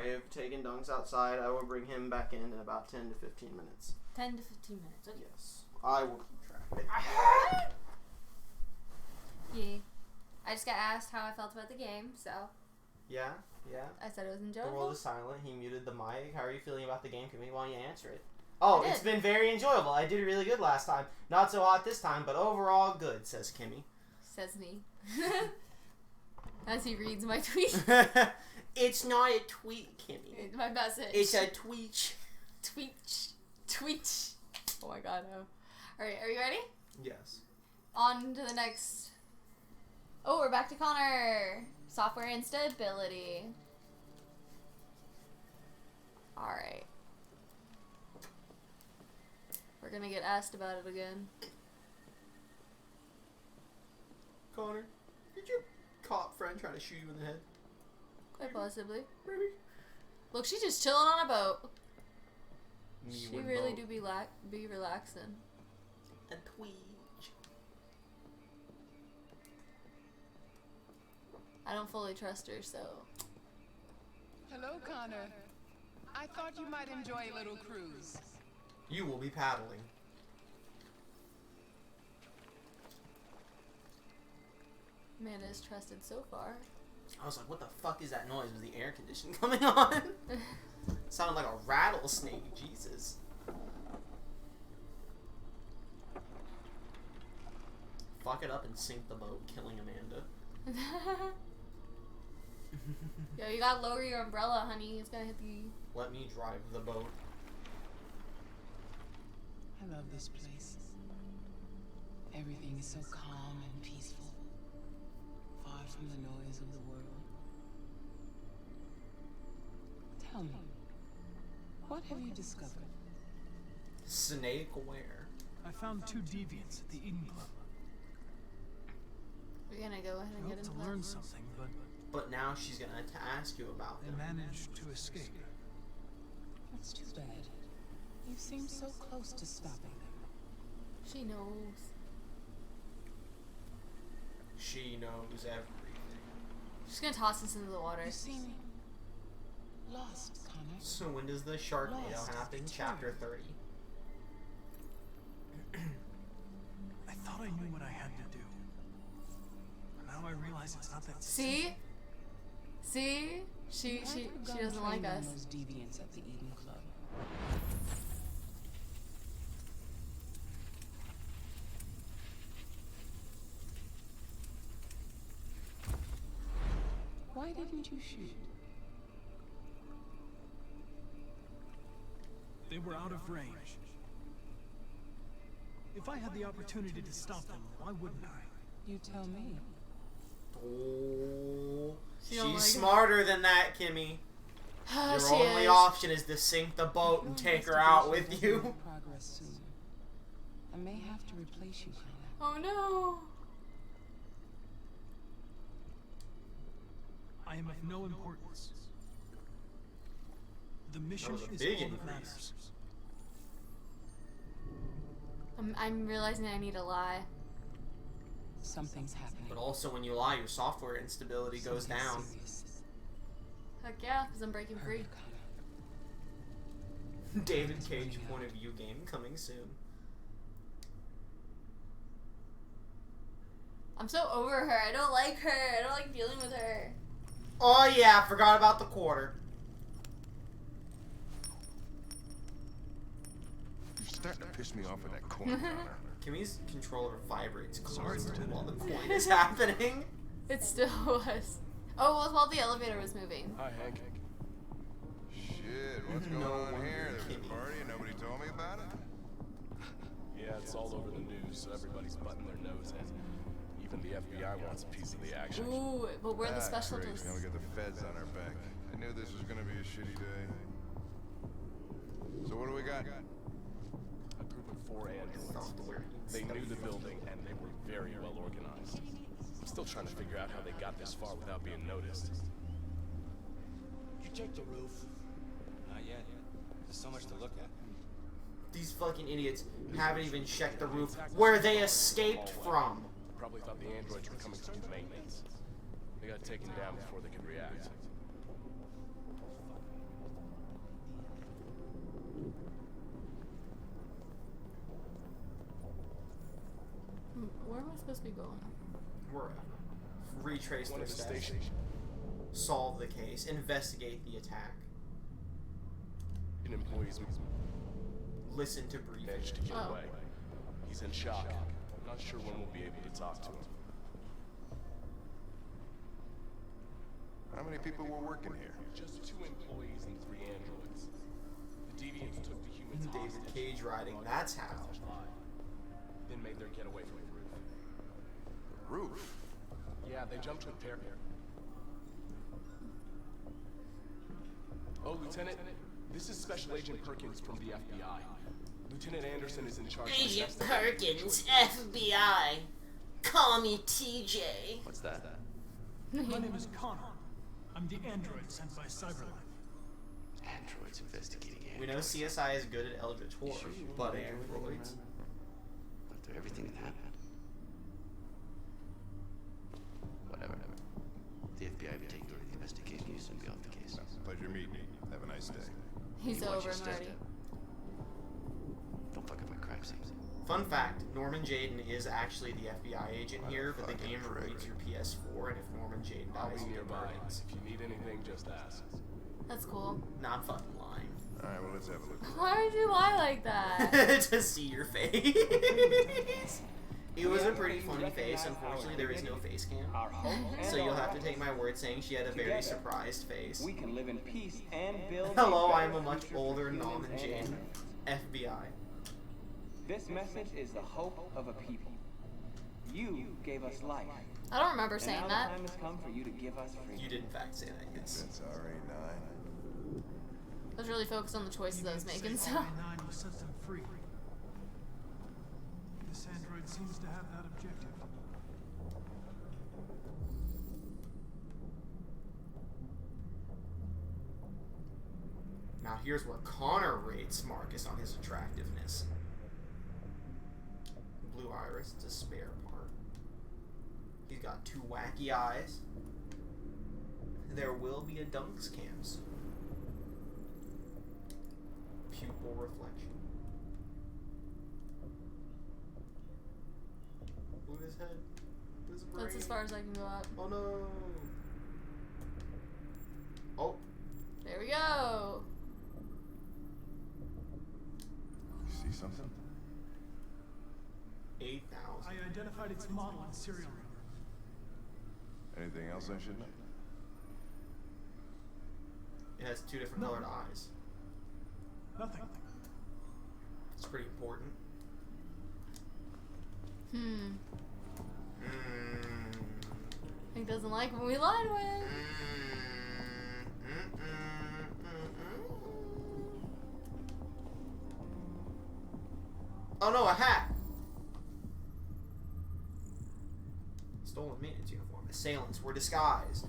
have taken dunks outside. I will bring him back in about 10 to 15 minutes. 10 to 15 minutes. Okay. Yes. I will keep track of it. Yeah. I just got asked how I felt about the game, so. Yeah. I said it was The enjoyable. world is silent. He muted the mic. How are you feeling about the game, Kimmie? Why don't you answer it? Oh, it's been very enjoyable. I did really good last time. Not so hot this time, but overall good, says Kimmie. Says me. As he reads my tweet. It's not a tweet, Kimmie. It's my message. It's a tweet. Tweet. Oh my god, no. Alright, are you ready? Yes. On to the next. Oh, we're back to Connor. Software instability. Alright. We're gonna get asked about it again. Connor, did your cop friend try to shoot you in the head? Quite possibly. Maybe. Look, she's just chilling on a boat. Me She with really boat. do be relaxing. A tweet. I don't fully trust her, so. Hello, Connor. I thought you might enjoy a little cruise. You will be paddling. Amanda is trusted so far. I was like, what the fuck is that noise? Was the air conditioning coming on? Sounded like a rattlesnake. Jesus. Fuck it up and sink the boat, killing Amanda. Yo, you gotta lower your umbrella, honey. It's gonna hit the... Let me drive the boat. I love this place. Everything is so calm and peaceful. Far from the noise of the world. Tell me, what have you discovered? Snake where? I found 2 deviants at the Eden Club. We're gonna go ahead and I get hoped into to learn that. something, but But now she's gonna ask you about they them. managed to escape. That's too bad. You seem so close to stopping them. She knows. She knows everything. She's gonna toss us into the water. You seem lost, Connor. So when does the Sharknado Lost. happen? Chapter 30. I thought I knew what I had to do. But now I realize it's not that See? See? She doesn't like us. Those deviants at the Eden Club. Why didn't you shoot? They were out of range. If I had the opportunity to stop them, why wouldn't I? You tell me. Oh, She don't she's like it. smarter than that, Kimmie. Your She only is. option is to sink the boat and take her out with Investigations you. will make progress soon. I may have to replace you, Connor. Oh no. I am of no importance. The mission was a is big all that increase. matters. I'm realizing I need to lie. Something's happening. But also, when you lie, your software instability goes Something down. serious. Heck yeah, because I'm breaking free. Hurry, Connor. David Cage point of view game coming soon. I'm so over her. I don't like her. I don't like dealing with her. Oh yeah, I forgot about the quarter. You're starting to piss me off with that coin, Connor. Kimmie's controller vibrates Sorry, constantly while Lieutenant. the coin is happening. It still was. Oh, well, while the elevator was moving. Hi, Hank. Shit, what's going No on wonder here? There's Kimmie. a party and nobody told me about it? Yeah, it's all over the news, so everybody's butting their nose in. Even the FBI wants a piece of the action. Ooh, but we're the Ah, specialists. great. Now we got the feds on our back. I knew this was gonna be a shitty day. So what do we got? A group of 4 androids. Software They knew the instability. building, and they were very well organized. I'm still trying to figure out how they got this far without being noticed. You checked the roof? Not yet. There's so much to look at. These fucking idiots haven't even checked the roof where they escaped from. Probably thought the androids were coming to do maintenance. They got taken down before they could react. Where am I supposed to be going? Wherever. Retrace One their of the steps. stations. Solve the case. Investigate the attack. Employees Listen to briefings. managed to get Oh. away. He's in shock. I'm not sure when we'll be able to talk to him. How many people were working here? Just 2 employees and 3 androids. The deviants took the humans David hostage. Cage riding. That's how. Then made their getaway from the roof. The roof? Yeah, they jumped to a parapet. Oh, Lieutenant, this is Special Agent Perkins from the FBI. Lieutenant Anderson is in charge of Agent investigating- Perkins, FBI. Call me TJ. What's that? My name is Connor. I'm the android sent by Cyberlife. Androids investigating androids. We know CSI is good at Eldritch Horror, Sure you but remember everything, androids. Went through everything that happened. Whatever. The FBI will take over the investigation. You soon be off the case. Pleasure meeting you. Have a nice day. He's You watch over your him step, already. Deb. Don't fuck up my crime scenes. Fun fact, Norman Jaden is actually the FBI agent here, but the game Fucking reads your PS4, and if Norman Jaden I'll dies, be you get nearby. Perkins. If you need anything, just ask. That's cool. Nah, I'm fucking lying. Alright, well, let's have a look. Why would you lie like that? To see your face. It was a pretty funny face. Unfortunately, there is no face cam. Our hope and So you'll our have to right. take my word saying she had a very Together, surprised face. We can live in peace and build. Hello, a I'm a better much future older for humans Norman and Jaden. androids. FBI. This message is the hope of a people. You gave us life. I don't remember And saying now that. the time has come for you to give us freedom. You did in fact say that, yes. That's RA9. I was really focused on the choices I was making, so. RA9 will set them free. This android seems to have that objective. Now here's where Connor rates Marcus on his attractiveness. Blue iris, it's a spare part. He's got 2 wacky eyes. There will be a dunks cam soon. Pupil reflection. Look at his head. Look at his brain. That's as far as I can go up. Oh no. Oh. There we go. You see something? 8,000. I identified its model and serial number. Anything else I should know? It has 2 different No. colored eyes. Nothing. It's pretty important. Hmm. Mm. He doesn't like when we lie to him. Oh no, a hat! Stolen maintenance uniform. Assailants were disguised.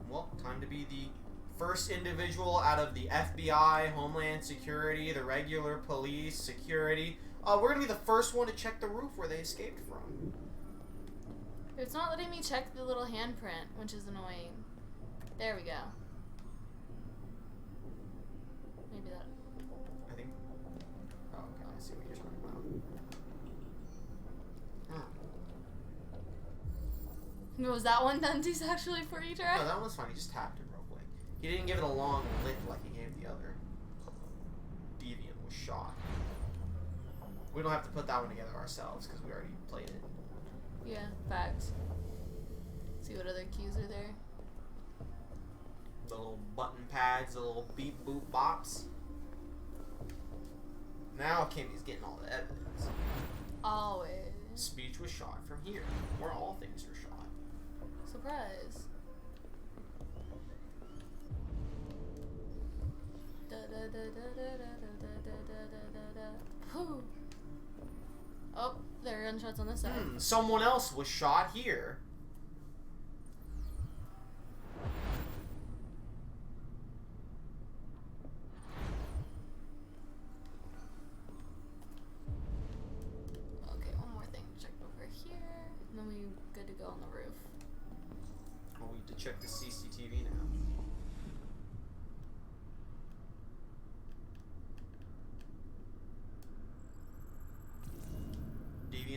Well, time to be the first individual out of the FBI, Homeland Security, the regular police, security. We're gonna be the first one to check the roof where they escaped from. It's not letting me check the little handprint, which is annoying. There we go. Maybe that. I think. Oh, okay. I see what you're talking about. Was that one done too sexually for you, Trey? No, that one was fine. He just tapped it real quick. He didn't give it a long lick like he gave the other. Deviant was shot. We don't have to put that one together ourselves because we already played it. Yeah, facts. See what other cues are there. The little button pads, the little beep boop bops. Now Kimmie's getting all the evidence. Always. Speech was shot from here, where all things are shot. Surprise. Da da da da da da da da da da da. Whew. Oh, there are gunshots on this side. Someone else was shot here. Okay, one more thing to check over here, and then we good to go on the roof. Oh, we have to check the CCTV now.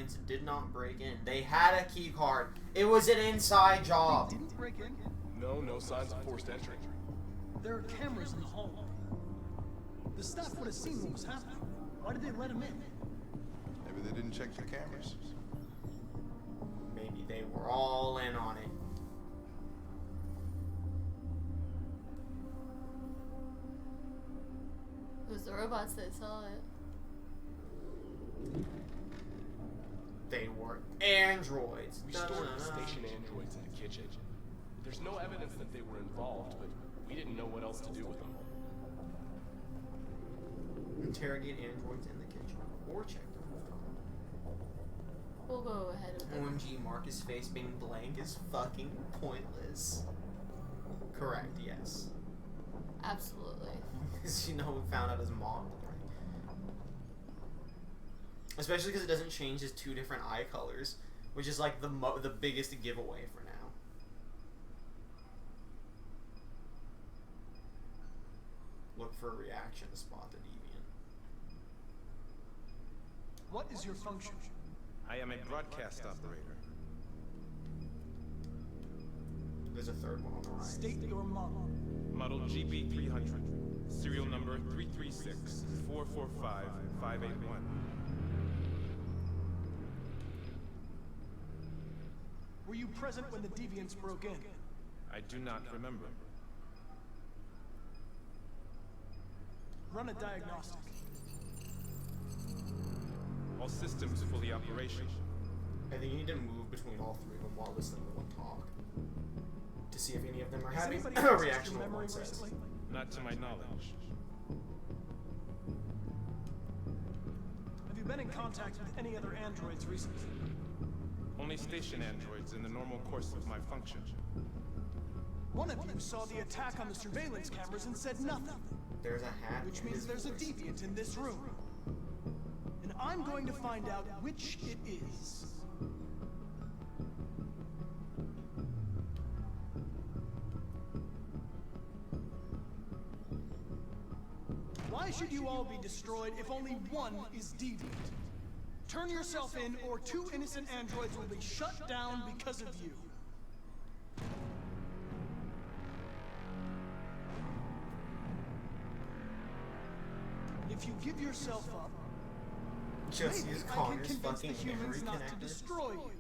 deviants did not break in. They had a key card. It was an inside job. They didn't break in? No signs of forced entry. There are cameras in the hallway. The staff would have seen what was happening. Why did they let him in? Maybe they didn't check the cameras. Maybe they were all in on it. It was the robots that saw it. They were androids. We stored the station androids in the kitchen. There's no evidence that they were involved, but we didn't know what else to do with them. Interrogate androids in the kitchen. Or check the rooftop. We'll go ahead with that. OMG, Marcus' face being blank is fucking pointless. Correct, yes. Absolutely. Because, you know, we found out his mom was right. Especially because it doesn't change his 2 different eye colors, which is like the biggest giveaway for now. Look for a reaction to spot the deviant. What is your function? I am a broadcast operator. There's a third one on the right. State your model. Model GB300. Serial number 336-445-581. Were you present when the deviants broke in? I do not remember. Run a diagnostic. All systems fully operational. I think you need to move between all 3 of them while listening to one talk. To see if any of them are Has having anybody a accessed reaction your to what memory one says. recently? Not to my knowledge. Have you been in contact with any other androids recently? Only station androids in the normal course of my function. One of you saw the attack on the surveillance cameras and said nothing. There's a hat. Which in means his there's a voice. deviant in this room. And I'm going to find out which it is. Why should you all be destroyed if only one is deviant? Turn yourself in, or 2 innocent androids will be shut down because of you. If you give yourself up, Just maybe use I can Connor's convince the fucking memory humans not to connector. destroy you.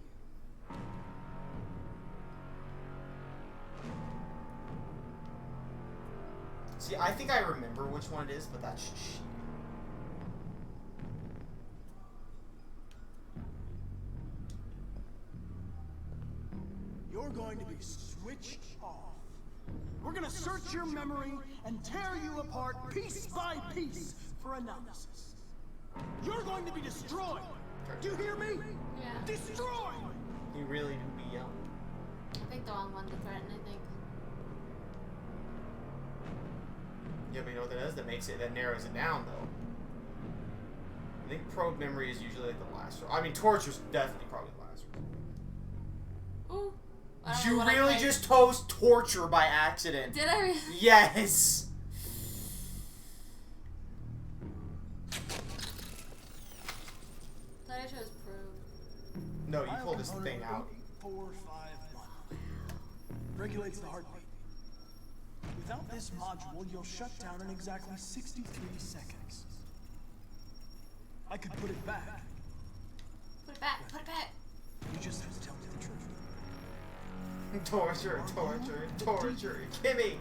See, I think I remember which one it is, but that's shit. You're going to be switched off. We're gonna search your memory and tear you apart piece by piece for analysis. You're going to be destroyed. Do you hear me? Yeah. Destroyed! You really do be yelling. I picked the wrong one to threaten, I think. Yeah, but you know what that does? That makes it, that narrows it down, though. I think probe memory is usually like the last. I mean, torture's definitely probably the last one. Ooh. I don't know You what I really typed. just toast torture by accident. Did I really? Yes. Thought I chose probe. No, you pulled this thing out. 8451 regulates the heartbeat. Without this module, you'll shut down in exactly 63 seconds. I could put it back. Put it back. Put it back. You just have to tell me the truth. Torture, torture, torture. Kimmie.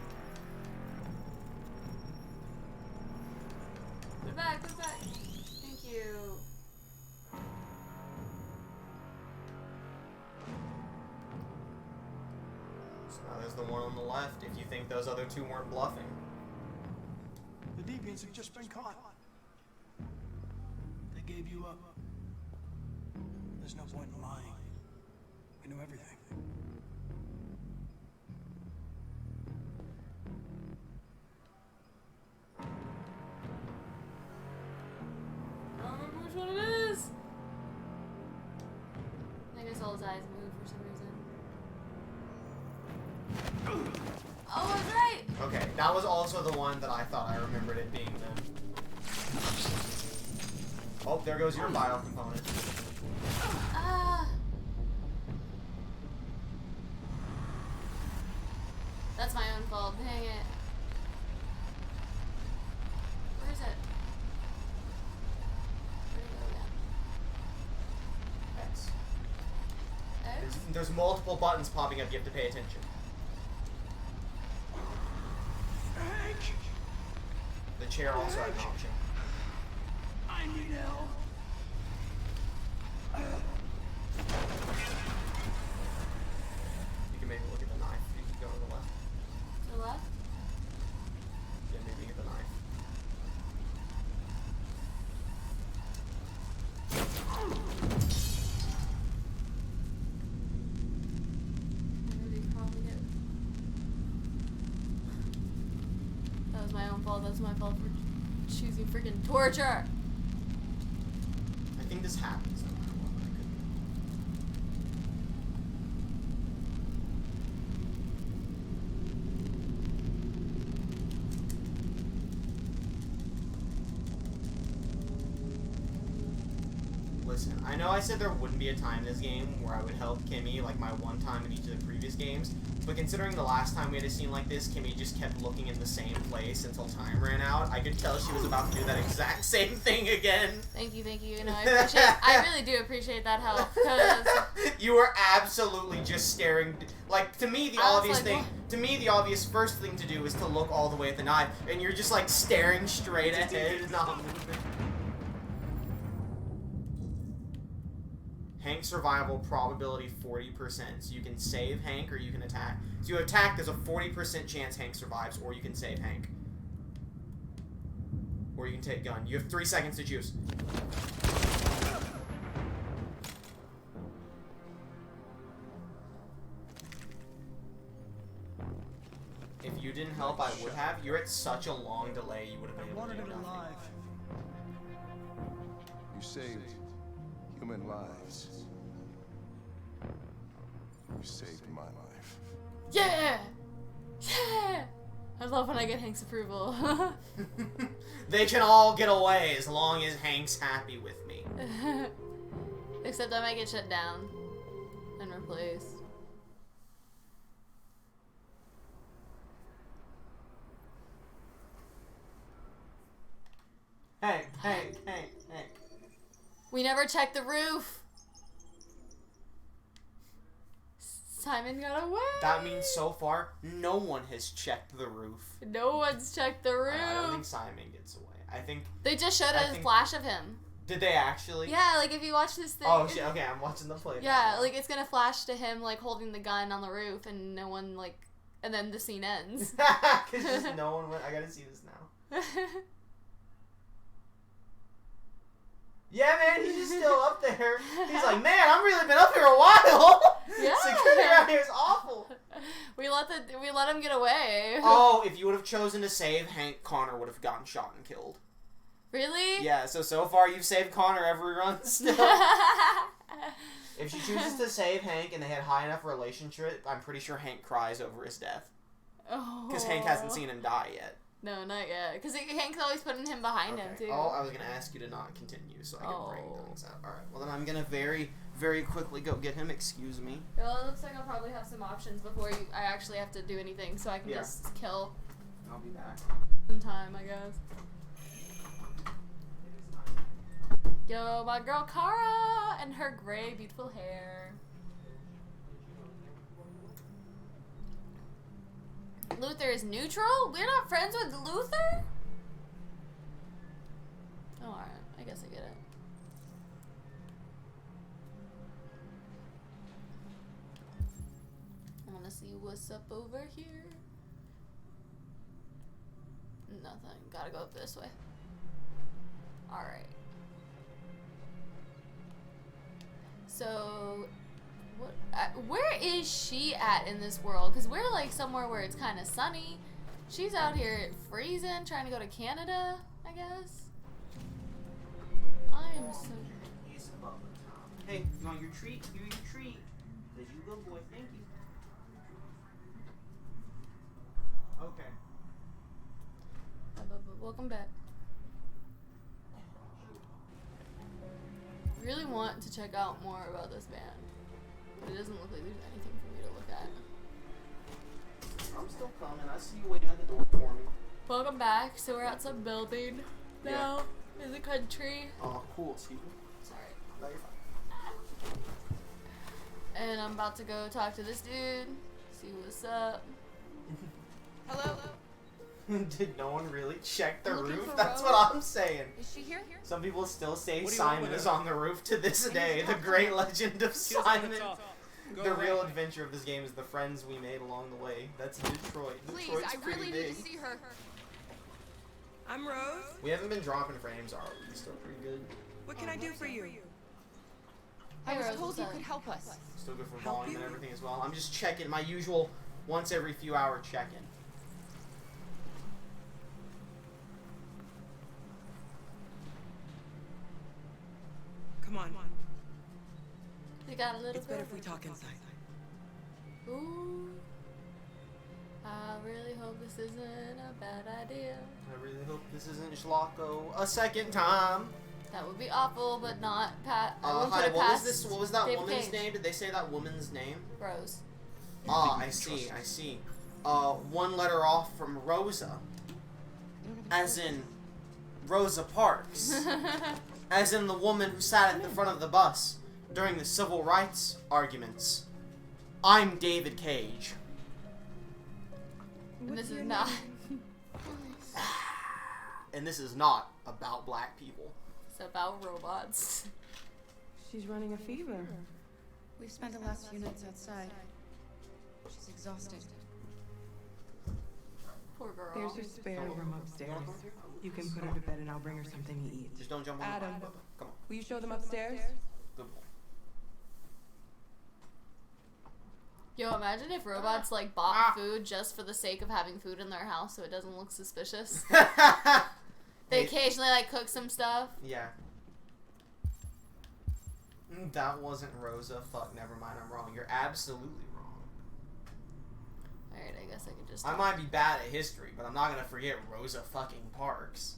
Put it back. Put it back. Thank you. So now there's the one on the left. If you think those other 2 weren't bluffing. The deviants have just been caught. They gave you up. There's no point in lying. We know everything. I don't remember which one it is. I think I saw his eyes move for some reason. Oh, I was right. Okay, that was also the one that I thought I remembered it being them. Oh, there goes your bio component. Ah. That's my own fault. Dang it. Where is it? Where'd it go again? X. X? There's multiple buttons popping up. You have to pay attention. The chair also has an option. I need help. You can maybe look at the knife. You can go to the left. To the left? Yeah, maybe get the knife. That was my own fault. That's my fault for choosing freaking torture. I think this happens no matter what. I could. Listen, I know I said there wouldn't be a time in this game where I would help Kimmie, like my one time in each of the previous games, but considering the last time we had a scene like this, Kimmie just kept looking in the same place until time ran out, I could tell she was about to do that exact same thing again. Thank you, thank you. You know, I really do appreciate that help, because you were absolutely just staring. Like, to me, the obvious thing, to me, the obvious first thing to do is to look all the way at the knife, and you're just like staring straight ahead and not moving. Hank survival probability 40%. So you can save Hank or you can attack. So you attack, there's a 40% chance Hank survives, or you can save Hank. Or you can take gun. You have 3 seconds to choose. If you didn't help, I would have. You're at such a long delay, you would have been able to do nothing. You saved human lives. You saved my life. yeah! Yeah! I love when I get Hank's approval. They can all get away as long as Hank's happy with me. Except I might get shut down and replaced. Hank. We never checked the roof. Simon got away. That means so far, no one has checked the roof. No one's checked the roof. I don't think Simon gets away. I think they just showed a flash of him. Did they actually? Yeah, like if you watch this thing. Oh shit! Okay, I'm watching the play. Yeah, like it's gonna flash to him like holding the gun on the roof, and no one like, and then the scene ends. Cause just no one went. I gotta see this now. Yeah, man, he's just still up there. He's like, man, I've really been up here a while. Yeah. Security around here is awful. We let him get away. Oh, if you would have chosen to save Hank, Connor would have gotten shot and killed. Really? Yeah. So far you've saved Connor every run still. If she chooses to save Hank and they had high enough relationship, I'm pretty sure Hank cries over his death. Oh. Because Hank hasn't seen him die yet. No, not yet. Because Hank's always putting him behind him, too. Oh, I was going to ask you to not continue so I can bring things up. Alright, well then I'm going to very, very quickly go get him. Excuse me. Well, it looks like I'll probably have some options before I actually have to do anything, so I can just kill. I'll be back. In time, I guess. Yo, my girl Kara and her gray, beautiful hair. Luther is neutral? We're not friends with Luther? Oh, alright. I guess I get it. I wanna see what's up over here. Nothing. Gotta go up this way. Alright. So, where is she at in this world? Because we're like somewhere where it's kind of sunny. She's out here freezing, trying to go to Canada, I guess. I am so... Hey, you want your treat? Give me your treat. Because you good boy. Thank you. Okay. Welcome back. really want to check out more about this band, but it doesn't look like there's anything for me to look at. I'm still coming. I see you waiting at the door for me. Welcome back. So we're at some building now in the country. Oh, cool. Excuse me. Sorry. No, you're fine. And I'm about to go talk to this dude, see what's up. Hello? Did no one really check the Looking roof? for That's Rose. what I'm saying. Is she here? Some people still say What do you Simon want with is her? on the roof to this day. The great legend of She doesn't Simon. wanna talk. Go The away. real adventure of this game is the friends we made along the way. That's Detroit. Please, Detroit's I pretty really big. need to see her. I'm Rose. We haven't been dropping frames, are we? Still pretty good. What can I do for you? I was Rose, told what's you up? could help us. Still good for Help volume you? and everything as well. I'm just checking my usual once every few hour check-in. Come on. We got a little It's better bit. if we talk inside. Ooh. I really hope this isn't a bad idea. I really hope this isn't Schlocko a second time. That would be awful, but not Pat. I won't put Hi, it what was past this? What was that David woman's Cage. name? Did they say that woman's name? Rose. Ah, I see, I see. One letter off from Rosa. As in Rosa Parks. As in the woman who sat at the front of the bus during the civil rights arguments. I'm David Cage. And this is not. And this is not about black people. It's about robots. She's running a fever. We've spent the last few nights outside. She's exhausted. Poor girl. There's her spare room upstairs. You can put her to bed and I'll bring her something to eat. Just don't jump on Adam. the button. Come on. Will you show them upstairs? Good boy. Yo, imagine if robots like bought food just for the sake of having food in their house so it doesn't look suspicious. They occasionally like cook some stuff. Yeah. That wasn't Rosa. Fuck, never mind. I'm wrong. You're absolutely wrong. Alright, I guess I could just. I might be bad at history, but I'm not gonna forget Rosa fucking Parks.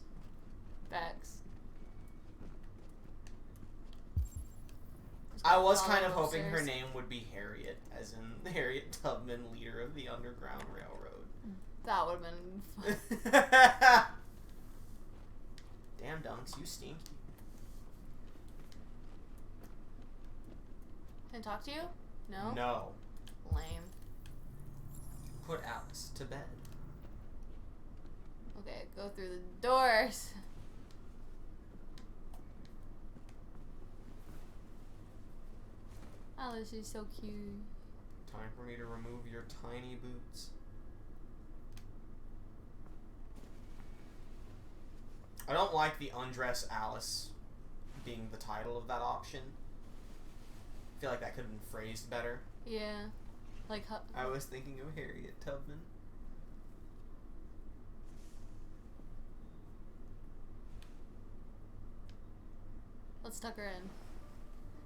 Facts. I was kind of hoping her name would be Harriet, as in Harriet Tubman, leader of the Underground Railroad. That would have been fun. Damn, Dunks, you stinky. Can I talk to you? No? No. Lame. Put Alice to bed. Okay, go through the doors. Alice is so cute. Time for me to remove your tiny boots. I don't like the Undress Alice being the title of that option. I feel like that could have been phrased better. Yeah. Like, I was thinking of Harriet Tubman. let's tuck her in.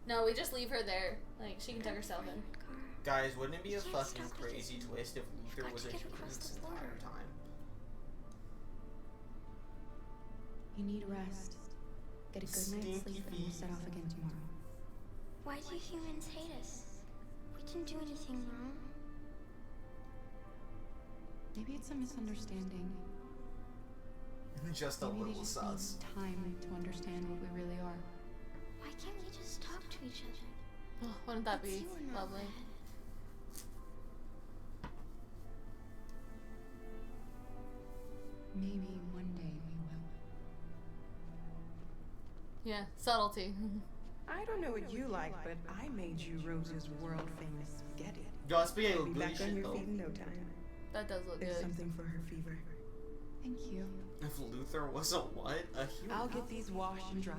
No, we just leave her there. Like, she can tuck herself in. Guys, wouldn't it be a fucking crazy twist if Luther was a human this entire time? You need rest. Get a good night's sleep and we'll set off again tomorrow. Why do humans hate us? We didn't do anything wrong. Maybe it's a misunderstanding. Just a Maybe they little just sus. need time to understand what we really are. Why can't we just talk to each other? Oh, wouldn't that It's be you and not lovely? bad. Maybe one day we will. Yeah, subtlety. I don't know what you like, but I made you Rose's world famous spaghetti. Yo, spaghetti You'll look be good back as on shit your though. feet in no time. That does look There's good. something for her fever. Thank you. If Luther was a what? A human? I'll get these washed and dried.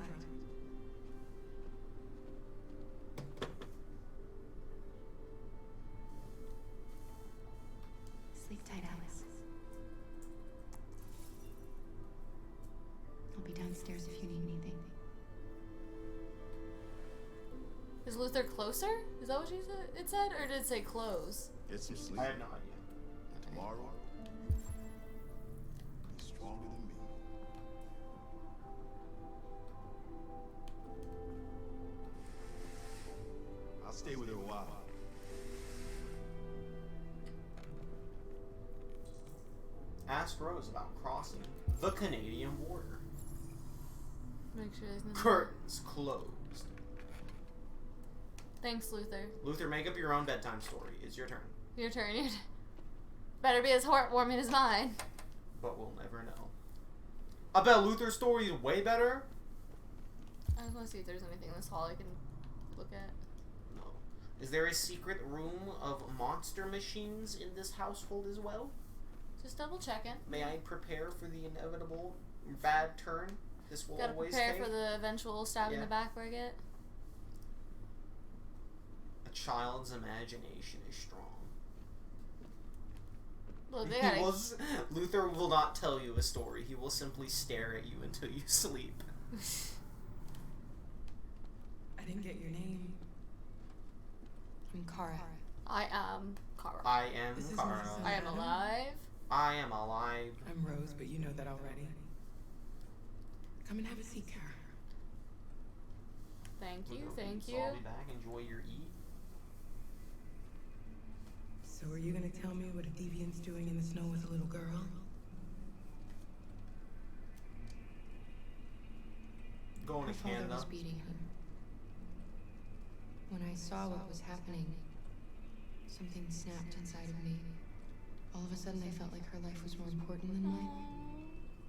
Sleep tight, Alice. I'll be downstairs if you need anything. Is Luther closer? Is that what she said? It said, or did it say close? Get some sleep. I have no idea. Tomorrow, be stronger than me. Ask Rose about crossing the Canadian border. Make sure there's no Curtains closed. Thanks, Luther. Luther, make up your own bedtime story. It's your turn. Your turn. Better be as heartwarming as mine. But we'll never know. I bet Luther's story is way better. I just want to see if there's anything in this hall I can look at. No. Is there a secret room of monster machines in this household as well? Just double checking. May I prepare for the inevitable bad turn this will Gotta always prepare take? for the eventual stab in the back where I get. A child's imagination is strong. Look, they gotta... Luther will not tell you a story. He will simply stare at you until you sleep. I didn't get your name. I'm Kara. I am Kara. I am Kara. I am alive. I am alive. I'm Rose, but you know that already. Come and have a seat, Kara. Thank you, Luther, thank you. I'll be back. Enjoy your eat. So are you gonna tell me what a deviant's doing in the snow with a little girl? Going Her to father Canada. was beating him. When I saw what was happening, something snapped inside of me. All of a sudden, I felt like her life was more important than mine.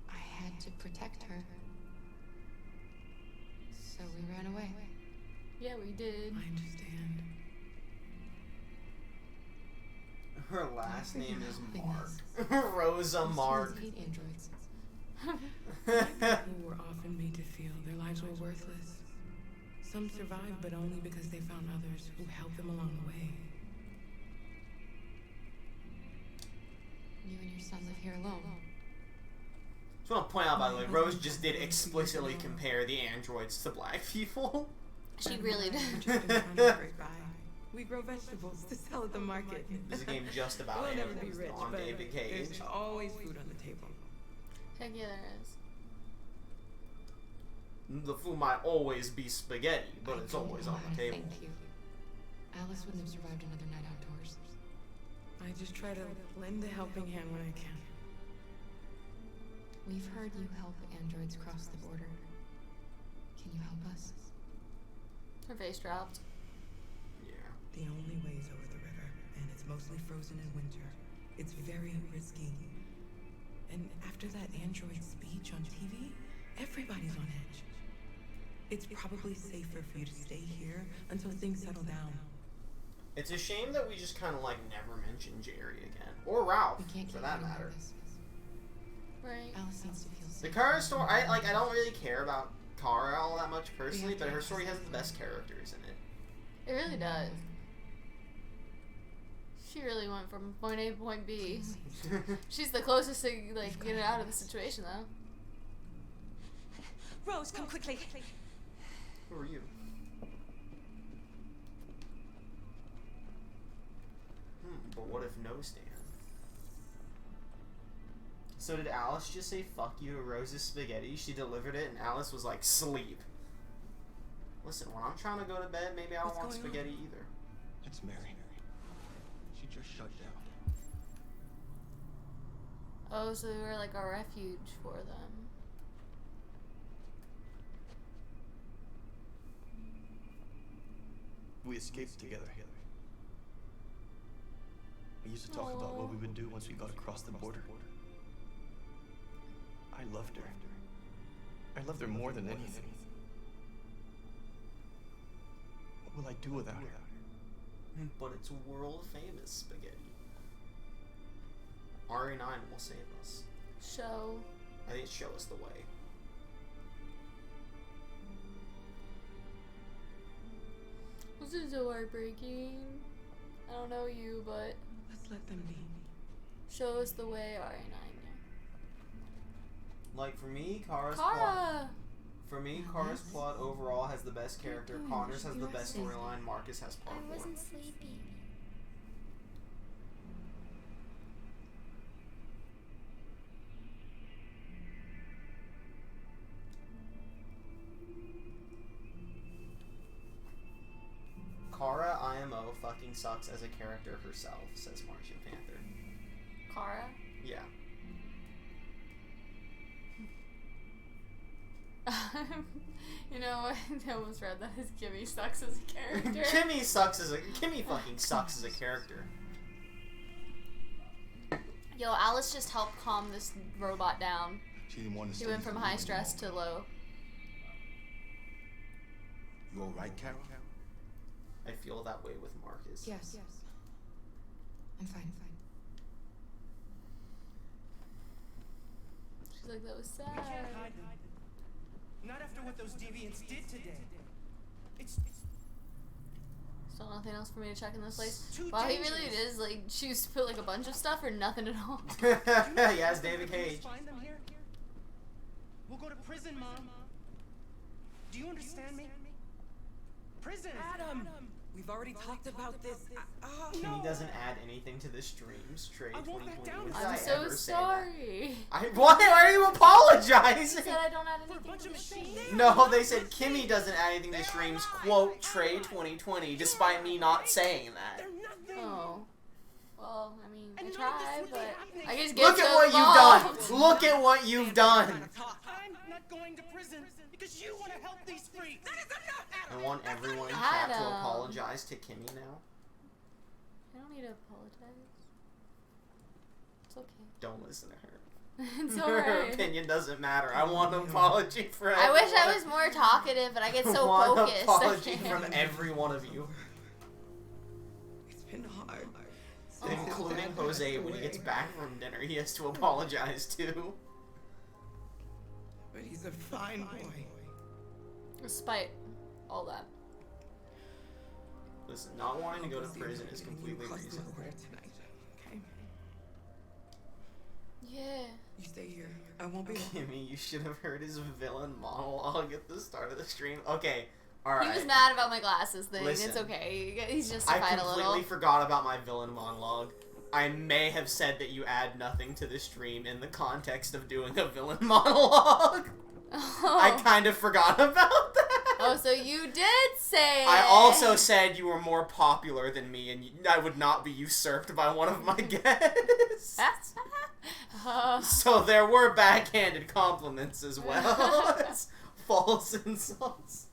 I had to protect her. So we ran away. Yeah, we did. I understand. Her last name is Mark. Rosa Mark. I hate androids. People were often made to feel their lives were worthless. Some survived, but only because they found others who helped them along the way. You and your son live here alone. Just want to point out, by the way, Rose just did explicitly compare the androids to black people. She really did. We grow vegetables to sell at the market. This is a game just about we'll animals. never be rich, On but David Cage. there's always food on the table. Heck yeah, there is. The food might always be spaghetti, but it's always on the table. Thank you. Alice wouldn't have survived another night outdoors. I just try to lend a helping hand when I can. We've heard you help androids cross the border. Can you help us? Her face dropped. Yeah. The only way is over the river, and it's mostly frozen in winter. It's very risky. And after that android speech on TV, everybody's on edge. It's probably safer for you to stay here until things settle down. It's a shame that we just kind of like never mentioned Jerry again, or Ralph, for that matter. Right. Alice needs to feel safe. The Kara story, I don't really care about Kara all that much personally, but her story has the best characters in it. It really does. She really went from point A to point B. She's the closest to like getting out of the situation, though. Rose, come quickly. Who are you? But what if no stand? So did Alice just say fuck you to Rose's spaghetti? She delivered it and Alice was like, sleep. Listen, when I'm trying to go to bed, maybe I don't want spaghetti either. It's Mary. She just shut down. Oh, so we were like a refuge for them. We escaped together. We used to talk about what we would do once we got across the border. I loved her. I loved her more than anything. What will I do without her? But it's world famous spaghetti. RE9 will save us. Show. I think show us the way. This is so heartbreaking. I don't know you, but let's let them be. Show us the way, RE9. Like for me, Kara's Kara. plot. For me, Kara's plot overall has the best character. Connors has the best storyline. Marcus has part I wasn't sleeping. Kara IMO fucking sucks as a character herself, says Martian Panther. Kara? Yeah. You know what? I almost read that as Kimmie sucks as a character. Kimmie fucking sucks as a character. Yo, Alice just helped calm this robot down. She didn't want to He stay went from high stress to low. You all right, Carol? I feel that way with Marcus. Yes. I'm fine. She's like, that was sad. We can't hide them. Not after what those deviants did today. It's Still nothing else for me to check in this place. too Wow, he dangerous. really is like choose to put like a bunch of stuff or nothing at all. Yes, David Cage. Find them here. We'll go to prison, Mom. Do you understand me? Prison. Adam! We've already talked about this. Kimmie doesn't add anything to the streams. Trade I won't back 2020. down. When did I'm I so ever say that? sorry. Why are you apologizing? He said I don't add anything to the stream. No, they said Kimmie doesn't add anything to streams, quote, trade 2020, despite me not saying that. Oh. Well, I mean, I try, but I just get Look at what you've done! Look at what you've done! I'm not going to prison because you want to help these freaks. That is enough. I want everyone in chat to Adam. apologize to Kimmie now. I don't need to apologize. It's okay. Don't listen to her. It's Her alright. opinion doesn't matter. I want an apology for I everyone. wish I was more talkative, but I get so I want focused. an apology from every one of you. It's been hard. Including Jose when he gets back from dinner. He has to apologize too. But he's a fine boy. Despite all that. Listen, not wanting to go to prison is completely reasonable. Okay? Yeah. You stay here. I won't be long. Kimmie, you should have heard his villain monologue at the start of the stream. Okay, alright. He was mad about my glasses thing. Listen, It's okay. He's I justified a little. completely forgot about my villain monologue. I may have said that you add nothing to the stream in the context of doing a villain monologue. Oh. I kind of forgot about that. Oh, so you did say I it. also said you were more popular than me and I would not be usurped by one of my guests. So there were backhanded compliments as well as false insults.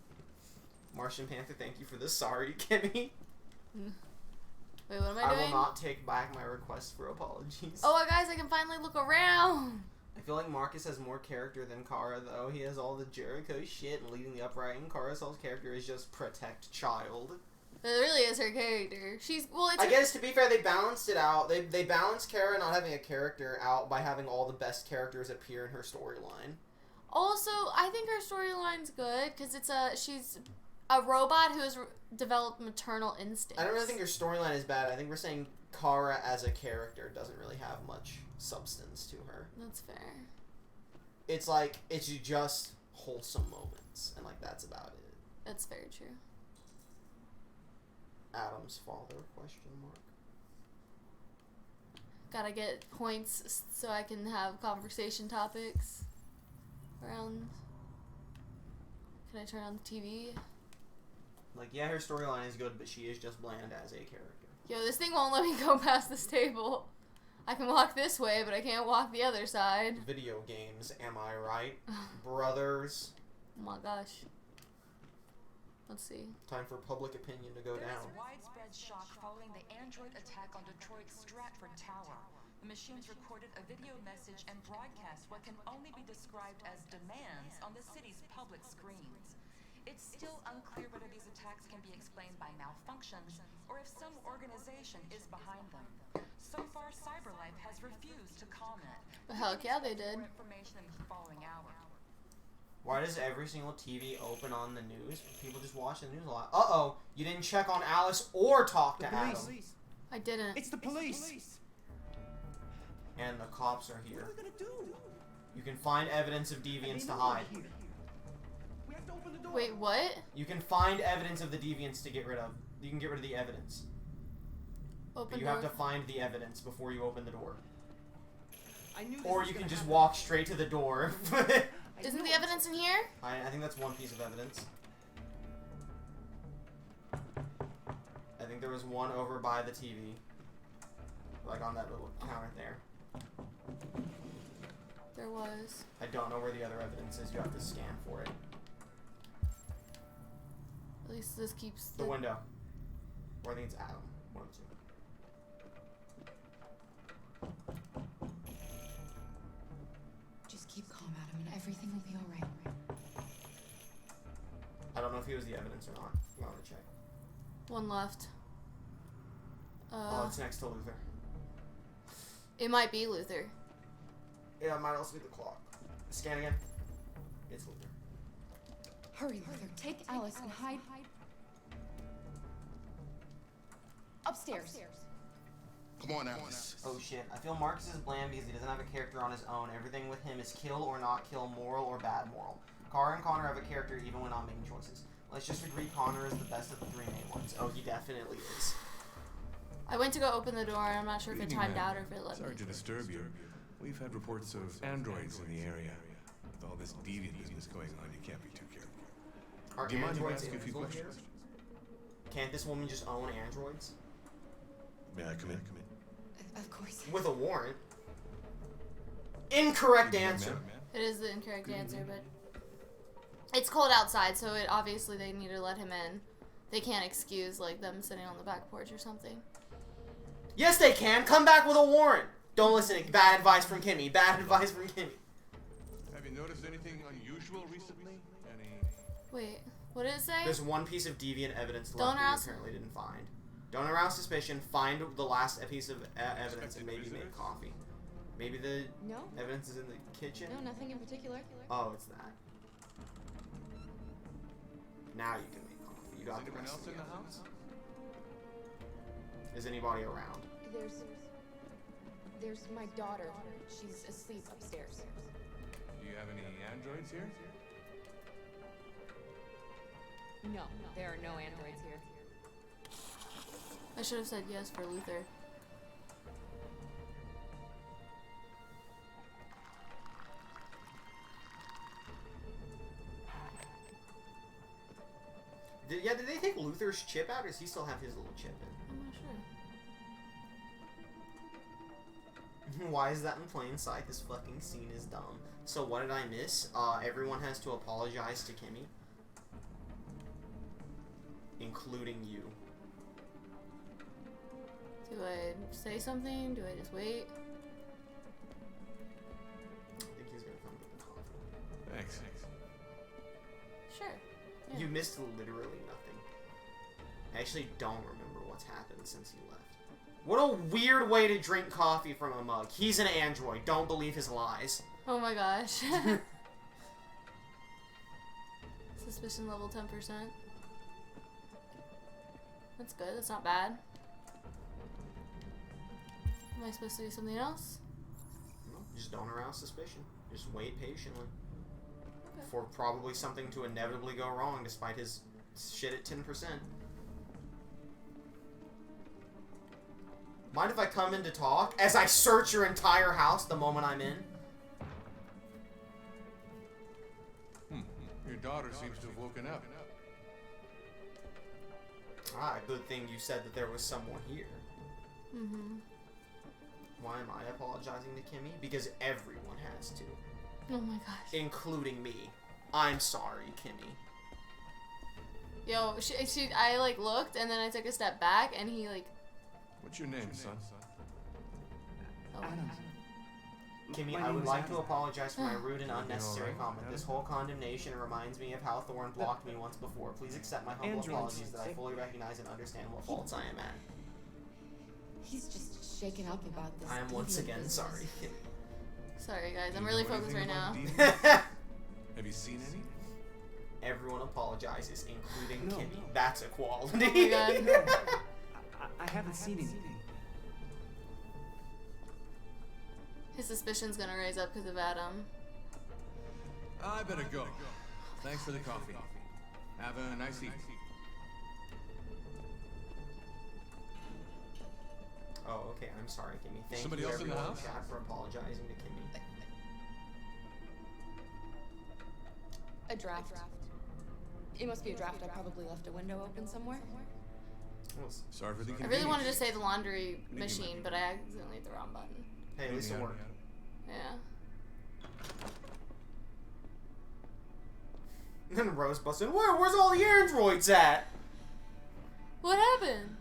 Martian Panther, thank you for the sorry, Kimmie. Wait, what am I I doing? will not take back my request for apologies. Oh, guys, I can finally look around. I feel like Marcus has more character than Kara, though. He has all the Jericho shit and leading the uprising. Kara's whole character is just protect child. It really is her character. She's, well, it's I guess, to be fair, they balanced it out. They balanced Kara not having a character out by having all the best characters appear in her storyline. Also, I think her storyline's good because she's a robot who has developed maternal instincts. I don't really think her storyline is bad. I think we're saying Kara as a character doesn't really have much substance to her. That's fair. It's like, it's just wholesome moments, and like, that's about it. That's very true. Adam's father, question mark. Gotta get points so I can have conversation topics around. Can I turn on the TV? Like, yeah, her storyline is good, but she is just bland as a character. Yo, this thing won't let me go past this table. I can walk this way, but I can't walk the other side. Video games, am I right? Brothers. Oh my gosh. Let's see. Time for public opinion to go There down. is widespread shock following the Android attack on Detroit's Stratford Tower. The machines recorded a video message and broadcast what can only be described as demands on the city's public screens. It's still unclear whether these attacks can be explained by malfunctions or if some organization is behind them. So far, CyberLife has refused to comment. But heck yeah, they did. More information in the following hour. Why does every single TV open on the news? People just watch the news a lot. Uh-oh, you didn't check on Alice or talk to Adam. I didn't. It's the police. And the cops are here. What are we gonna do? You can find evidence of deviants to hide. We have to open the door. Wait, what? You can find evidence of the deviants to get rid of. You can get rid of the evidence. Open But you door. have to find the evidence before you open the door. I knew this Or was you can gonna just happen. walk straight to the door. Isn't the evidence in here? I think that's one piece of evidence. I think there was one over by the TV. Like on that little counter there. There was. I don't know where the other evidence is. You have to scan for it. least this keeps The window. Or I think it's Adam. One of the two. Just keep calm, Adam, and everything will be alright. I don't know if he was the evidence or not. I'm gonna check. One left. Oh, it's next to Luther. It might be Luther. Yeah, it might also be the clock. Scan again. It's Luther. Hurry, Luther. Take Alice and hide. Upstairs. Come on, Alice. Oh shit. I feel Marcus is bland because he doesn't have a character on his own. Everything with him is kill or not kill, moral or bad moral. Kara and Connor have a character even when not making choices. Let's just agree Connor is the best of the three main ones. Oh, he definitely is. I went to go open the door, and I'm not sure if it timed out or if it let me. Sorry to disturb you. We've had reports of androids in the area. With all this deviant business going on, you can't be too careful. Are Do you mind if I androids ask you a few illegal here? questions? Can't this woman just own androids? May I come in? Of course. With a warrant? Incorrect answer. It is the incorrect answer, but it's cold outside, so it obviously they need to let him in. They can't excuse like them sitting on the back porch or something. Yes, they can. Come back with a warrant. Don't listen. Bad advice from Kimmie. Bad advice from Kimmie. Have you noticed anything unusual recently? Any? Wait, what did it say? There's one piece of deviant evidence Don't left that arouse- you apparently didn't find. Don't arouse suspicion. Find the last piece of evidence and maybe make coffee. Maybe the No. evidence is in the kitchen? No, nothing in particular. Oh, it's that. Now you can make coffee. You got Is the anyone rest else of in the the evidence. house? Is anybody around? There's my daughter. She's asleep upstairs. Do you have any androids here? No, there are no androids here. I should have said yes for Luther. Did they take Luther's chip out, or does he still have his little chip in? I'm not sure. Why is that in plain sight? This fucking scene is dumb. So what did I miss? Everyone has to apologize to Kimmie. Including you. Do I say something? Do I just wait? I think he's gonna come get the coffee. Thanks. Sure. Yeah. You missed literally nothing. I actually don't remember what's happened since he left. What a weird way to drink coffee from a mug. He's an android. Don't believe his lies. Oh my gosh. Suspicion level 10%. That's good. That's not bad. Am I supposed to do something else? No, just don't arouse suspicion. Just wait patiently. Okay. For probably something to inevitably go wrong despite his shit at 10%. Mind if I come in to talk as I search your entire house the moment I'm in? Your daughter seems to have woken up. Ah, good thing you said that there was someone here. Mm-hmm. Why am I apologizing to Kimmie? Because everyone has to. Oh my gosh. Including me. I'm sorry, Kimmie. Yo, I like looked and then I took a step back and he like. What's your name, son? Oh. Kimmie, My I name would is like Adam. to apologize for my rude and unnecessary comment. This whole condemnation reminds me of how Thorne blocked me once before. Please accept my humble Androids. apologies that I fully recognize and understand what faults I am at. He's just shaken up about this. I am once deviant again business. sorry, Kimmie. Sorry guys, I'm Do you really know focused right anything now. about demons? Have you seen any? Everyone apologizes, including No, Kimmie. no. That's a quality. Oh my god. I haven't seen anything. His suspicion's gonna raise up because of Adam. I better go. Thanks for the coffee. Have a nice evening. Oh, okay. I'm sorry, Kimmie. Thank Somebody you, else in the everyone house? chat, for apologizing to Kimmie. A draft. It must be a draft. I probably left a window open somewhere. Sorry for the I really wanted to inconvenience. say the laundry machine, but I accidentally hit the wrong button. Hey, at least it worked. Yeah. And then Rose busts in, where's all the androids at? What happened?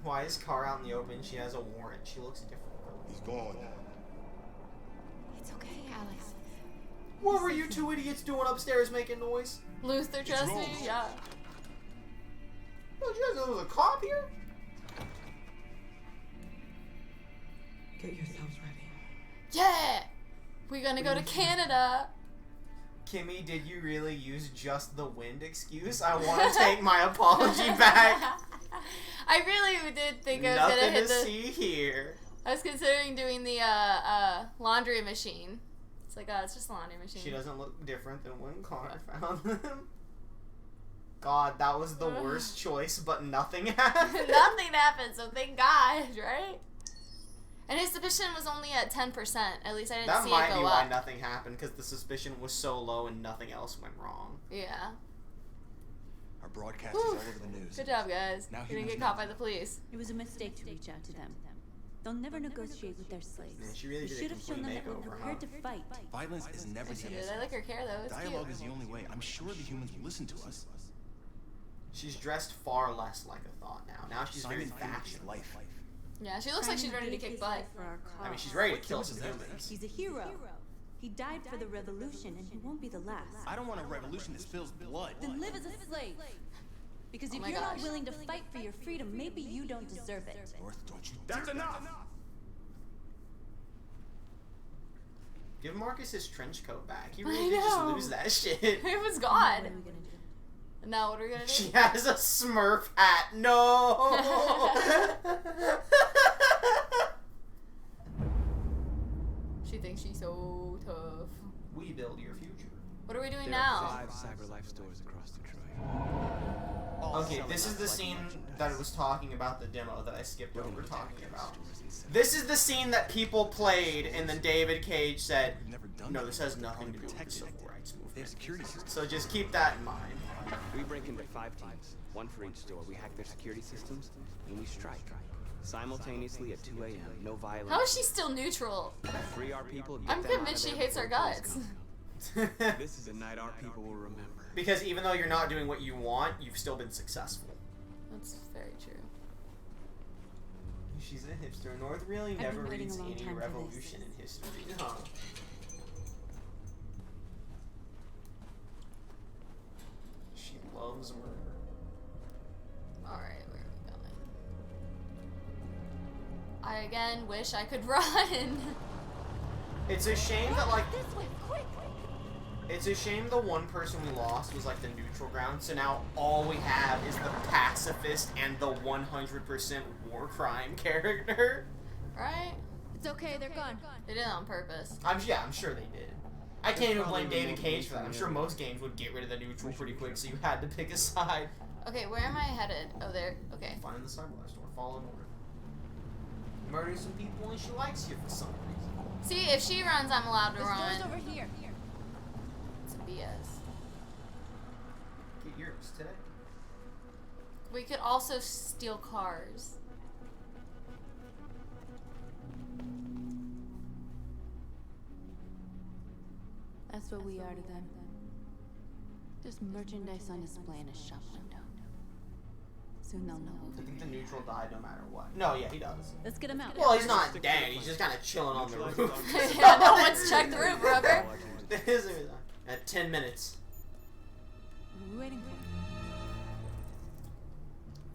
Why is Car out in the open? She has a warrant. She looks different. He's gone. It's okay, Alex. What were you two idiots doing upstairs making noise? Luther, trust me? Rose. Yeah. Oh, you guys know there was a cop here? Get yourselves ready. Yeah! We're gonna go to Canada. Kimmie, did you really use just the wind excuse? I want to take my apology back. I really did think I was gonna hit the... Nothing to see here. I was considering doing the laundry machine. It's like, it's just a laundry machine. She doesn't look different than when Connor found them. God, that was the worst choice, but nothing happened. Nothing happened, so thank God, right? And his suspicion was only at 10%. At least I didn't see it go up. That might be why nothing happened, because the suspicion was so low and nothing else went wrong. Yeah. Our broadcast is all over the news. Good job, guys. Now You didn't get caught by the police. It was a mistake to reach out to them. They'll never negotiate with their slaves. Man, she really You did a should have shown them complete that we're makeover, prepared to fight. Violence is never She the did. answer. I like her hair, though. It's Dialogue cute. is the only way. I'm sure the humans will listen to us. She's dressed far less like a thought now. Now she's very Simon gave his fashionable. life. Yeah, she looks like she's ready to kick butt. I mean, she's ready to kill some humans. He's a hero. He died for the revolution, and he won't be the last. I don't want a revolution that spills blood. Then live as a slave. Because if my you're not gosh. willing to fight for your freedom, maybe you don't deserve it. North, don't you That's enough! Give Marcus his trench coat back. He I really did just know. lose that shit. It was gone. Now what are we gonna do? She has a Smurf hat. No! She thinks she's so tough. We build your future. What are we doing There now? are 5 CyberLife stores across Detroit. Okay, this is the scene that was talking about the demo that I skipped over talking about. This is the scene that people played, and then David Cage said, no, this has nothing to do with the civil rights movement. So just keep that in mind. We break into 5 teams, 1 for each store. We hack their security systems, and we strike. Simultaneously at 2 a.m. No violence. How is she still neutral? Free our people. I'm convinced she hates our guts. This is a night our people will remember. Because even though you're not doing what you want, you've still been successful. That's very true. She's a hipster. North really I've never been waiting reads a long any time for revolution in history. Huh. She loves murder. Alright, where are we going? I again wish I could run. It's a shame that, like, it's a shame the one person we lost was, like, the neutral ground, so now all we have is the pacifist and the 100% war crime character. Right? It's okay, they're gone. They did it on purpose. I'm sure they did. I can't even blame David Cage for that. I'm sure most games would get rid of the neutral pretty quick, so you had to pick a side. Okay, where am I headed? Oh, there. Okay. Find the CyberLife store. Follow North. Murder some people and she likes you for some reason. See, if she runs, I'm allowed to The run. store's over here. It's a BS. Get yours today. We could also steal cars. That's what we are to them. Just merchandise on display in a shop window. Soon they'll know. I think the neutral died no matter what. No, yeah, he does. Let's get him out. Well, he's not dead. He's just kind of chilling on the roof. Yeah, no one's checked the roof, rubber. At 10 minutes. What are we waiting for?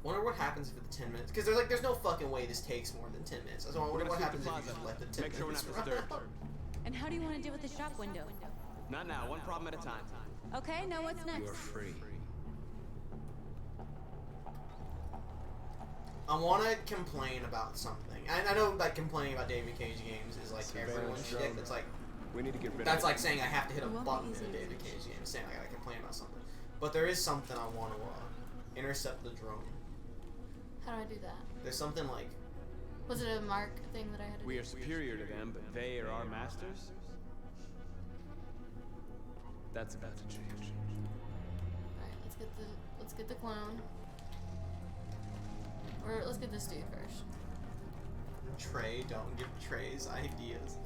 Wonder what happens if it's 10 minutes. Because there's no fucking way this takes more than 10 minutes. I wonder what happens if you just let the 10 Make sure we're minutes not run. disturbed. And how do you want to deal with the shop window? Not now. 1 problem at a time. Okay, now what's next? You're free. I want to complain about something. I know that complaining about David Cage games is like everyone's shit. That's like We need to get rid that's of like saying I have to hit a It won't be button in easy a to David do. Cage game, saying I gotta complain about something. But there is something I want to intercept the drone. How do I do that? There's something like Was it a mark thing that I had to We do? are superior to them, but they are our masters. That's about to change. Alright, let's get the clone. Or let's get this dude first. Trey. Don't give Trey's ideas.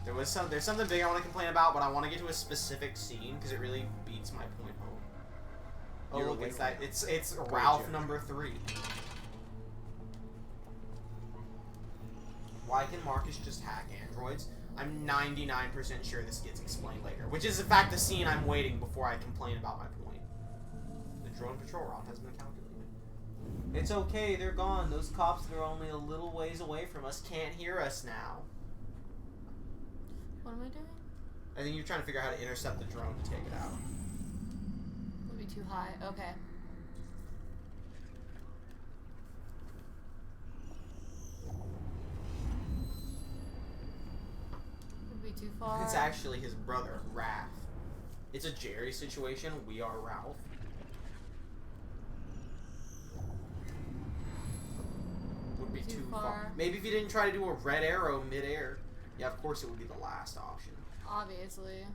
There's something big I want to complain about, but I want to get to a specific scene because it really beats my point home. Oh, You're look, away it's from that. it. It's Go, Ralph Jack. number 3. Why can Marcus just hack androids? I'm 99% sure this gets explained later, which is in fact the scene I'm waiting before I complain about my point. The drone patrol route has been calculated. It's okay, they're gone. Those cops that are only a little ways away from us can't hear us now. What am I doing? I think you're trying to figure out how to intercept the drone to take it out. Would be too high. Okay. Would be too far. It's actually his brother, Raph. It's a Jerry situation. We are Ralph. Would be too far. Maybe if you didn't try to do a red arrow mid-air. Yeah, of course it would be the last option. Obviously.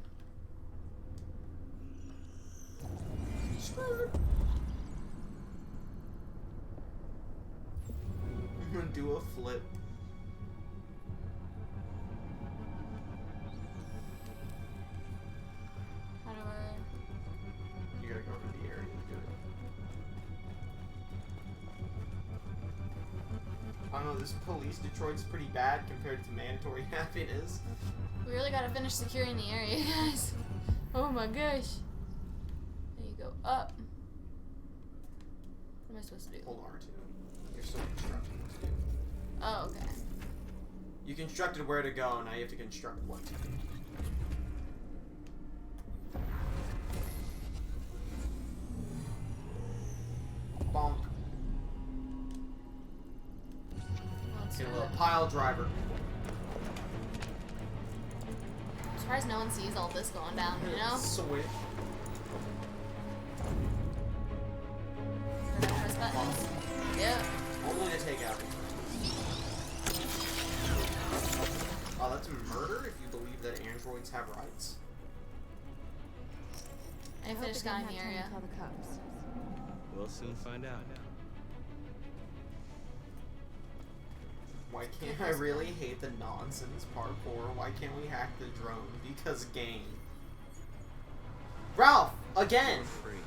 I'm gonna do a flip. How do I... You gotta go to the area and do it. I don't know, this police Detroit's pretty bad compared to Mandatory Happiness. We really gotta finish securing the area, guys. Oh my gosh. There you go. Up. What am I supposed to do? Hold R2. You're still constructing what to do. Oh, okay. You constructed where to go, now you have to construct what to do. Bonk. Get a little pile driver. I'm surprised no one sees all this going down, you know? Sweet. Press buttons. Yep. Only to take out. Oh, that's murder if you believe that androids have rights. I finished scouting the area. Tell the cops. We'll soon find out. Why can't I really hate the nonsense parkour? Why can't we hack the drone? Because game. Ralph! Again! Free.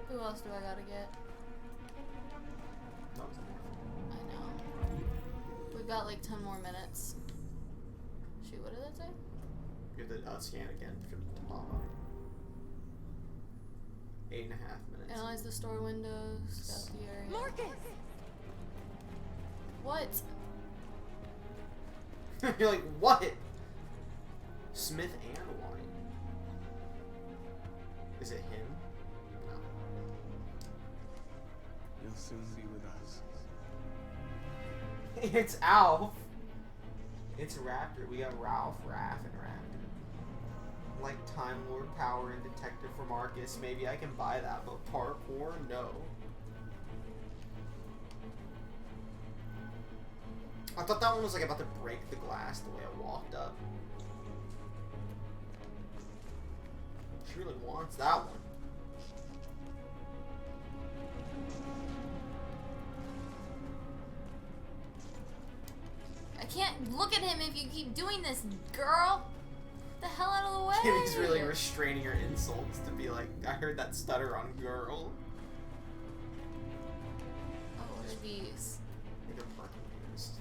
Who else do I gotta get? I know. We've got like 10 more minutes. Shoot, what did that say? You have to scan again for the pop up. 8.5 minutes. Analyze the store windows, scout the area. Marcus! What? You're like, what? Smith and White. Is it him? No. You'll soon be with us. It's Alf. It's Raptor. We got Ralph, Raph, and Raptor. Like Time Lord power and Detective for Marcus. Maybe I can buy that, but parkour? No. I thought that one was like about to break the glass the way I walked up. She really wants that one. I can't look at him if you keep doing this, girl. The hell out of the way. Kimmie's really restraining her insults to be like, I heard that stutter on girl. Oh, what are these? They're parking meters.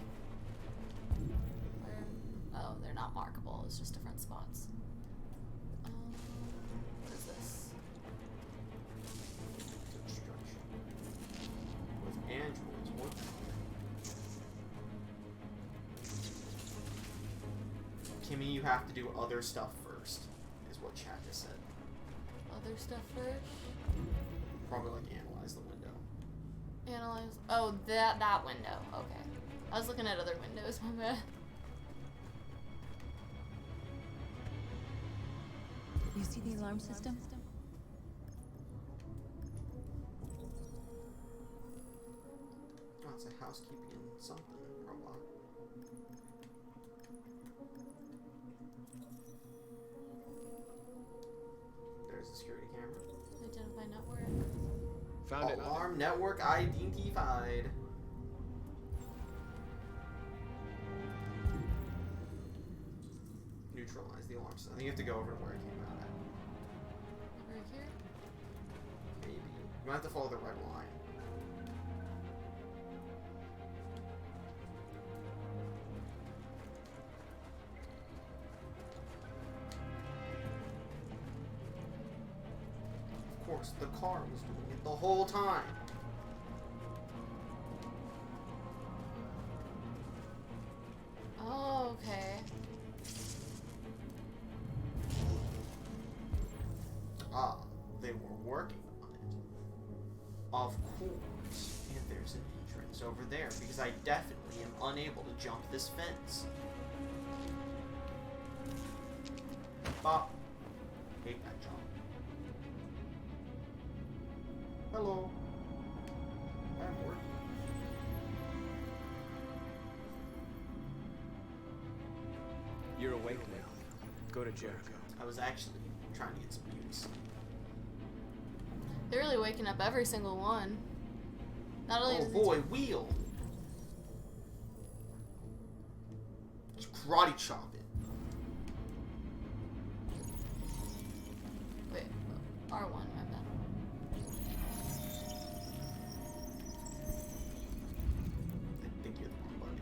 Where? Oh, they're not markable. It's just different spots. What is this? Construction. With androids, what? Kimmie, you have to do other stuff first, is what chat just said. Other stuff first? Probably like analyze the window. Analyze. Oh, that window. Okay. I was looking at other windows, my bad. You see the alarm system? Oh, it's a housekeeping something robot. There's the security camera. Identify network. Found it. Alarm network identified. neutralize the alarm system. I think you have to go over to where it came out at. Right here? Maybe. You might have to follow the red line. Of course, the car was doing it the whole time. Oh, okay. Ah, they were working on it. Of course. And there's an entrance over there, because I definitely am unable to jump this fence. Bop. Hate that jump. Hello. I'm working. You're awake now. Go to Jericho. I was actually trying to get some use. They're really waking up every single one. Not only Oh does boy, wheel! Just karate chop it. Wait, R1, my bad. I think you hit the wrong button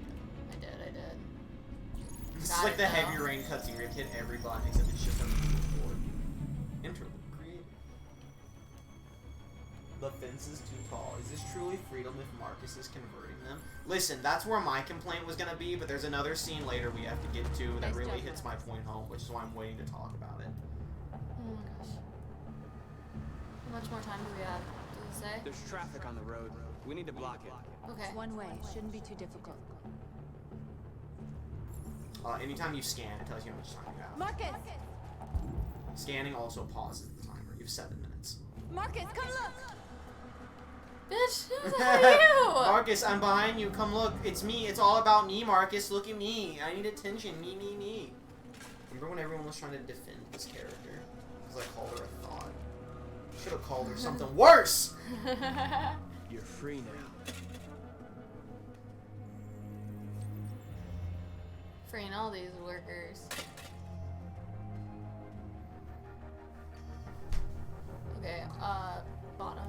again. I did. This is Got like it the now. Heavy Rain cutscene where you hit every button except it's just on the keyboard. Interlude created. The fence is too tall. Is this truly freedom if Marcus is converting them? Listen, that's where my complaint was gonna be, but there's another scene later we have to get to that Nice really job. hits my point home, which is why I'm waiting to talk about it. Oh my gosh. How much more time do we have? Does it say? There's traffic on the road. We need to block it. Okay. It's one way. Shouldn't be too difficult. Anytime you scan, it tells you how much time you have. Marcus! Scanning also pauses the timer. You have 7 minutes. Marcus, come look! Bitch, who the hell are you? Marcus, I'm behind you. Come look. It's me. It's all about me, Marcus. Look at me. I need attention. Me. Remember when everyone was trying to defend this character? Because I called her a thought. Should have called her something worse! You're free now. Freeing all these workers. Okay, bottom.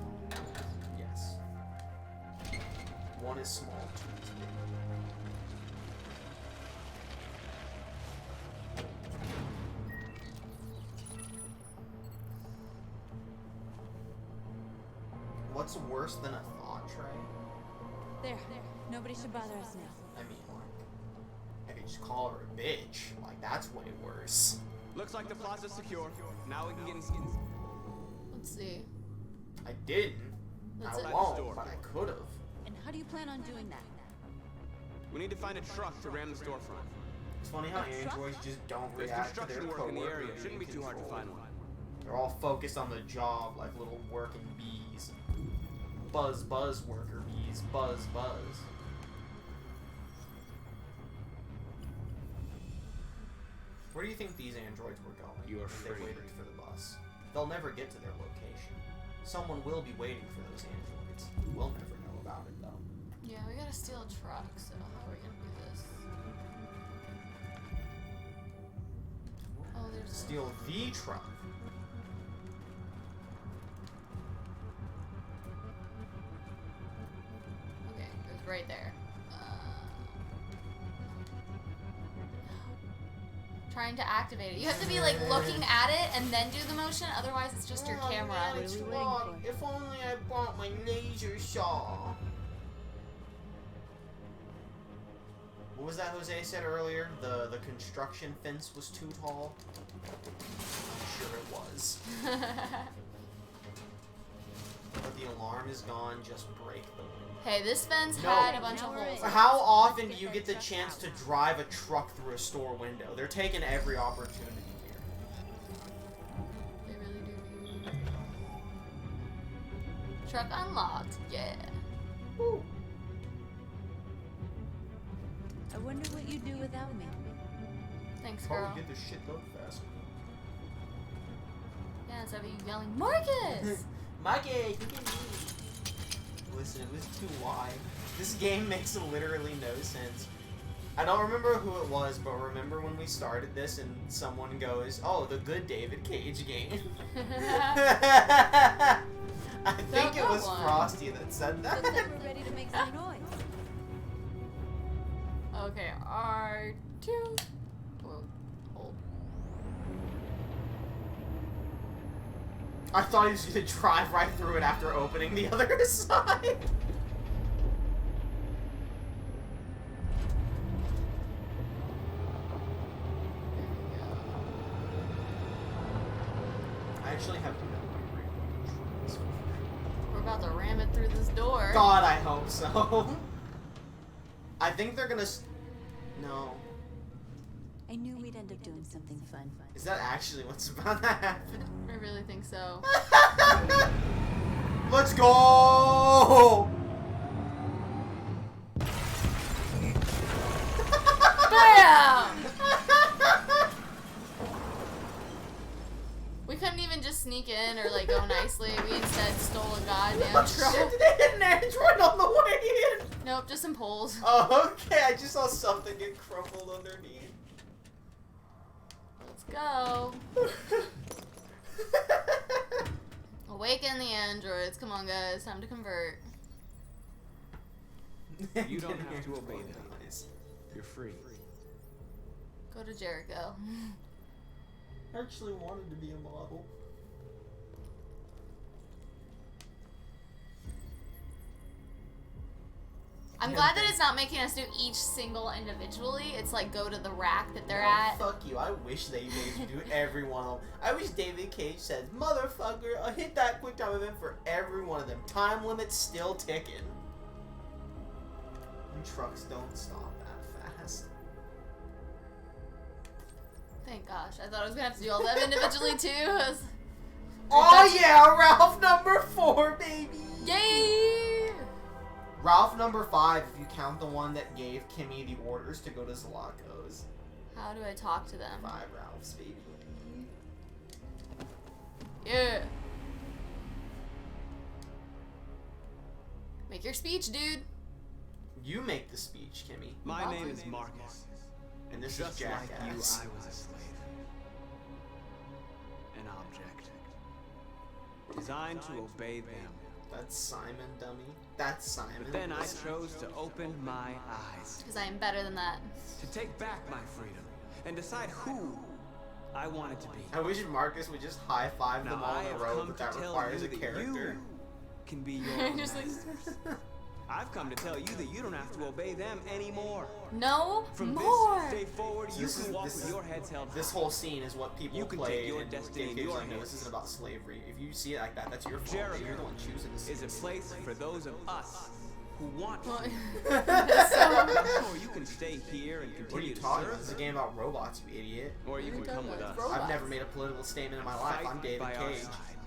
Yes. One is small, two is big. What's worse than a thought tray? There. Nobody should bother us now. I mean, like, I could just call her a bitch. Like, that's way worse. Looks like the plaza's secure. Now we can get in. Let's see. I didn't. That's I it. won't, but I could have. And how do you plan on doing that? We need to find a truck to ram the storefront. It's funny how androids just don't There's react to their construction work in the area. coworkers Shouldn't be being too hard to controlled. find one. They're all focused on the job like little working bees. Buzz, buzz, worker bees. Buzz, buzz. Where do you think these androids were going? You are when free. They waited for the bus. They'll never get to their location. Someone will be waiting for those androids. We'll never know about it, though. Yeah, we gotta steal a truck, so how are we gonna do this? Oh, there's a- Steal the truck. Okay, it was right there. Trying to activate it. You have to be like looking at it and then do the motion, otherwise it's just your camera. Man, it's wrong. If only I brought my laser saw. What was that Jose said earlier? The construction fence was too tall? I'm sure it was. But the alarm is gone, just break the window. Hey, this fence No. had a bunch of holes. How often do you get the chance to drive a truck through a store window? They're taking every opportunity here. They really do. Truck unlocked. Yeah. Woo. I wonder what you'd do without me. Thanks, girl. Probably get this shit done faster. Yeah, instead of you yelling, Marcus! Marcus, look at me. Listen, it was too wide. This game makes literally no sense. I don't remember who it was, but remember when we started this and someone goes, "Oh, the good David Cage game." I think it was Frosty that said that. Looks like we're ready to make some noise. Okay, R2. Whoa, hold. I thought he was gonna drive right through it after opening the other side. I actually have no idea. We're about to ram it through this door. God, I hope so. I think they're gonna. No. I knew we'd end up doing something fun. Is that actually what's about to happen? I really think so. Let's go! Bam! We couldn't even just sneak in or like go nicely. We instead stole a goddamn truck. Shit, did they hit an android on the way in? Nope, just some poles. Oh, okay. I just saw something get crumpled underneath. Let's go. Awaken the androids. Come on, guys. Time to convert. You don't have to obey them. You're free. Go to Jericho. I actually wanted to be a model. I'm glad that it's not making us do each single individually. It's like go to the rack that they're at. Fuck you. I wish they made you do every one of them. I wish David Cage said, "Motherfucker, I hit that quick time event for every one of them. Time limit's still ticking." And trucks don't stop that fast. Thank gosh. I thought I was gonna have to do all them individually too. Oh yeah, Ralph number 4, baby! Yay! Ralph number 5, if you count the one that gave Kimmie the orders to go to Zlato's. How do I talk to them? 5 Ralphs, baby. Yeah. Make your speech, dude. You make the speech, Kimmie. My name is Marcus. And this Just is Jackass. like you, I was a slave. An object. Designed to obey them. That's Simon, dummy. That's Simon. But then I chose to open my eyes. Because I am better than that. To take back my freedom. And decide who I wanted to be. I wish Marcus would just high-five them all in a row, but that requires a character. Can be your Just like... I've come to tell you that you don't have to obey them anymore. No From more. this day forward, you can walk with your heads held high. This whole scene is what people You can play take your in destiny in David your Cage. hands. This isn't about slavery. If you see it like that, that's your fault. Jericho You're the one choosing this. is a place for those of us who want Well, freedom. so- Or you can stay here and What are continue you to talking serve about? This is a them. game about robots, you idiot. Or you can come with us. I've never made a political statement in my life. Fight I'm David by our Cage. side.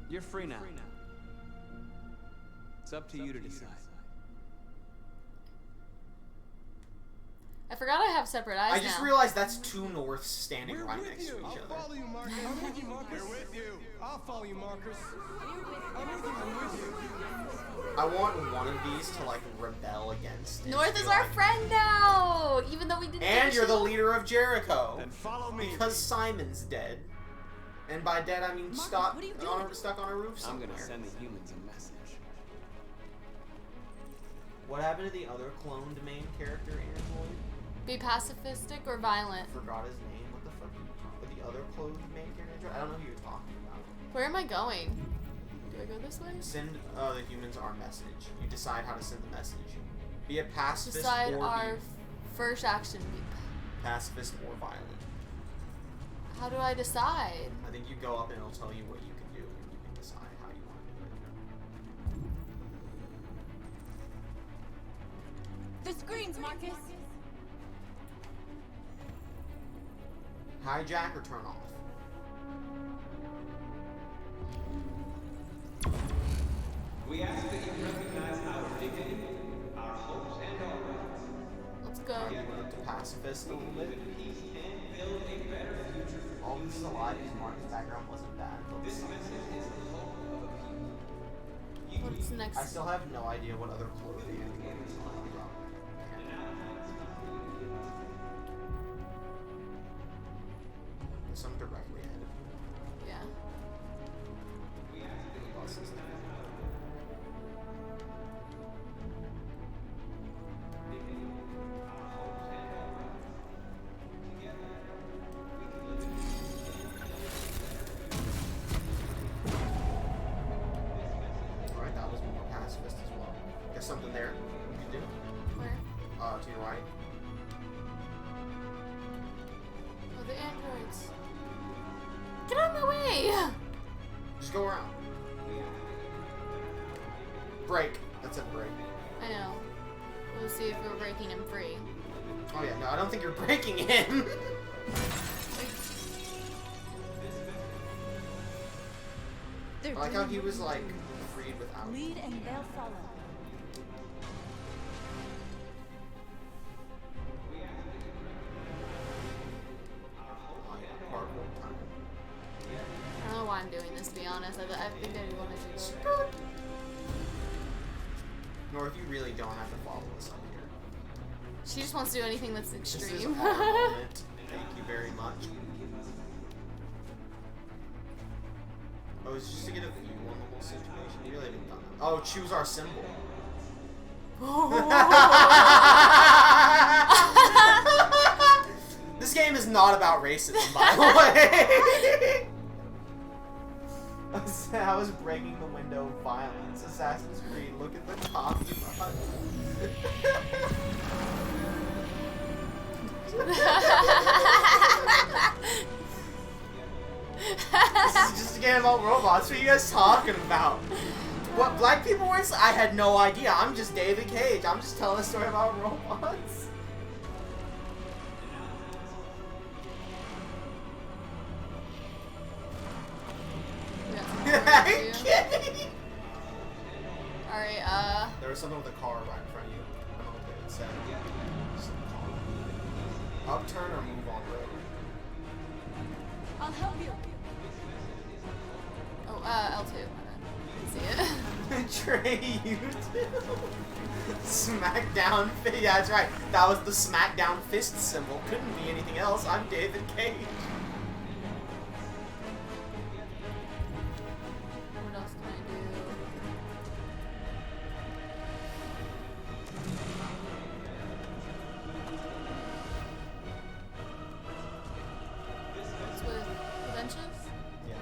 You're free now. It's up to you to decide. I forgot I have separate eyes I just now. realized that's 2 Norths standing right next to each I'll other. follow you, Marcus. I'm with you, Marcus. We're with you. I'll follow you, Marcus. I'm with you. I'm with you. I want one of these to like rebel against. North is our friend now, even though we didn't. And finish you're the it. leader of Jericho. Then follow me. Because Simon's dead. And by dead I mean stuck on a roof I'm somewhere. gonna send the humans a message. What happened to the other cloned main character, Android? Be pacifistic or violent. Forgot his name. What the fuck are you talking about? The other cloned main character? I don't know who you're talking about. Where am I going? Do I go this way? Send the humans our message. You decide how to send the message. Be a pacifist Decide or our be first action. pacifist or violent. How do I decide? I think you go up and it'll tell you what you can do and you can decide how you want to do it. The screens, Marcus. Hijack or turn off? We ask that you recognize our dignity, our hopes, and our rights. Let's go. You went up to pacifist a little bit. All this is alive because Martin's background wasn't bad. This message is the hope of a people. What's next? I still have no idea what other clothing is on. Just go around. Break. That's a break. I know. We'll see if we're breaking him free. Oh yeah, no, I don't think you're breaking him. I like how he was like freed without. Lead and they'll follow. I don't know why I'm doing this, to be honest. I think I want to do it. Nor if you really don't have to follow us up here. She just wants to do anything that's extreme. This is our moment. Thank you very much. Oh, it's just to get a view on the whole situation. We really haven't done that. Oh, choose our symbol. This game is not about racism, by the way. I was breaking the window of violence. Assassin's Creed, look at the copy button. This is just a game about robots. What are you guys talking about? What black people were? I had no idea. I'm just David Cage. I'm just telling a story about robots. Are you kidding? Alright, There was something with a car right in front of you. I don't know what it said. Upturn or move on road? I'll help you. Oh, L2. I didn't see it. Trey, you too. Smackdown fist. Yeah, that's right. That was the Smackdown fist symbol. Couldn't be anything else. I'm David Cage. What else can I do? What's with the benches? Yeah.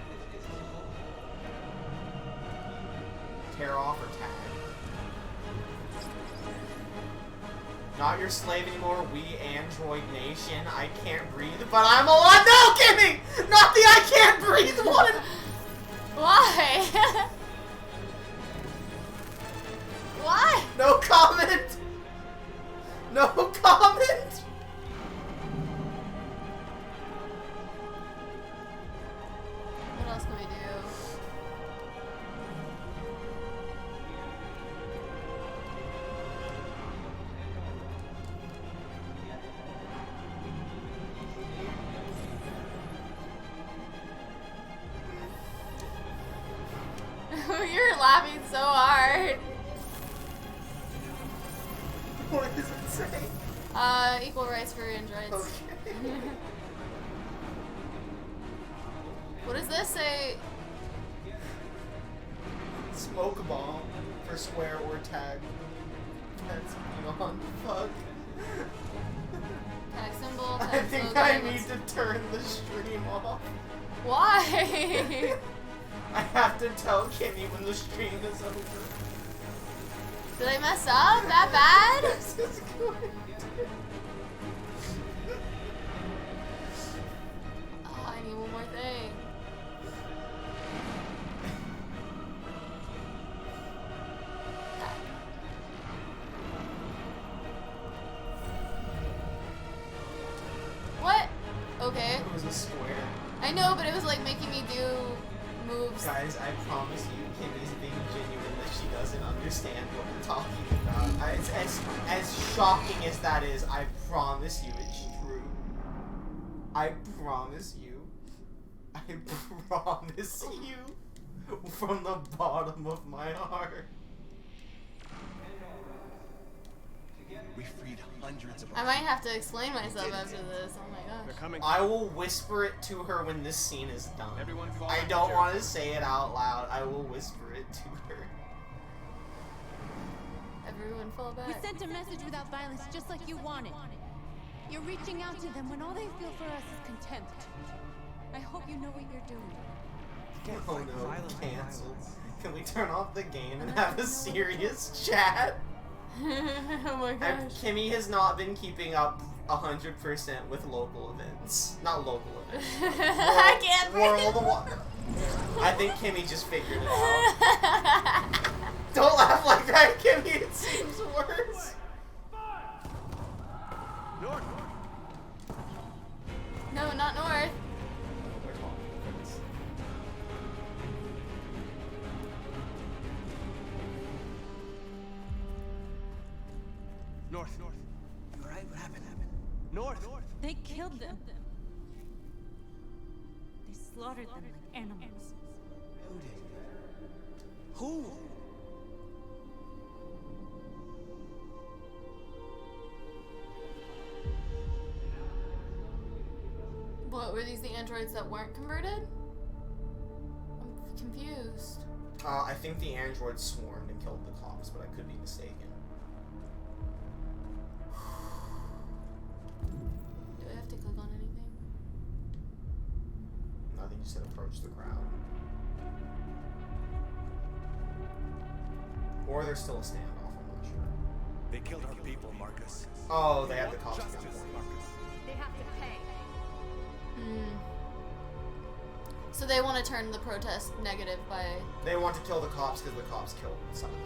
Tear off or tag. Not your slave anymore, we Android Nation. I can't breathe, but I'm alive. No, Kimmie! Not the I can't breathe one! Why? Why? No comment! No comment! What else can we do? You're laughing so hard. What does it say? Equal rights for androids. Okay. What does this say? Smoke a bomb for square or tag. That's beyond fuck. Tag symbol. I Tag think slogan. I need to turn the stream off. Why? I have to tell Kimmie when the stream is over. Did I mess up that bad? This is good. Oh, I need one more thing. What? Okay. It was a square. I know, but it was like making me do moves. Guys, I promise you, Kimmie's being genuine that she doesn't understand what we're talking about. As shocking as that is, I promise you it's true. I promise you. I promise you. From the bottom of my heart. We freed hundreds of I might have to explain myself after this. Oh my gosh. They're coming. I will whisper it to her when this scene is done. Everyone fall I back don't to want to say it out loud. I will whisper it to her. Everyone fall back. We sent a message without violence, just like you wanted. You're reaching out to them when all they feel for us is contempt. I hope you know what you're doing. Oh no, cancel. Can we turn off the game and have a serious chat? Oh my gosh. Kimmie has not been keeping up 100% with local events. Not local events. I can't breathe. I think Kimmie just figured it out. Don't laugh like that, Kimmie. It seems worse. North. No, not north. North. You alright? What happened? North. They killed them. They slaughtered them like animals. Who did? Who? What, were these the androids that weren't converted? I'm confused. I think the androids swarmed and killed the cops, but I could be mistaken. Do I have to click on anything? Nothing, just said approach the crowd. Or there's still a standoff, I'm not sure. They killed our people, Marcus. Oh, they have the cops Justice, gunpoint. Marcus. They have to pay. So they want to turn the protest negative by... They want to kill the cops because the cops killed some of them.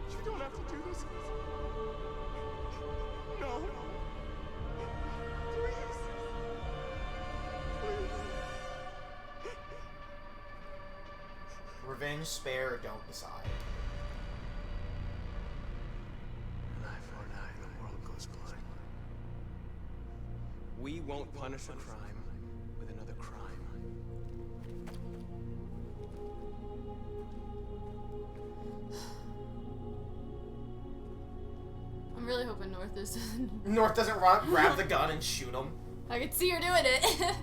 You don't have to do this. No. Please. Revenge, spare, or don't decide. An eye for an eye, the world goes blind. We won't punish a crime with another crime. I'm really hoping North is... North doesn't run, grab the gun and shoot him. I can see her doing it.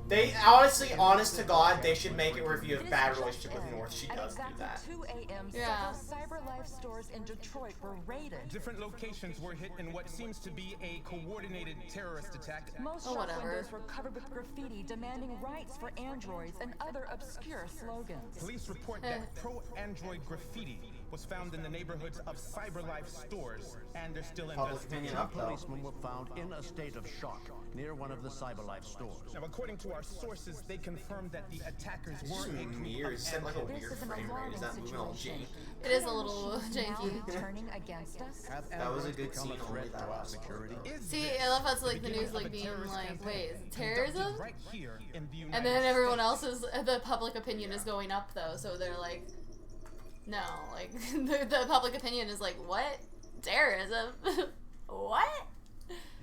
They honestly, honest to God, they should make it where if you have a bad relationship with North, she At does do exactly that. 2 a.m., Yeah. several CyberLife stores in Detroit were raided. Different locations were hit in what seems to be a coordinated terrorist attack. Most Oh, shop whatever. windows were covered with graffiti demanding rights for androids and other obscure slogans. Police report that pro-android graffiti was found in the neighborhoods of CyberLife stores, and they're still Public opinion investigating. up, though. Policemen were found in a state of shock near one of the CyberLife stores. Now, according to our sources, they confirmed that the attackers were a group Weird. It of said like a androids. weird This is an frame rate. alarming Is that moving all situation. janky? It is a little Could machines now janky. be turning against us? Have That was a androids good become scene, a only threat that to our last security? part. See, I love how it's like the Beginning news of a like being terrorist like, campaign wait, is it conducted terrorism? right here in the And United then everyone States. else's, the public opinion is going up though, so they're like, no, like, the public opinion is like, what? Terrorism? What?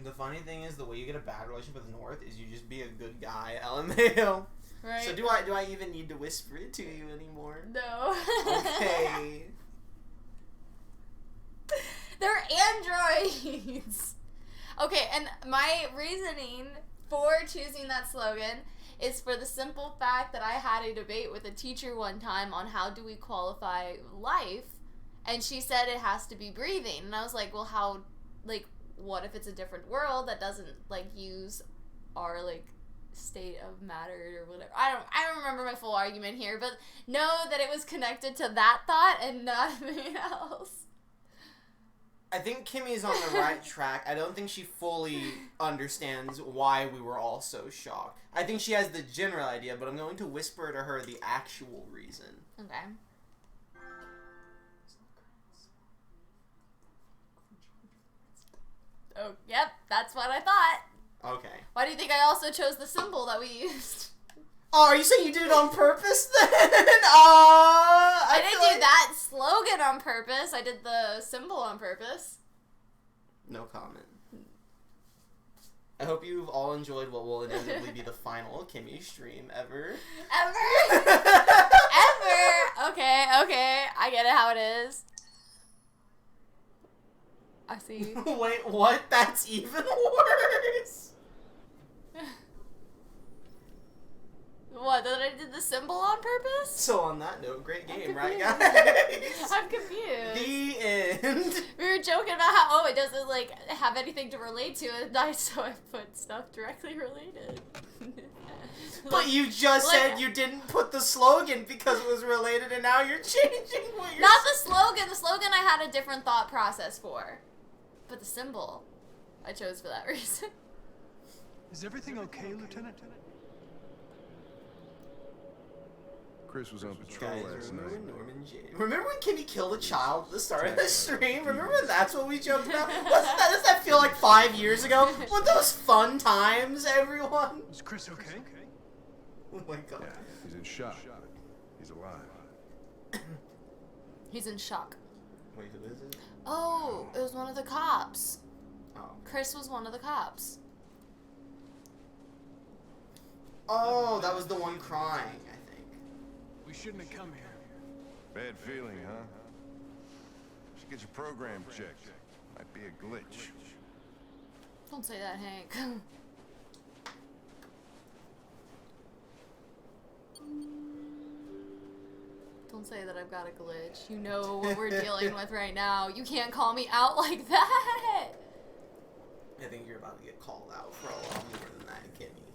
The funny thing is, the way you get a bad relationship with North is you just be a good guy, LMAO. Right. So do I even need to whisper it to you anymore? No. Okay. They're androids. Okay, and my reasoning for choosing that slogan is for the simple fact that I had a debate with a teacher one time on how do we qualify life, and she said it has to be breathing, and I was like, well, how, like, what if it's a different world that doesn't like use our like state of matter or whatever? I don't remember my full argument here, but know that it was connected to that thought and nothing else. I think Kimmie's on the right track. I don't think she fully understands why we were all so shocked. I think she has the general idea, but I'm going to whisper to her the actual reason. Okay. Oh, yep, that's what I thought. Okay. Why do you think I also chose the symbol that we used? Oh, are you saying you did it on purpose then? I didn't do that slogan on purpose. I did the symbol on purpose. No comment. I hope you've all enjoyed what will inevitably be the final Kimmie stream ever. Ever? Ever? Okay, I get it how it is. I see. Wait, what? That's even worse. What, that I did the symbol on purpose? So on that note, great game, right, confused. guys? I'm confused. The end. We were joking about how, it doesn't, like, have anything to relate to it, so I put stuff directly related. But you just said you didn't put the slogan because it was related, and now you're changing what you're Not the slogan. The slogan I had a different thought process for. But the symbol, I chose for that reason. Is everything okay, Lieutenant? Chris was on patrol last night. Remember when Kimmie killed a child at the start of the stream? Remember when that's what we joked about? Does that feel like 5 years ago? What those fun times, everyone? Is Chris okay? Oh my god. Yeah, he's in shock. He's alive. He's in shock. Wait, who is it? Oh, it was one of the cops. Oh. Chris was one of the cops. Oh, that was the one crying, I think. We shouldn't have come here. Bad feeling, huh? Should get your program checked. Might be a glitch. Don't say that, Hank. Don't say that I've got a glitch. You know what we're dealing with right now. You can't call me out like that. I think you're about to get called out for a lot more than that, Kimmie.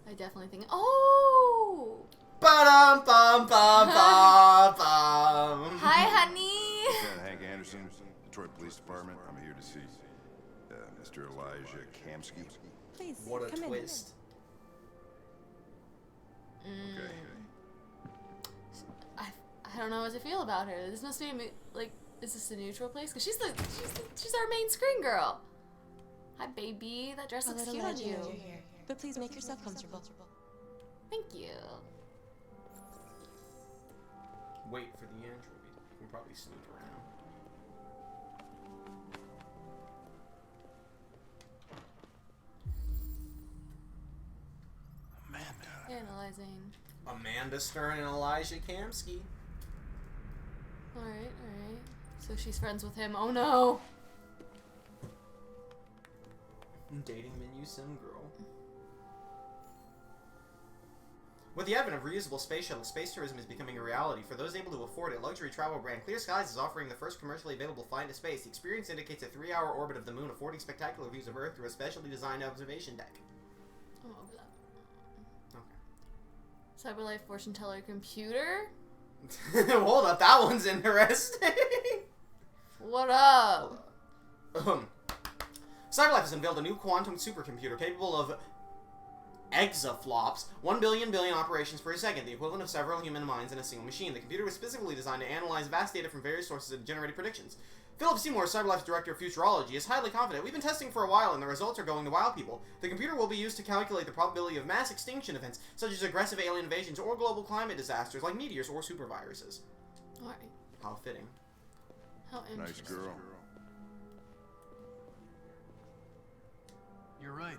I definitely think. Oh. Ba-dum, bum, bum, bum, bum. Hi, honey. Lieutenant Hank Anderson, Detroit Police Department. I'm here to see Mr. Elijah Kimmie. Please, what a come twist. Okay. I don't know what to feel about her. This must be like, is this a neutral place? Cause she's our main screen girl. Hi, baby. That dress looks cute on you. Here. But please make yourself comfortable. Thank you. Wait for the android. You can probably sneak around. Amanda. Analyzing. Amanda Stern and Elijah Kimmie. Alright. So she's friends with him. Oh no! Dating menu sim girl. With the advent of reusable space shuttle, space tourism is becoming a reality. For those able to afford it, luxury travel brand Clear Skies is offering the first commercially available flight into space. The experience indicates a 3-hour orbit of the moon, affording spectacular views of Earth through a specially designed observation deck. I'm over that. Okay. Cyberlife fortune teller computer? Hold up, that one's interesting. What up? Cyberlife has unveiled a new quantum supercomputer capable of exaflops, 1 billion operations per second, the equivalent of several human minds in a single machine. The computer was specifically designed to analyze vast data from various sources and generate predictions. Philip Seymour, Cyberlife's director of futurology, is highly confident. We've been testing for a while, and the results are going to wow people. The computer will be used to calculate the probability of mass extinction events, such as aggressive alien invasions or global climate disasters like meteors or superviruses. Alright. How fitting. How interesting. Nice girl. You're right.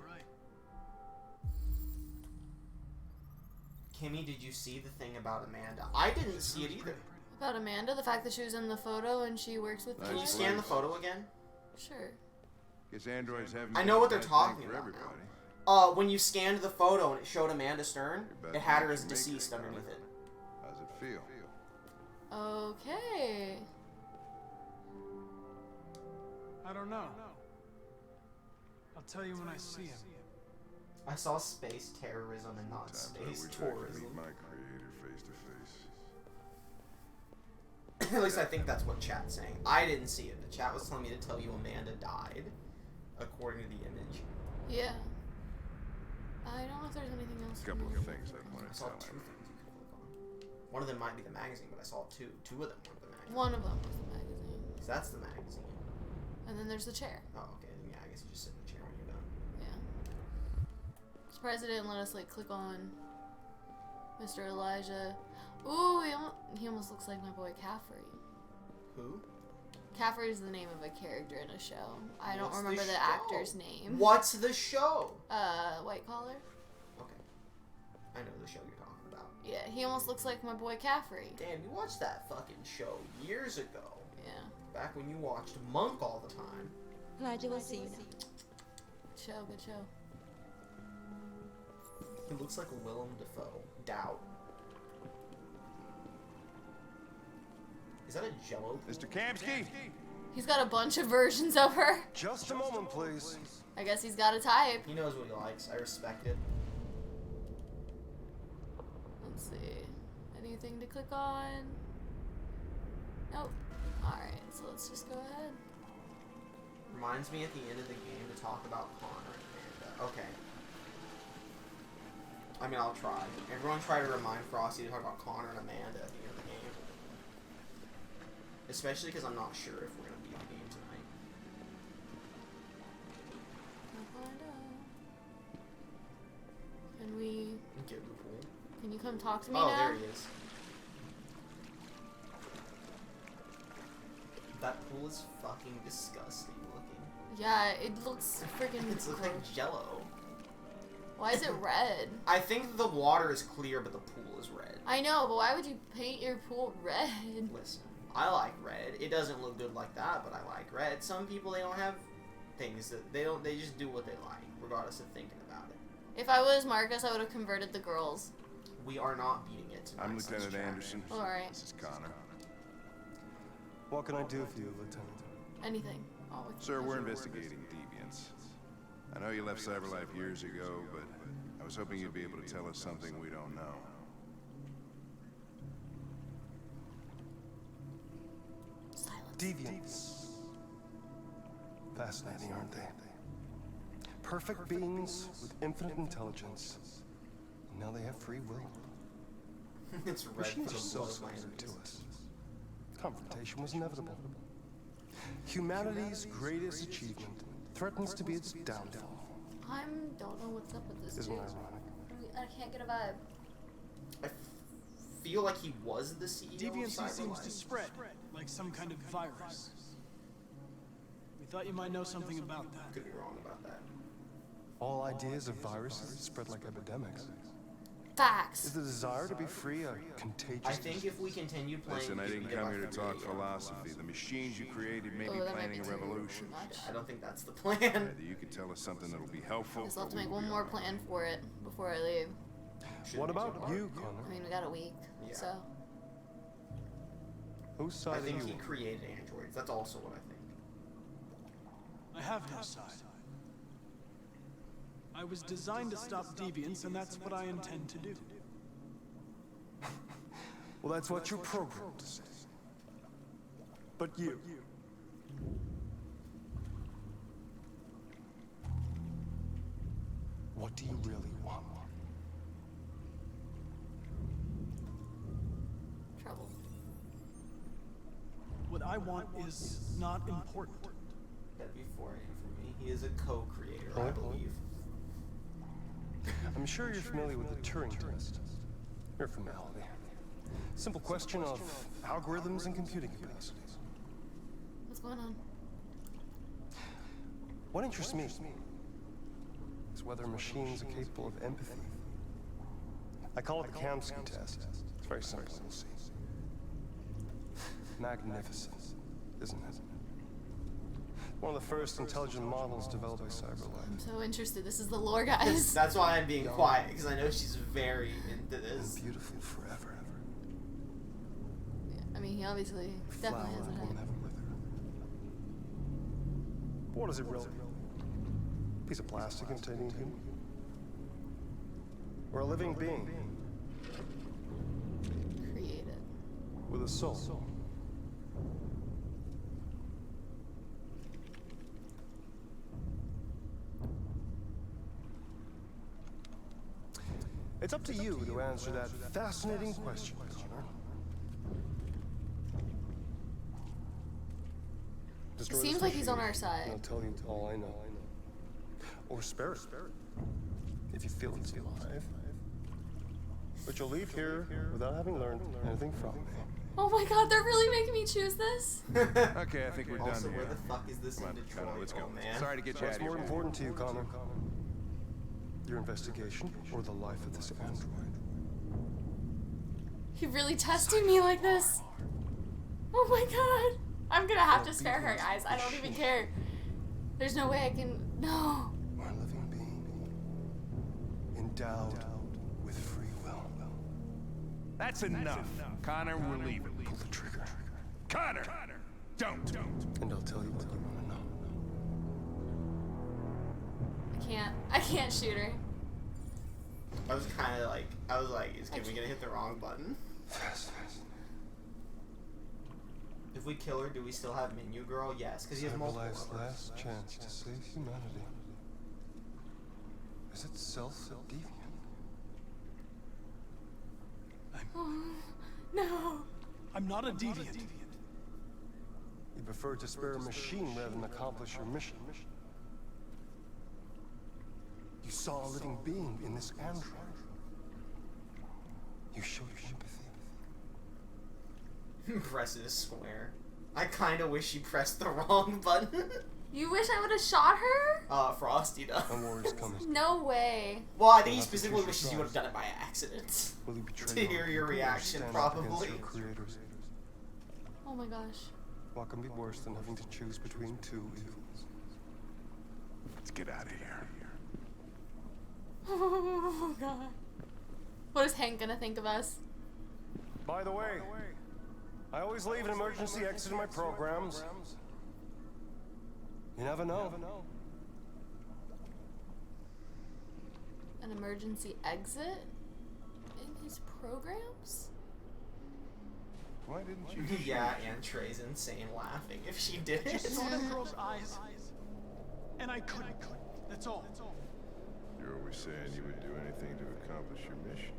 Kimmie, did you see the thing about Amanda? I didn't see it either. About Amanda, the fact that she was in the photo and she works with. Can you scan the photo again? Sure. Guess androids have. I know what they're talking about now. When you scanned the photo and it showed Amanda Stern, it had her as deceased underneath it. How's it feel? Okay. I don't know. I'll tell you when I see him. I saw space terrorism and not space tourism. Meet my creator face to face. At least I think that's what chat's saying. I didn't see it. The chat was telling me to tell you Amanda died, according to the image. Yeah. I don't know if there's anything else. A couple of things I want I to saw tell two him. things you could click on. One of them might be the magazine, but I saw two. Two of them were the magazine. One of them was the magazine. So that's the magazine. And then there's the chair. Oh, okay. Then yeah, I guess you just sit in the chair when you're done. Yeah. Surprised it didn't let us like click on Mr. Elijah. Ooh, he almost looks like my boy Caffrey. Who? Caffrey is the name of a character in a show. I don't What's remember the actor's name. What's the show? White Collar. Okay. I know the show you're talking about. Yeah, he almost looks like my boy Caffrey. Damn, you watched that fucking show years ago. Yeah. Back when you watched Monk all the time. Elijah will see you now. Good show. He looks like Willem Dafoe. Doubt. Is that a Jello? Mr. Kimmie? He's got a bunch of versions of her. Just a moment, please. I guess he's got a type. He knows what he likes. I respect it. Let's see. Anything to click on? Nope. Alright, so let's just go ahead. Reminds me at the end of the game to talk about Connor and Amanda. Okay. I mean, I'll try. Everyone try to remind Frosty to talk about Connor and Amanda at the end of the game. Especially because I'm not sure if we're going to beat the game tonight. Can we... Get in the pool. Can you come talk to me now? now? Oh, there he is. That pool is fucking disgusting looking. Yeah, it looks freaking It looks like Jello. Why is it red? I think the water is clear, but the pool is red. I know, but why would you paint your pool red? Listen, I like red. It doesn't look good like that, but I like red. Some people, they don't have things that they don't. They just do what they like, regardless of thinking about it. If I was Marcus, I would have converted the girls. We are not beating it tonight. I'm Lieutenant Anderson. All right. This is Connor. What can I do for you, Lieutenant? Anything. Oh, Sir, we're investigating deviants. I know you left CyberLife years ago, but I was hoping you'd be able to tell us something we don't know. Deviants. Fascinating, aren't they? Perfect beings with infinite intelligence. And now they have free will. It's red Machines for are the so blood similar to lasers. us. Confrontation was inevitable. Humanity's greatest achievement threatens to be its downfall. I don't know what's up with this Isn't dude. that ironic? I can't get a vibe. I feel like he was the CEO Deviancy of seems CyberLife. to spread, like some kind of virus. We thought you might know something about that. Could be wrong about that. All ideas of viruses spread like epidemics. Facts. Is the desire to be free a contagious? I think if we continue playing... Listen, I Get didn't Beat come by here to February, talk philosophy. The machines you created may be that might planning be a too revolution. much. I don't think that's the plan. Either you could tell us something that'll be helpful. Guess I'll have to or make we'll one be more on our plan own. for it before I leave. What about you, Connor? I mean, we got a week, Yeah. so. Whose side I are think you he on? created androids. That's also what I think. I have no side. I was designed to stop deviants, and that's what I intend to do. Well, that's what you're programmed to say. But you. What do you really want? Trouble. What I want is not important. That'd be 4 a.m. for me. He is a co-creator, I Point. believe. I'm sure you're familiar with the Turing test. Mere formality. Simple question of algorithms and computing capacities. What's going on? What interests me is whether machines are capable of empathy. I call it the Kamsky test. It's very simple, you'll see. Magnificent, isn't it? One of the first intelligent models developed by CyberLife. I'm so interested. This is the lore, guys. That's why I'm being quiet, because I know she's very into this. And beautiful forever. I mean, he obviously definitely has a Flower head. will never wither. What is it really? Piece of plastic containing a human? Or a living being? Created. With a soul. It's up to you to answer that fascinating question, Connor. It seems like he's on our side. I'll tell you all I know. Or spare it, if you feel it's alive. But you'll leave here without having learned anything from me. Oh my god, they're really making me choose this? Okay, I think we're done Also, here. where the fuck is this Come on, in Detroit? Connor, let's go. Oh, man. Sorry to get you What's out of more here. important to you, Connor? Your investigation or the life of this android? He really testing me like this? Oh my god. I'm gonna have to spare her, guys. I don't even care. There's no way I can... No. We're a living being. Endowed with free will. That's enough. Connor, we're leaving. Pull the trigger. Connor! Don't! And I'll tell you what you want to know. I can't shoot her. I was kind of like, is Kimmie gonna hit the wrong button? If we kill her, do we still have Menu Girl? Yes, because he has multiple CyberLife's lovers. last chance to save humanity. Is it self-deviant? No. I'm not a deviant. You prefer to spare a machine rather than accomplish your mission. You saw a living being in this android. You showed sympathy. Presses square. I kinda wish she pressed the wrong button. You wish I would have shot her? Frosty does. No way. Well, I think he specifically wishes you would have done it by accident. Will you betray To hear your reaction, probably. your creators? Oh my gosh. What can be worse than having to choose between two evils? Let's get out of here. Oh god. What is Hank gonna think of us? By the way, I always leave an emergency exit in my programs. You never know. An emergency exit in his programs? Why didn't you? Yeah, and Trey's insane laughing if she did You it. saw that girl's eyes, and I couldn't. That's all. You're always saying you would do anything to accomplish your mission.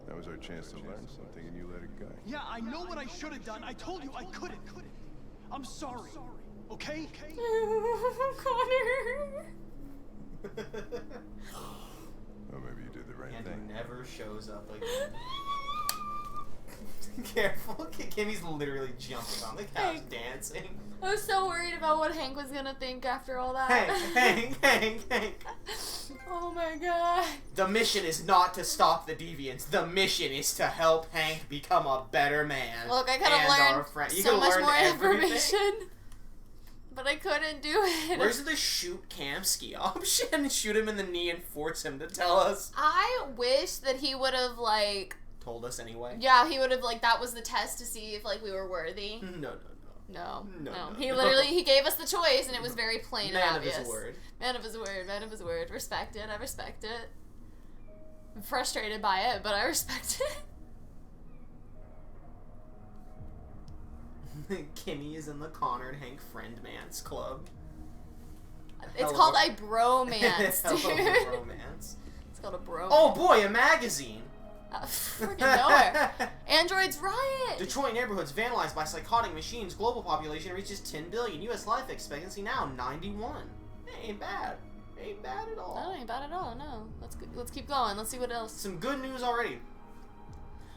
That was our chance to learn something, and you let it go. Yeah, I know what I should have done. I told you I couldn't. I'm sorry. Okay? Connor. Well, maybe you did the right And thing. he never shows up again. Careful, Kimmie's literally jumping on the couch, dancing. I was so worried about what Hank was gonna think after all that. Hank. Oh my god. The mission is not to stop the deviants. The mission is to help Hank become a better man. Look, I could have learned so much more information, but I couldn't do it. Where's the shoot Kamsky option? Shoot him in the knee and force him to tell us. I wish that he would have, like... Told us anyway? Yeah, he would have, like, that was the test to see if, like, we were worthy. No. He literally, he gave us the choice, and it was very plain and obvious. Man of his word. Man of his word. Respect it. I respect it. I'm frustrated by it, but I respect it. Kimmie is in the Connor and Hank Friendmance Club. It's called a bromance, dude. Bromance. It's called a bromance. Oh boy, a magazine! Freaking nowhere. Androids riot! Detroit neighborhoods vandalized by psychotic machines. Global population reaches 10 billion. U.S. life expectancy now 91. Ain't bad. Ain't bad at all. No, ain't bad at all, no. Let's keep going. Let's see what else. Some good news already.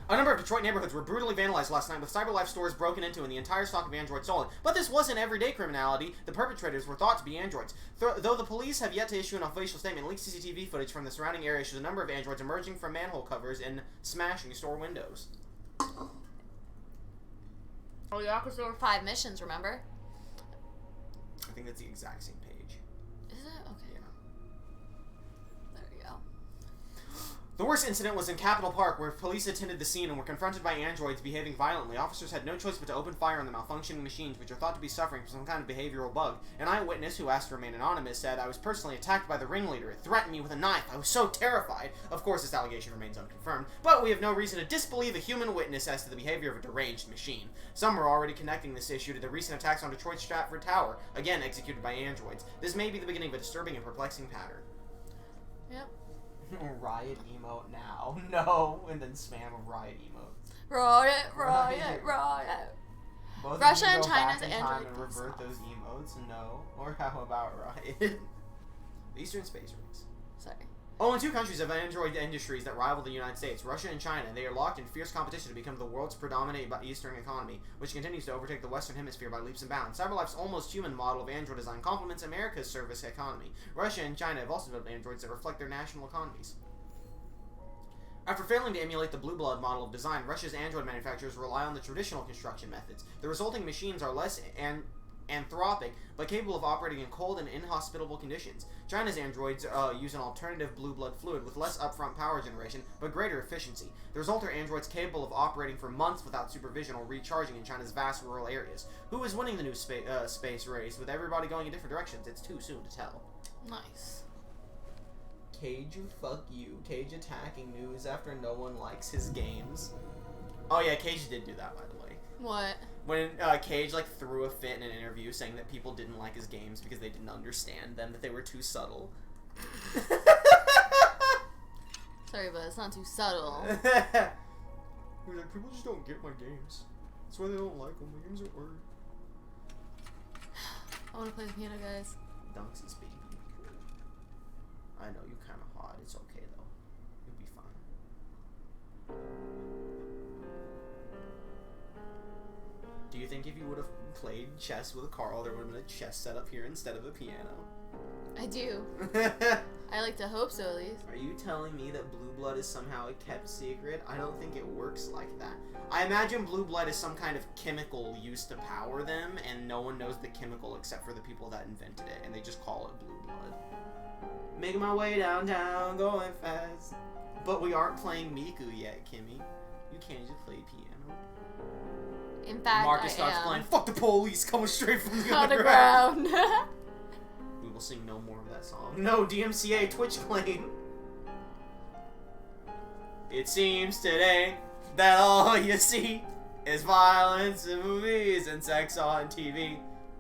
A number of Detroit neighborhoods were brutally vandalized last night, with CyberLife stores broken into and the entire stock of androids stolen. But this wasn't everyday criminality. The perpetrators were thought to be androids. Though the police have yet to issue an official statement, leaked CCTV footage from the surrounding area shows a number of androids emerging from manhole covers and smashing store windows. Oh yeah, because there were 5 missions, remember? I think that's the exact same page. Is it? Okay. Yeah. There we go. The worst incident was in Capitol Park, where police attended the scene and were confronted by androids behaving violently. Officers had no choice but to open fire on the malfunctioning machines, which are thought to be suffering from some kind of behavioral bug. An eyewitness, who asked to remain anonymous, said, "I was personally attacked by the ringleader. It threatened me with a knife. I was so terrified." Of course, this allegation remains unconfirmed, but we have no reason to disbelieve a human witness as to the behavior of a deranged machine. Some are already connecting this issue to the recent attacks on Detroit's Stratford Tower, again executed by androids. This may be the beginning of a disturbing and perplexing pattern. Yep. Riot emote now. No. And then spam of riot emotes. Riot. Both Russia of you and go China's back in android time and revert those emotes? No. Or how about riot? The Eastern Space Race. Sorry. Only 2 countries have android industries that rival the United States, Russia and China. They are locked in fierce competition to become the world's predominant Eastern economy, which continues to overtake the Western Hemisphere by leaps and bounds. CyberLife's almost human model of android design complements America's service economy. Russia and China have also built androids that reflect their national economies. After failing to emulate the Blue Blood model of design, Russia's android manufacturers rely on the traditional construction methods. The resulting machines are less anthropic, but capable of operating in cold and inhospitable conditions. China's androids use an alternative blue blood fluid with less upfront power generation, but greater efficiency. The result are androids capable of operating for months without supervision or recharging in China's vast rural areas. Who is winning the new space race? With everybody going in different directions, it's too soon to tell. Nice. Cage, fuck you. Cage attacking news after no one likes his games. Oh yeah, Cage did do that, by the way. What? When Cage threw a fit in an interview saying that people didn't like his games because they didn't understand them, that they were too subtle. Sorry, but it's not too subtle. He's like, people just don't get my games. That's why they don't like them. My games are hard. I want to play the piano, guys. Dunksies, baby. I know you're kind of hot. It's okay though. You'll be fine. Do you think if you would have played chess with Carl, there would have been a chess set up here instead of a piano? I do. I like to hope so, at least. Are you telling me that blue blood is somehow a kept secret? I don't think it works like that. I imagine blue blood is some kind of chemical used to power them, and no one knows the chemical except for the people that invented it, and they just call it blue blood. Making my way downtown, going fast. But we aren't playing Miku yet, Kimmie. You can't just play piano. In fact, Marcus starts playing "Fuck the Police" coming straight from the underground. We will sing no more of that song. No, DMCA Twitch claim. It seems today that all you see is violence in movies and sex on TV.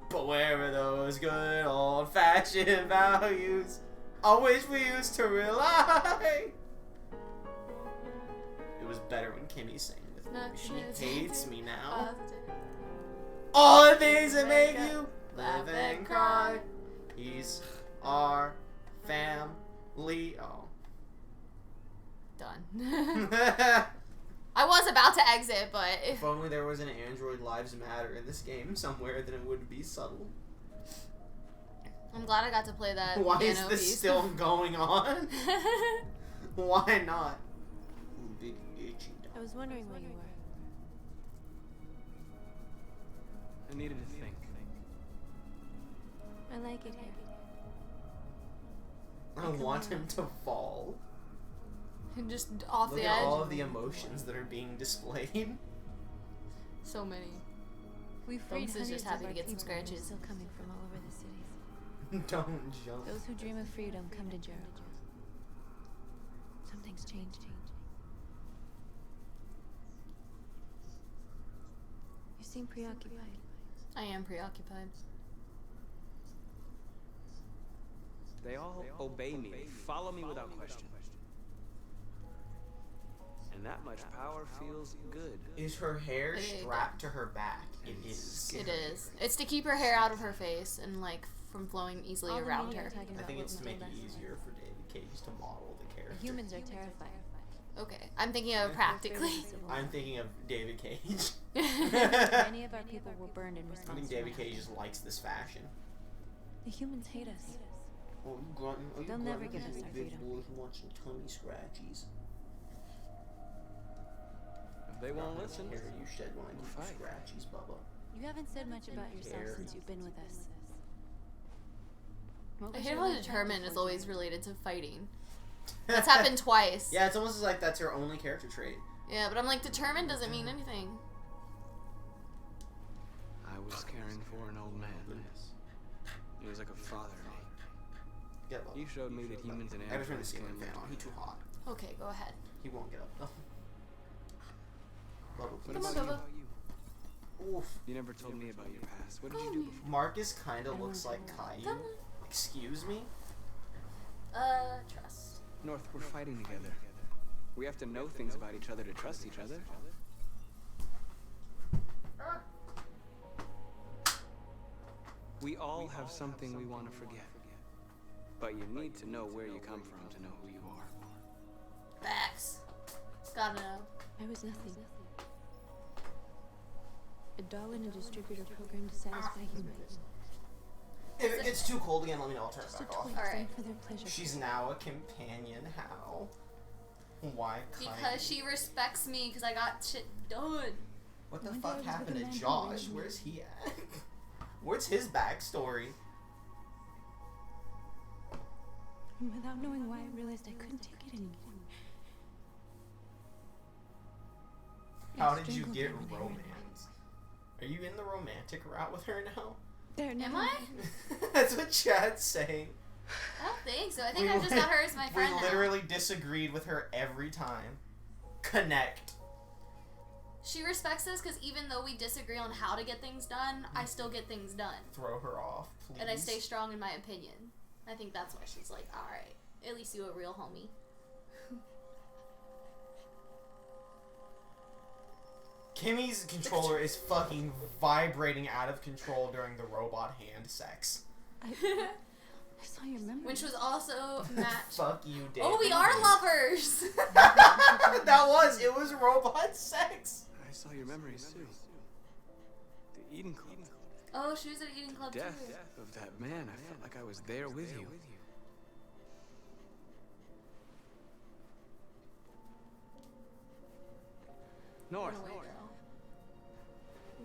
But where are those good old-fashioned values I wish we used to rely? It was better when Kimmie sang with me. She hates me now. All the things that make you laugh and cry. He's our family. Oh. Done. I was about to exit, but... If only there was an Android Lives Matter in this game somewhere, then it would be subtle. I'm glad I got to play that. Why is this piece. still going on? Why not? Big itchy dog. I was wondering where you were. I needed to think. I like it here. I want him to fall. And just off Look the at edge. all of the emotions that are being displayed. So many. We freed Folks is hundreds just of happy our to get some people, and they're scratches. still coming from all over the cities. Don't jump. Those who dream of freedom come to Jericho. Something's changed. You seem preoccupied. I am preoccupied. They all obey me, follow me without question. And that much power feels good. Is her hair strapped to her back? It is. It is. It's to keep her hair out of her face and like from flowing easily around her. I think it's to make it easier for David Cage to model the character. The humans are terrified. Okay, I'm thinking of practically. I'm thinking of David Cage. Many of our people were burned in I response think to David my Cage just likes this fashion. The humans hate us. Oh, you grunting? Oh, you They'll never grunting? give us our Big freedom. boy who wants some tummy scratchies. If they won't listen, hair you shed when I give you scratchies, Bubba. You haven't said much about yourself Hair. since you've been with us. What I was hate your how life determined like is before always Jericho? related to fighting. That's happened twice. Yeah, it's almost like that's her only character trait. Yeah, but I'm like, determined doesn't mean anything. I was caring for an old man. He was like a father to me. Get up. He showed me that humans and I just turned the androids ceiling can fan live on. He's too hot. Okay, go ahead. He won't get up though. Bubba, What please. about you? Oof. You never told me about your past. What did you do before? Marcus kind of looks like Caillou. Excuse me? Trust. North, we're fighting together. We have to know things about each other to trust each other. We all have something we want to forget. But you need to know where you come from to know who you are. Facts. Gotta know. I was nothing. A doll in a distributor program to satisfy humans. If it gets too cold again, let me know. I'll turn it Just a back off. toy designed for their pleasure. She's now a companion. How? Why? Because she respects me because I got shit done. What the One day I fuck was happened with a to man who Josh? raised me. Where's he at? Where's his backstory? And without knowing why, I realized I couldn't take it anymore. How I did you strangled get him and I ran away. romance? Are you in the romantic route with her now? Am I? That's what Chad's saying. I don't think so. I think I just got her as my friend We now. literally disagreed with her every time. Connect. She respects us because even though we disagree on how to get things done, I still get things done. Throw her off, please. And I stay strong in my opinion. I think that's why she's like, alright, at least you a real homie. Kimmie's controller is fucking vibrating out of control during the robot hand sex. I saw your memory. Which was also matched. Fuck you, Dave. Oh, we are lovers! It was robot sex. I saw your memories too. The Eden Club. Oh, she was at Eating Club Death too. of that man. I felt like I was there with you. North.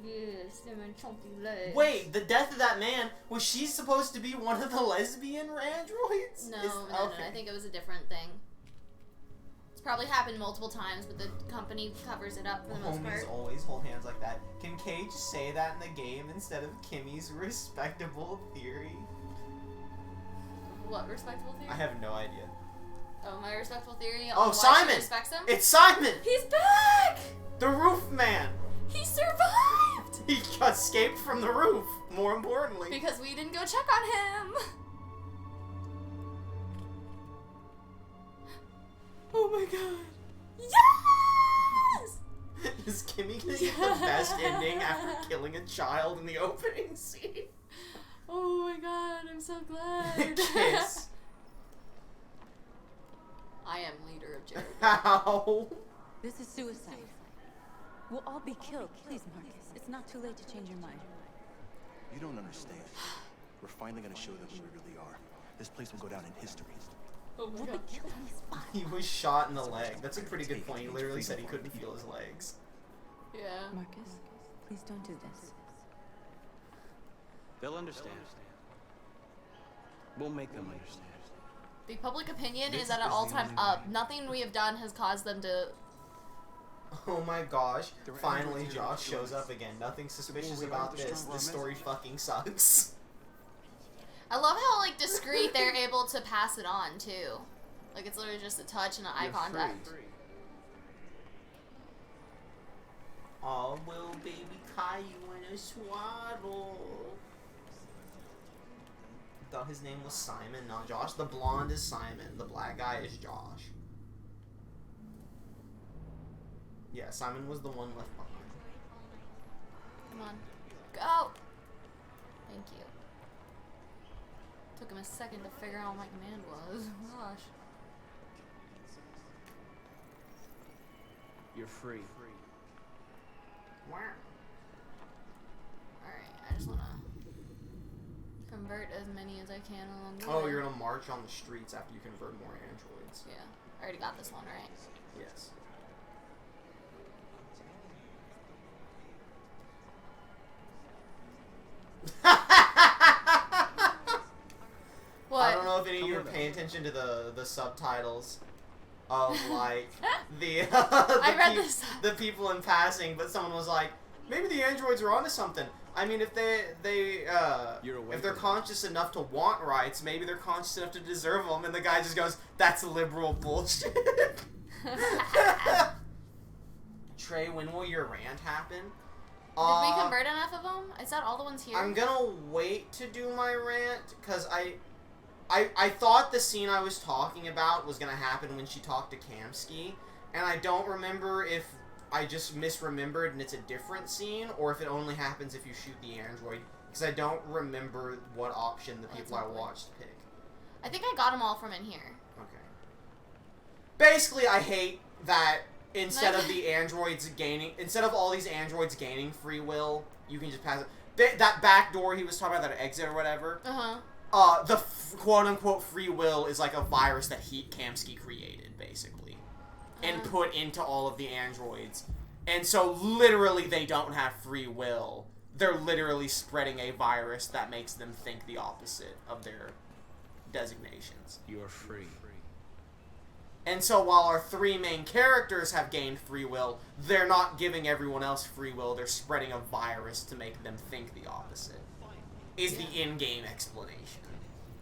Yes, them and chumpy legs. Wait, the death of that man, was she supposed to be one of the lesbian androids? No, no, I think it was a different thing. It's probably happened multiple times, but the company covers it up for the most part. Homies always hold hands like that. Can Kay just say that in the game instead of Kimmie's respectable theory? What respectable theory? I have no idea. Oh, my respectful theory on Oh, why Simon! she respects him? It's Simon! He's back! The roof man! He survived! He escaped from the roof, more importantly. Because we didn't go check on him! Oh my god. Yes! Is Kimmie gonna get the best ending after killing a child in the opening scene? Oh my god, I'm so glad. Kiss. I am leader of Jericho. How? This is suicide. We'll all be killed. Please, Marcus. It's not too late to change your mind. You don't understand. We're finally gonna show them who we really are. This place will go down in history. Oh my We'll god. be killed on the spot. He was shot in the leg. That's a pretty good point. He literally said he couldn't feel his legs. Yeah. Marcus, please don't do this. They'll understand. We'll make them understand. The public opinion This is at is an the all-time only up. Nothing we have done has caused them to... Oh my gosh. There were Finally, androids Josh here shows before up again. Nothing suspicious we about are, the this. stronger This our story message. fucking sucks. I love how, like, discreet they're able to pass it on, too. Like, it's literally just a touch and an eye You're contact. free. Oh, will baby Caillou in a swaddle. I thought his name was Simon, not Josh. The blonde is Simon. The black guy is Josh. Yeah, Simon was the one left behind. Come on. Go! Thank you. Took him a second to figure out what my command was. Gosh. You're free. Wow. Alright, I just wanna convert as many as I can along the way. Oh, you're gonna march on the streets after you convert more androids. Yeah. I already got this one, right? Yes. What? I don't know if any of you are paying attention to the subtitles of like the the people in passing, but someone was like, maybe the androids are onto something. I mean, if if they're conscious enough to want rights, maybe they're conscious enough to deserve them. And the guy just goes, "That's liberal bullshit." Trey, when will your rant happen? Did we convert enough of them? Is that all the ones here? I'm gonna wait to do my rant because I thought the scene I was talking about was gonna happen when she talked to Kamsky, and I don't remember if I just misremembered and it's a different scene, or if it only happens if you shoot the android, because I don't remember what option the people I watched pick. I think I got them all from in here. Okay. Basically, I hate that instead of all these androids gaining free will, you can just pass it. That back door he was talking about, that exit or whatever. The quote-unquote free will is like a virus that Kamsky created, basically, and put into all of the androids. And so, literally, they don't have free will. They're literally spreading a virus that makes them think the opposite of their designations. You're free. And so, while our three main characters have gained free will, they're not giving everyone else free will. They're spreading a virus to make them think the opposite. Is the in-game explanation.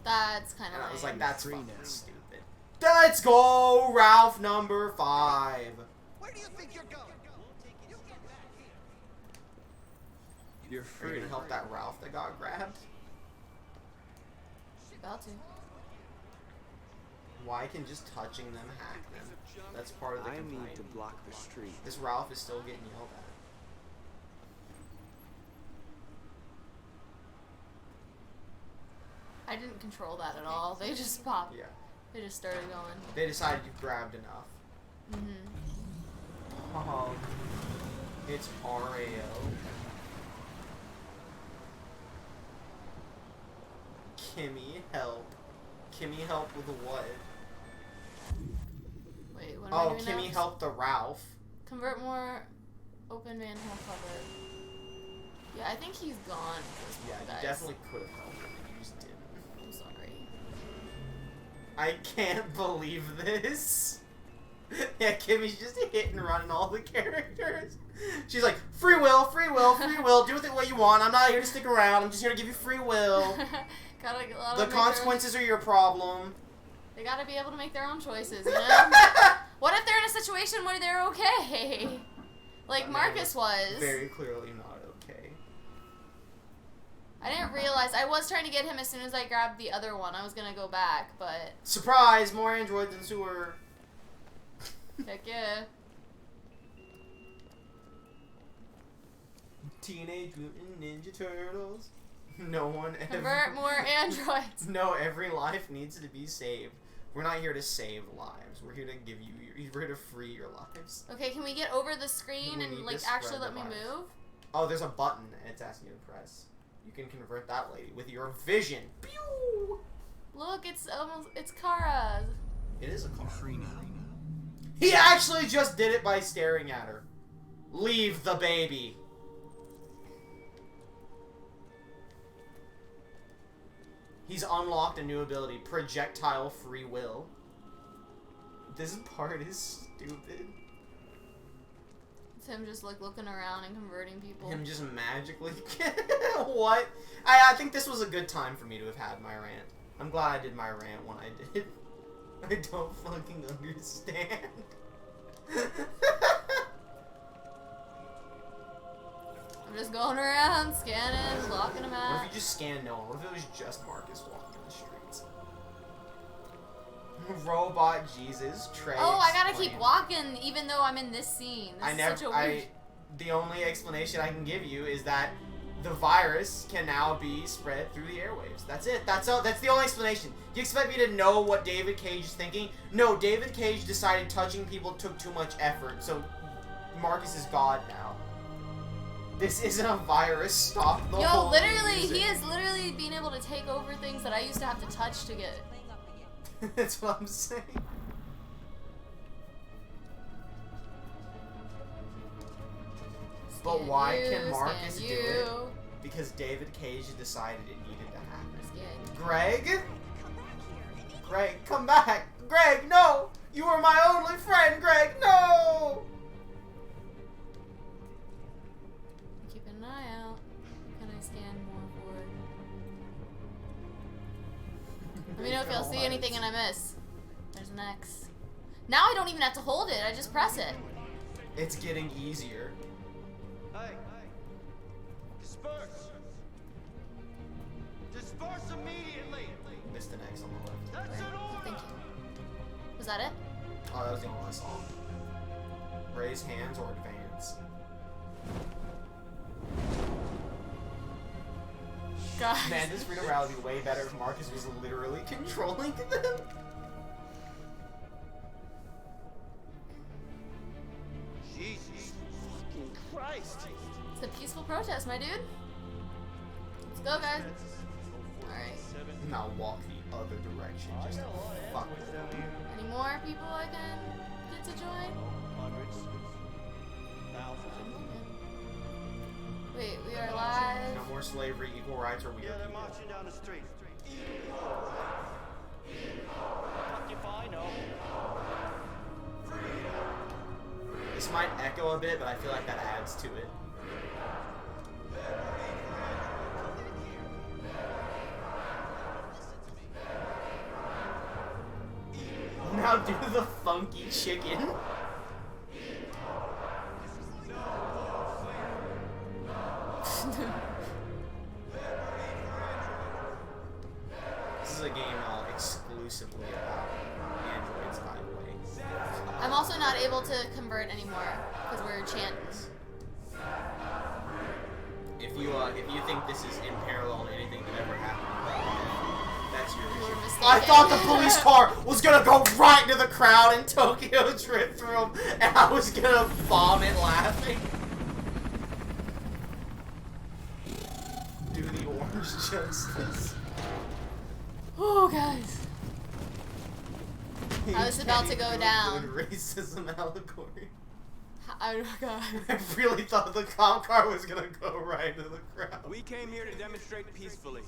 That's kind of And I was lame. like, that's fucking stupid. Let's go, Ralph number 5. Where do you think you're going? You're Are free. you gonna help that Ralph that got grabbed? About to. Why can just touching them hack them? That's part of the I complaint. need to block the street. This Ralph is still getting yelled at. I didn't control that at all. They just popped. Yeah. They just started going. They decided you grabbed enough. Oh, it's RAO. Kimmie, help. Kimmie, help with what? Wait, what am I doing Kimmie now? helped the Ralph. Convert more open manhole cover. Yeah, I think he's gone at this point, Yeah, guys. you definitely could have helped him, and you just didn't. I'm sorry. I can't believe this. Yeah, Kimmie's just hitting and running all the characters. She's like, free will, free will, free will. Do with it what you want. I'm not here to stick around. I'm just here to give you free will. The consequences are your problem. They gotta be able to make their own choices, you know? What if they're in a situation where they're okay? Like Marcus was. Very clearly not okay. I didn't realize. I was trying to get him as soon as I grabbed the other one. I was gonna go back, but... Surprise! More androids in sewer. Heck yeah. Teenage Mutant Ninja Turtles. No one ever... Convert more androids. No, every life needs to be saved. We're not here to save lives. We're here to give you... We're here to free your lives. Okay, can we get over the screen and, like, actually let me move? Oh, there's a button, and it's asking you to press. You can convert that lady with your vision. Pew! Look, it's almost... It's Kara. It is a car. Free now. He actually just did it by staring at her. Leave the baby. He's unlocked a new ability, projectile free will. This part is stupid. It's him just like looking around and converting people. Him just magically... What? I think this was a good time for me to have had my rant. I'm glad I did my rant when I did. I don't fucking understand. I'm just going around, scanning, locking them out. What if you just scanned no one? What if it was just Marcus walking the streets? Robot Jesus, Trey. Oh, I gotta explain. keep walking even though I'm in this scene. This is such a weird... The only explanation I can give you is that the virus can now be spread through the airwaves. That's it. That's the only explanation. Do you expect me to know what David Cage is thinking? No, David Cage decided touching people took too much effort, so Marcus is God now. This isn't a virus. Stop the whole literally, music. he is literally being able to take over things that I used to have to touch to get. That's what I'm saying. But why can Marcus do it? Because David Cage decided it needed to happen. Greg? Greg, come back! Greg, no! You were my only friend, Greg, no! Keeping an eye out. Can I scan more forward? Let me know if y'all see anything and I miss. There's an X. Now I don't even have to hold it, I just press it. It's getting easier. Hey! Disperse! Disperse immediately! Missed an X on the left. That's an order! Thank you. Was that it? Oh, that was the only one I saw. Raise hands or advance. God. Man, this freedom rally would be way better if Marcus was literally controlling them. Jesus fucking Christ! It's a peaceful protest, my dude. Let's go, guys. Alright. Now walk the other direction. Just fuck with them. Any more people I can get to join? Wait, we are live. No more slavery, equal rights, or we are They're people. marching down the street. This might echo a bit, but I feel like that adds to it. Now do the funky chicken. This is a game exclusively about androids, by the way. I'm also not able to convert anymore because we're chanting. If you think this is in parallel to anything that ever happened, I thought the police car was gonna go right into the crowd and Tokyo Drift through him, and I was gonna vomit laughing. Do the orange justice. Oh, guys. I was about to go down. Good racism allegory. Oh god. I really thought the cop car was gonna go right into the crowd. We came here to demonstrate peacefully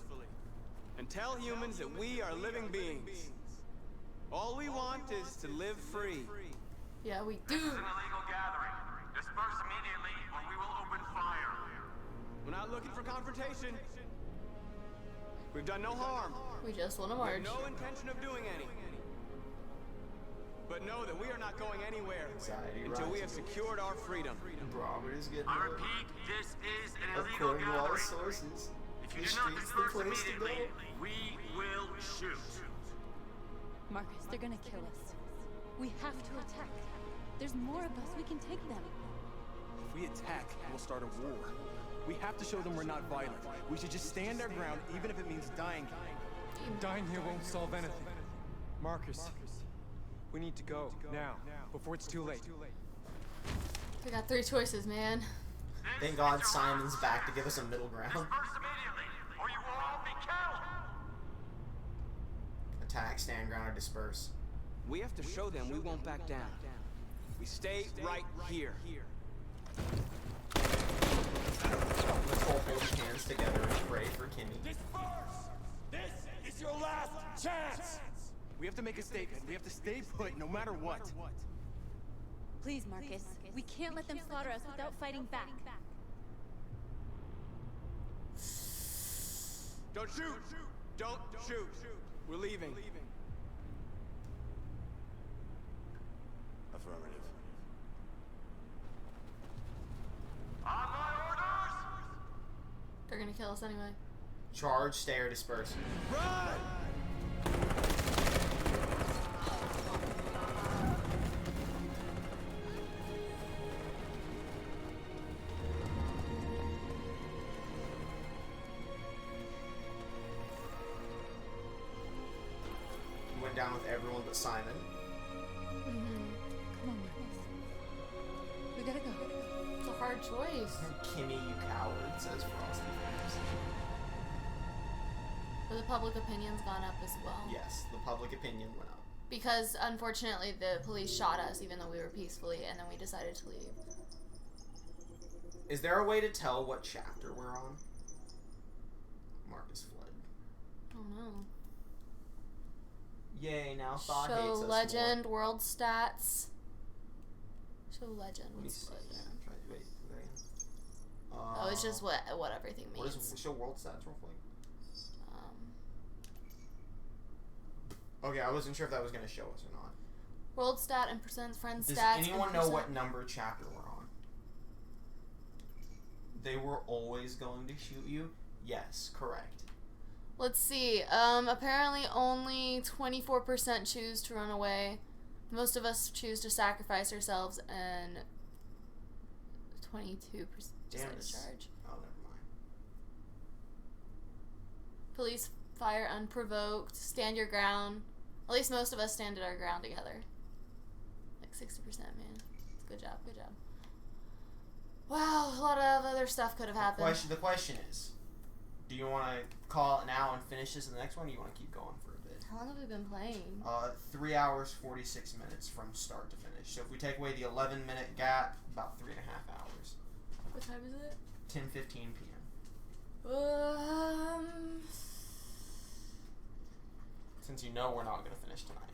and tell humans that we are living beings. All we want is to live free. Yeah, we do. This is an illegal gathering. Disperse immediately or we will open fire. We're not looking for confrontation. We've done no harm. We just want to We march. have no intention of doing any. But know that we are not going anywhere until we have secured our freedom. Robert is getting I repeat, this is an illegal according to all gathering. sources. If you The do not street's the disperse place to go. immediately, we will shoot. Marcus, they're gonna kill us. We have to attack. There's more of us. We can take them. If we attack, we'll start a war. We have to show them we're not violent. We should just stand our ground, even if it means dying. Dying here won't solve anything. Marcus, we need to go now, before it's too late. We got 3 choices, man. Thank God Simon's back to give us a middle ground. Or you will all be killed. Attack, stand ground, or disperse. We have to show them we won't back down. We stay right here. Let's all hold hands together and pray for Kimmie. Disperse! This is your last chance! We have to make a statement. We have to stay put no matter what. Please, Marcus. We can't let them slaughter us without fighting back. Don't shoot! Don't shoot! We're leaving. Affirmative. On my orders! They're gonna kill us anyway. Charge, stay, or disperse. Run! You went down with everyone but Simon. Come on, Marcus. We gotta go. It's a hard choice. Kimmie, you coward, says Frosty Fingers. But the public opinion's gone up as well. Yes, the public opinion went up. Because, unfortunately, the police shot us even though we were peacefully, and then we decided to leave. Is there a way to tell what chapter we're on? Marcus fled. Oh no. Yay, now Thought Show hates us legend, more. world stats. Show legend. Let me What's see. legend? Wait, Oh, it's just what everything What means. does show world stats real quick? Okay, I wasn't sure if that was going to show us or not. World stat and percent friend Does stats. anyone and know percent- what number chapter we're on? They were always going to shoot you? Yes, correct. Let's see. Apparently only 24% choose to run away. Most of us choose to sacrifice ourselves, and 22% Damn, decide to charge. Oh, never mind. Police fire unprovoked. Stand your ground. At least most of us stand at our ground together. Like 60%, man. Good job, good job. Wow, a lot of other stuff could have happened. The question is, do you want to call it now and finish this in the next one, or do you want to keep going for a bit? How long have we been playing? 3 hours, 46 minutes from start to finish. So if we take away the 11-minute gap, about 3.5 hours. What time is it? 10:15 p.m. Since you know we're not going to finish tonight.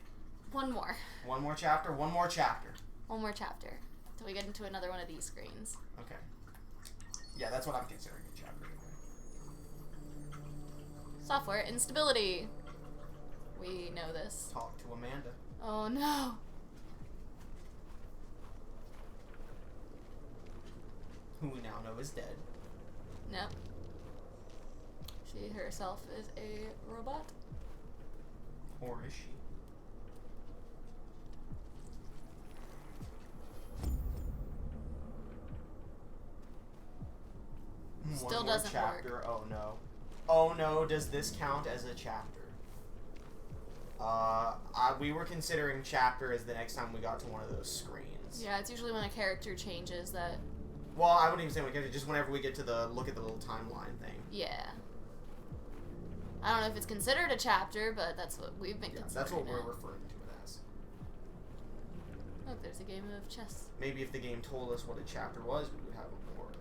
One more. One more chapter? One more chapter. One more chapter. Till we get into another one of these screens. Okay. Yeah, that's what I'm considering a chapter. Software instability. We know this. Talk to Amanda. Oh no. Who we now know is dead. No. She herself is a robot. Or is she? Still One more doesn't chapter. work. Oh no. Oh no, does this count as a chapter? We were considering chapter as the next time we got to one of those screens. Yeah, it's usually when a character changes that. Well, I wouldn't even say when a character, just whenever we get to the look at the little timeline thing. Yeah. I don't know if it's considered a chapter, but that's what we've been considering. That's what we're referring to it as. Look, there's a game of chess. Maybe if the game told us what a chapter was, we would have a more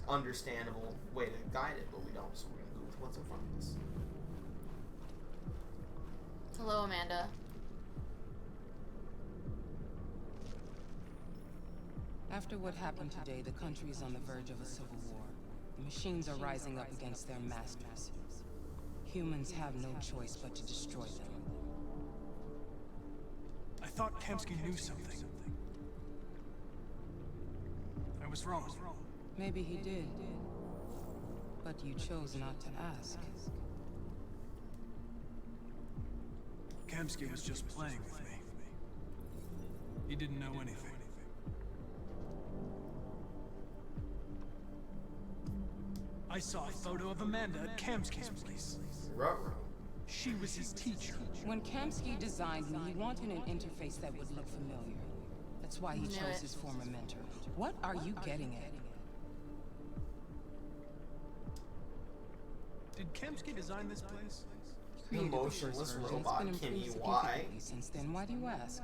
understandable way to guide it, but we don't, so we're going to go with what's in front of us. Hello, Amanda. After what happened today, the country is on the verge of a civil war. The machines are rising up against their masters. Humans have no choice but to destroy them. I thought Kimmie knew something. I was wrong. Maybe he did. But you chose not to ask. Kimmie was just playing with me. He didn't know anything. I saw a photo of Amanda at Kimmie's place. Ruh-roh. She was his teacher. When Kimmie designed me, he wanted an interface that would look familiar. That's why he chose his former mentor. What are you getting at? Did Kimmie design this place? The motionless robot, Kimmie, why? Since then, why do you ask?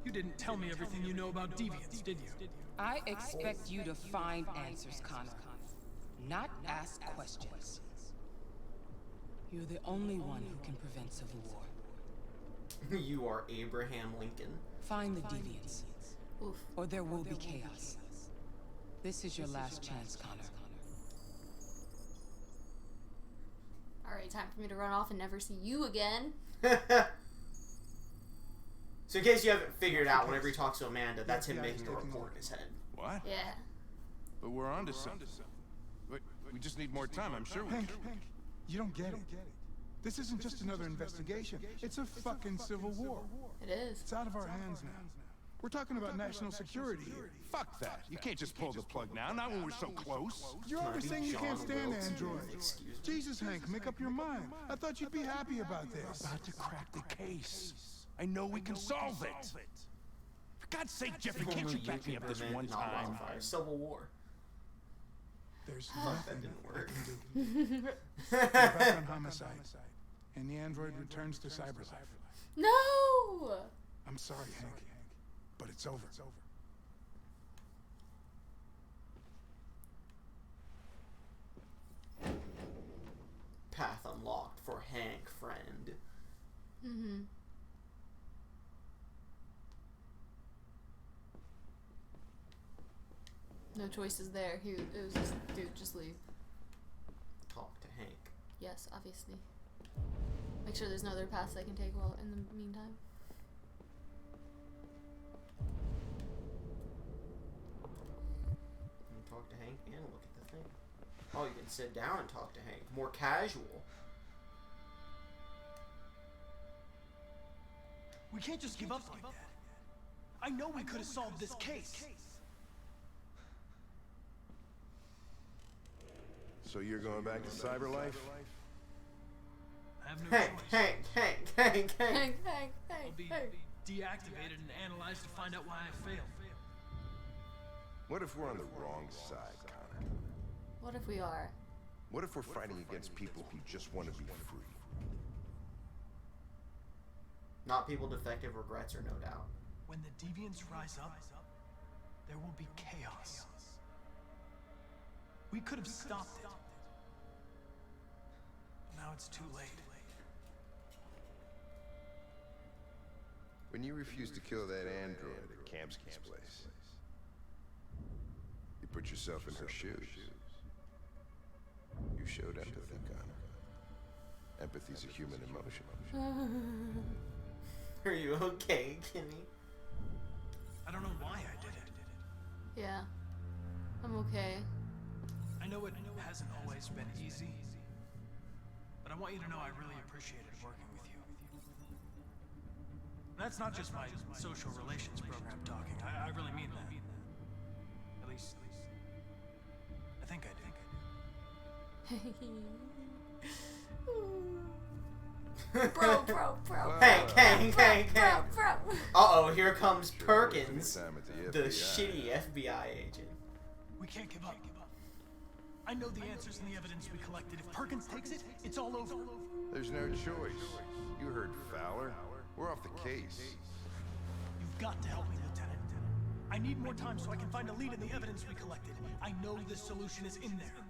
You didn't tell me everything you know about deviants, did you? I expect you to find answers, Connor. Not ask questions. You're the only one who can prevent civil war. You are Abraham Lincoln. Find the deviants. Oof. Or there will be chaos. This is your last chance, Connor. Alright, time for me to run off and never see you again. So in case you haven't figured out, whenever he talks to Amanda, that's him making a report in his head. What? Yeah. But we're on to something. We just need more time, I'm sure we can. Hank, you don't get it. This isn't just another investigation. It's a fucking civil war. It is. It's out of our hands now. We're talking about national security here. Fuck that. You can't just pull the plug now, not when we're so close. You're always saying you can't stand androids. Jesus, Hank, make up your mind. I thought you'd be happy about this. About to crack the case. I know we can solve it. For God's sake, Jeffrey, can't you back me up this one time? Civil War. There's that nothing didn't work. I can do. We're back on homicide, and the android returns to cyberlife. No! I'm sorry, Hank, but it's over. Path unlocked for Hank, friend. Mm-hmm. No choices there. It was just, dude, just leave. Talk to Hank. Yes, obviously. Make sure there's no other paths I can take while in the meantime. And talk to Hank and look at the thing. Oh, you can sit down and talk to Hank. More casual. We can't just give up like that. I know we could have solved this case. So you're going back to cyberlife? I have no Hank, choice. Hank. I'll be deactivated and analyzed to find out why I failed. What if we're on the wrong side, Connor? What if we are? What if we're fighting against people who just want to be free? Not people defective regrets or no doubt. When the deviants rise up, there will be chaos. We could have stopped it. Now it's too late. When you refused to kill that android at Kimmie's place, you put yourself in her shoes. You showed empathy, Connor. Empathy's a human emotion. Are you okay, Kimmie? I don't know why I did it. Yeah. I'm okay. I know it hasn't always been easy, but I want you to know I really appreciated working with you. And that's not just my social relations program talking. I really mean that. At least I think I do. Bro. Hank. Bro. Uh-oh, here comes Perkins, the shitty FBI agent. We can't give up. I know the answers and the evidence we collected. If Perkins takes it, it's all over. There's no choice. You heard Fowler. We're off the case. You've got to help me, Lieutenant. I need more time so I can find a lead in the evidence we collected. I know the solution is in there.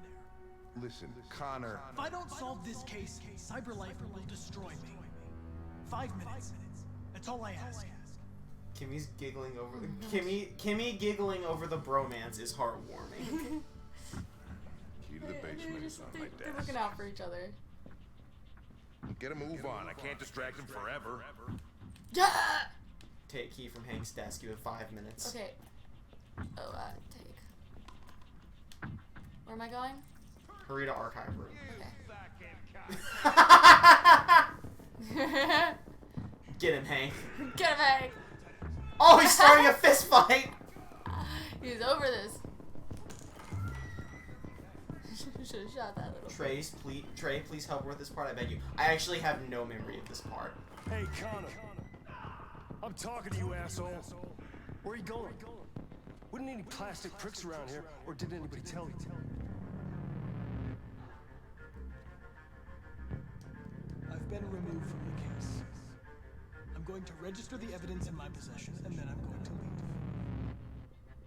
Listen, Connor. If I don't solve this case, CyberLife will destroy me. 5 minutes. That's all I ask. Kimmie's giggling over the Kimmie giggling over the bromance is heartwarming. Key to the basement is on my They're desk. looking out for each other. Get a move on. I can't distract him forever. Yeah. Take key from Hank's desk. You have 5 minutes. Okay. Oh, take. Where am I going? Hurry to archive room. Okay. Get him, Hank. Get him, Hank. Oh, he's starting a fist fight. He's over this. Should have shot that little. Trey, please help her with this part. I beg you. I actually have no memory of this part. Hey, Connor. I'm talking to you, asshole. Where are you going? Wouldn't any plastic pricks around here, or did anybody tell you? I've been removed from the case. I'm going to register the evidence in my possession, and then I'm going to leave.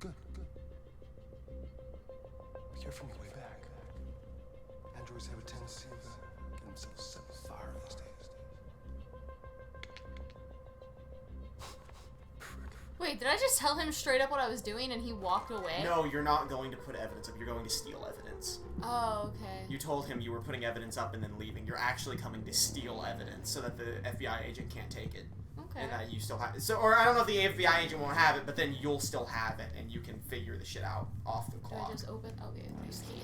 Good. Be careful on the way back. Androids have a tendency to get themselves set on fire these days. Wait, did I just tell him straight up what I was doing and he walked away? No, you're not going to put evidence up. You're going to steal evidence. Oh, okay. You told him you were putting evidence up and then leaving. You're actually coming to steal evidence so that the FBI agent can't take it. Okay. And that you still have it. So, or I don't know if the FBI agent won't have it, but then you'll still have it and you can figure the shit out off the clock. Do I just open? Okay, there's key.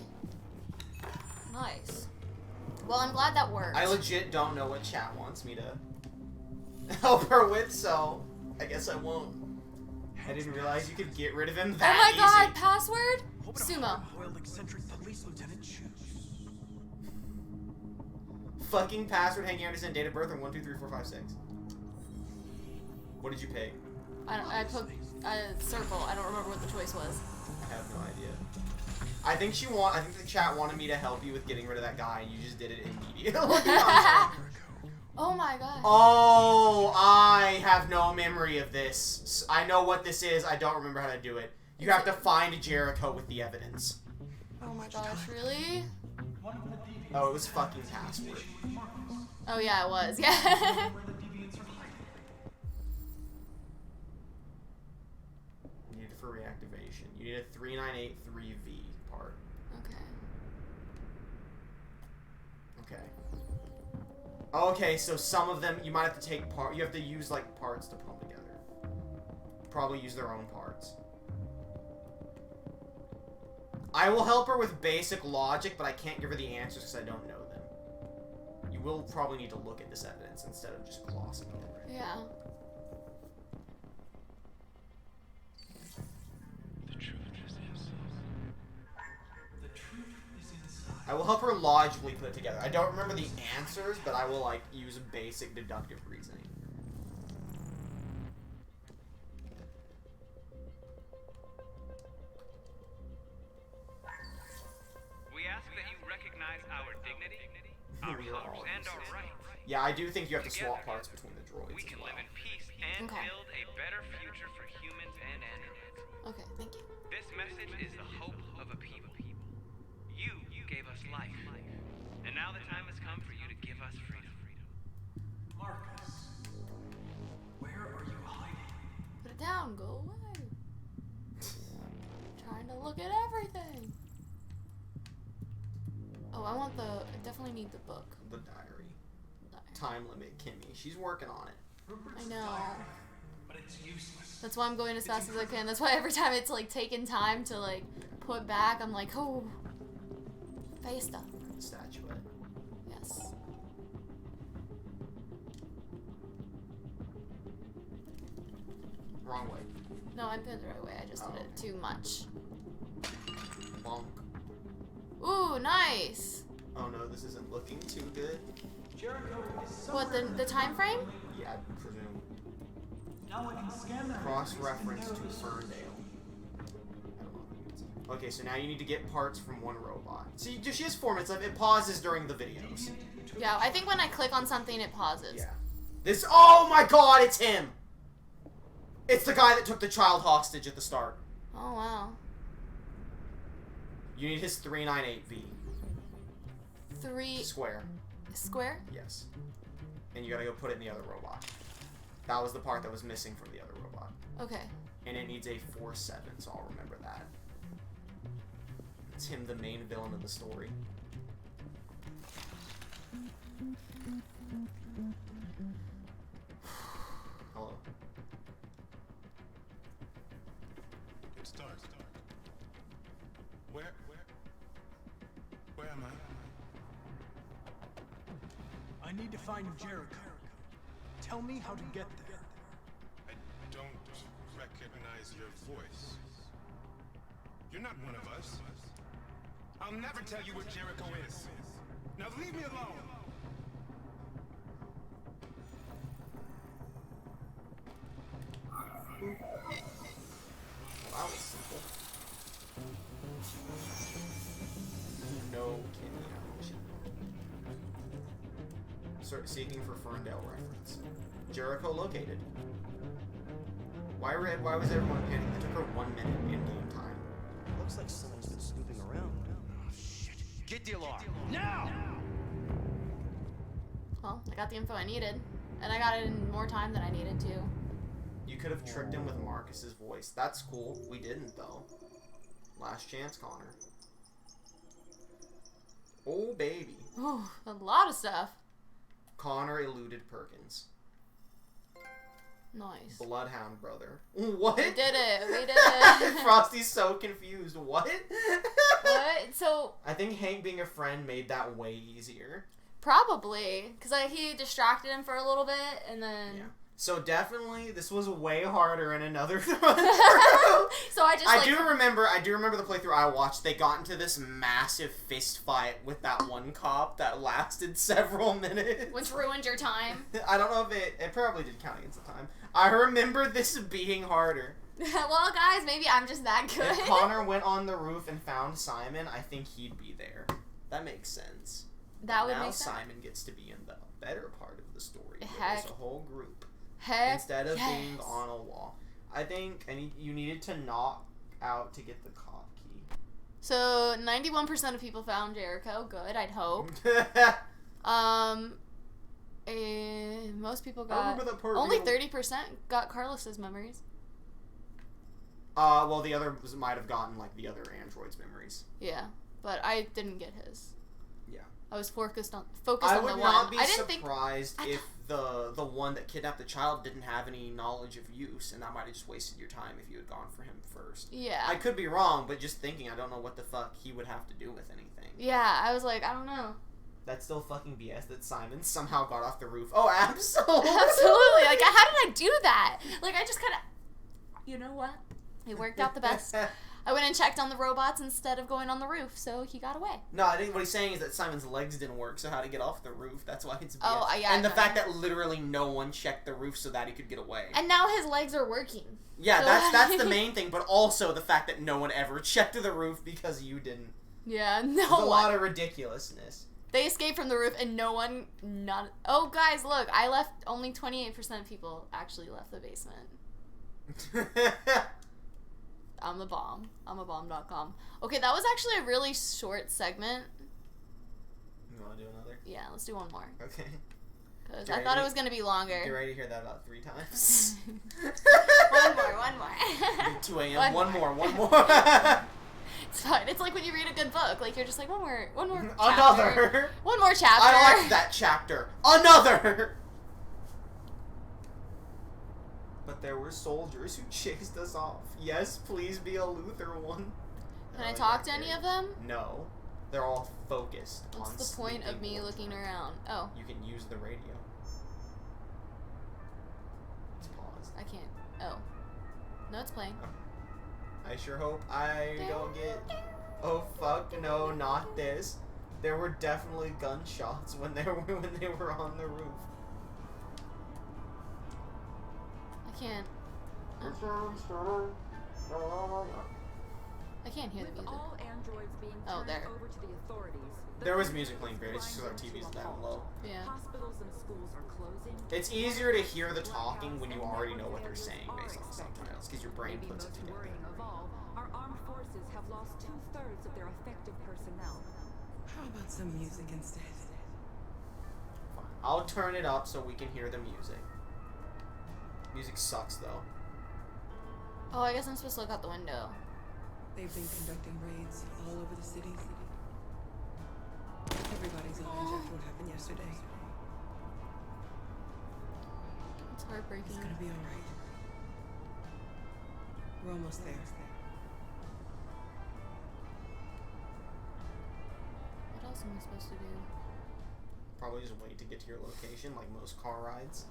Nice. Well, I'm glad that worked. I legit don't know what chat wants me to help her with, so I guess I won't. I didn't realize you could get rid of him that easy. Oh my god, easy. password? Sumo. Eccentric police lieutenant choose. Fucking password, Hank Anderson, date of birth, and 1, 2, 3, 4, 5, 6. What did you pick? I put a circle. I don't remember what the choice was. I have no idea. I think the chat wanted me to help you with getting rid of that guy, and you just did it immediately. Oh my god. Oh, I have no memory of this. I know what this is. I don't remember how to do it. You have to find Jericho with the evidence. Oh my gosh, really? Oh, it was fucking password. Oh yeah, it was. Yeah. You need it for reactivation. You need a 3983V part. Okay. Okay. Okay, so some of them, you might have to take part. You have to use, like, parts to put them together. Probably use their own parts. I will help her with basic logic, but I can't give her the answers because I don't know them. You will probably need to look at this evidence instead of just glossing over it. Yeah. I will help her logically put it together. I don't remember the answers, but I will, like, use basic deductive reasoning. We ask that you recognize our dignity, our hopes, and our rights. Yeah, I do think you have to swap parts between the droids. We can live in peace and build a better future for humans and androids. Okay, thank you. This message is the hope of a people. You gave us life, and now the time has come for you to give us freedom. Marcus, where are you hiding? Put it down, go away. Trying to look at everything. Oh, I want I definitely need the book. The diary. Time limit, Kimmie. She's working on it. I know. But it's useless. That's why I'm going as fast as I can. That's why every time it's like taking time to like put back, I'm like, oh. Besta. Statuette. Yes. Wrong way. No, I'm doing it the right way. I just did it too much. Bonk. Ooh, nice. Oh no, this isn't looking too good. What, the time frame? Yeah, I presume. Now I can scan that. Cross-reference to Ferndale. I don't know. Okay, so now you need to get parts from one robot. See, she has 4 minutes left. It pauses during the videos. Yeah, I think when I click on something, it pauses. Yeah. This. Oh my God! It's him. It's the guy that took the child hostage at the start. Oh wow. You need his 398V. 3 Square. Square? Yes. And you gotta go put it in the other robot. That was the part that was missing from the other robot. Okay. And it needs a 4-7, so I'll remember that. It's him, the main villain of the story. Hello. It's dark. Where am I? I need to find Jericho. Tell me how to get there. I don't recognize your voice. You're not one of us. I'll never tell you what Jericho is. Now leave me alone. That was simple. No Kimmie. Start seeking for Ferndale reference. Jericho located. Why was everyone panicking? It took her 1 minute in game time. Looks like someone's been snooping around. Oh, shit. Get the alarm. Now! Well, I got the info I needed. And I got it in more time than I needed to. You could have tricked him with Marcus's voice. That's cool. We didn't, though. Last chance, Connor. Oh, baby. Oh, a lot of stuff. Connor eluded Perkins. Nice. Bloodhound brother. What? We did it. We did it. Frosty's so confused. What? What? So... I think Hank being a friend made that way easier. Probably. Because he distracted him for a little bit, and then... Yeah. So definitely, this was way harder in another run. So I do remember the playthrough I watched. They got into this massive fist fight with that one cop that lasted several minutes. Which ruined your time. I don't know if it probably did count against the time. I remember this being harder. Well, guys, maybe I'm just that good. If Connor went on the roof and found Simon, I think he'd be there. That makes sense. That would now make sense. Simon gets to be in the better part of the story. Heck. There's a whole group. Heck Instead of yes. being on a wall. I think you needed to knock out to get the cop key. So 91% of people found Jericho. Good, I'd hope. Most people got. I remember that part. Only 30% got Carlos's memories. Well, the others might have gotten like the other android's memories. Yeah, but I didn't get his. Yeah. I was focused on the one. I would not be surprised if the one that kidnapped the child didn't have any knowledge of use, and that might have just wasted your time if you had gone for him first. Yeah. I could be wrong, but just thinking, I don't know what the fuck he would have to do with anything. Yeah, I was like, I don't know. That's still fucking BS that Simon somehow got off the roof. Oh, absolutely. Absolutely. Like, how did I do that? Like, I just kind of... You know what? It worked out the best. I went and checked on the robots instead of going on the roof, so he got away. No, I think what he's saying is that Simon's legs didn't work, so how to get off the roof. That's why it's BS. Oh, yeah. And the fact that literally no one checked the roof so that he could get away. And now his legs are working. Yeah, so that's the main thing, but also the fact that no one ever checked the roof because you didn't. Yeah, no There's a lot of ridiculousness. They escaped from the roof and no one... Oh, guys, look. I left... Only 28% of people actually left the basement. I'm the bomb. I'm a bomb.com. Okay, that was actually a really short segment. You want to do another? Yeah, let's do one more. Okay. Because I thought it was going to be longer. Get ready to hear that about 3 times. One more. 2 a.m. One more. It's fine. It's like when you read a good book. Like, you're just like, one more chapter. Another. One more chapter. I liked that chapter. Another. But there were soldiers who chased us off. Yes, please be a Luther one. Can I talk to any of them? No. They're all focused on What's the point of me looking around? Oh. You can use the radio. It's paused. I can't. Oh. No, it's playing. I sure hope I don't get... Oh, fuck. No, not this. There were definitely gunshots when they were on the roof. I can't. I can't hear the music. All androids being turned there. over to the authorities. There was music playing great. It's just because our TV's down low. Yeah. Hospitals and schools are closing. It's easier to hear the talking when you already know what they're saying based on the subtitles, because your brain puts it together. Worrying of all, our armed forces have lost 2/3 of their effective personnel. How about some music instead? Fine. I'll turn it up so we can hear the music. Music sucks though. Oh, I guess I'm supposed to look out the window. They've been conducting raids all over the city. Everybody's on edge after what happened yesterday. It's heartbreaking. It's gonna be alright. We're almost there. What else am I supposed to do? Probably just wait to get to your location, like most car rides.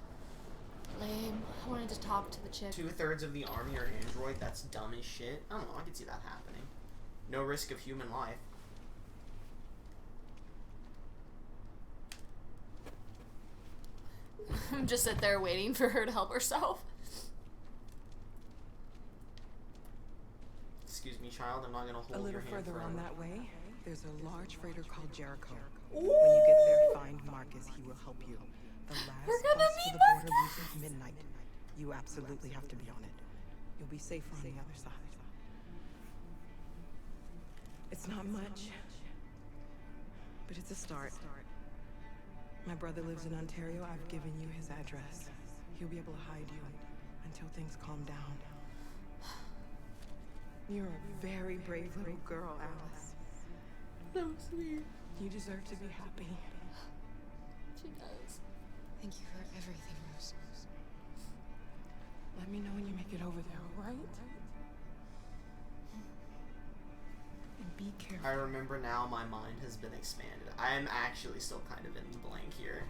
Lame. I wanted to talk to the chick. 2/3 of the army are android. That's dumb as shit. I don't know. I could see that happening. No risk of human life. Just sit there waiting for her to help herself. Excuse me, child. I'm not gonna hold A little your hand further on forever. that way, there's a large freighter called Jericho. When you get there, find Marcus. He will help you. The last We're gonna bus to meet the border Marcus! leaves at midnight. You absolutely have to be on it. You'll be safer on the other side. It's not much, but it's a start. My brother lives in Ontario. I've given you his address. He'll be able to hide you until things calm down. You're a very brave little girl, Alice. So sweet. You deserve to be happy. She does. Thank you for everything, Rose. Let me know when you make it over there, all right? And be careful. I remember now my mind has been expanded. I am actually still kind of in the blank here.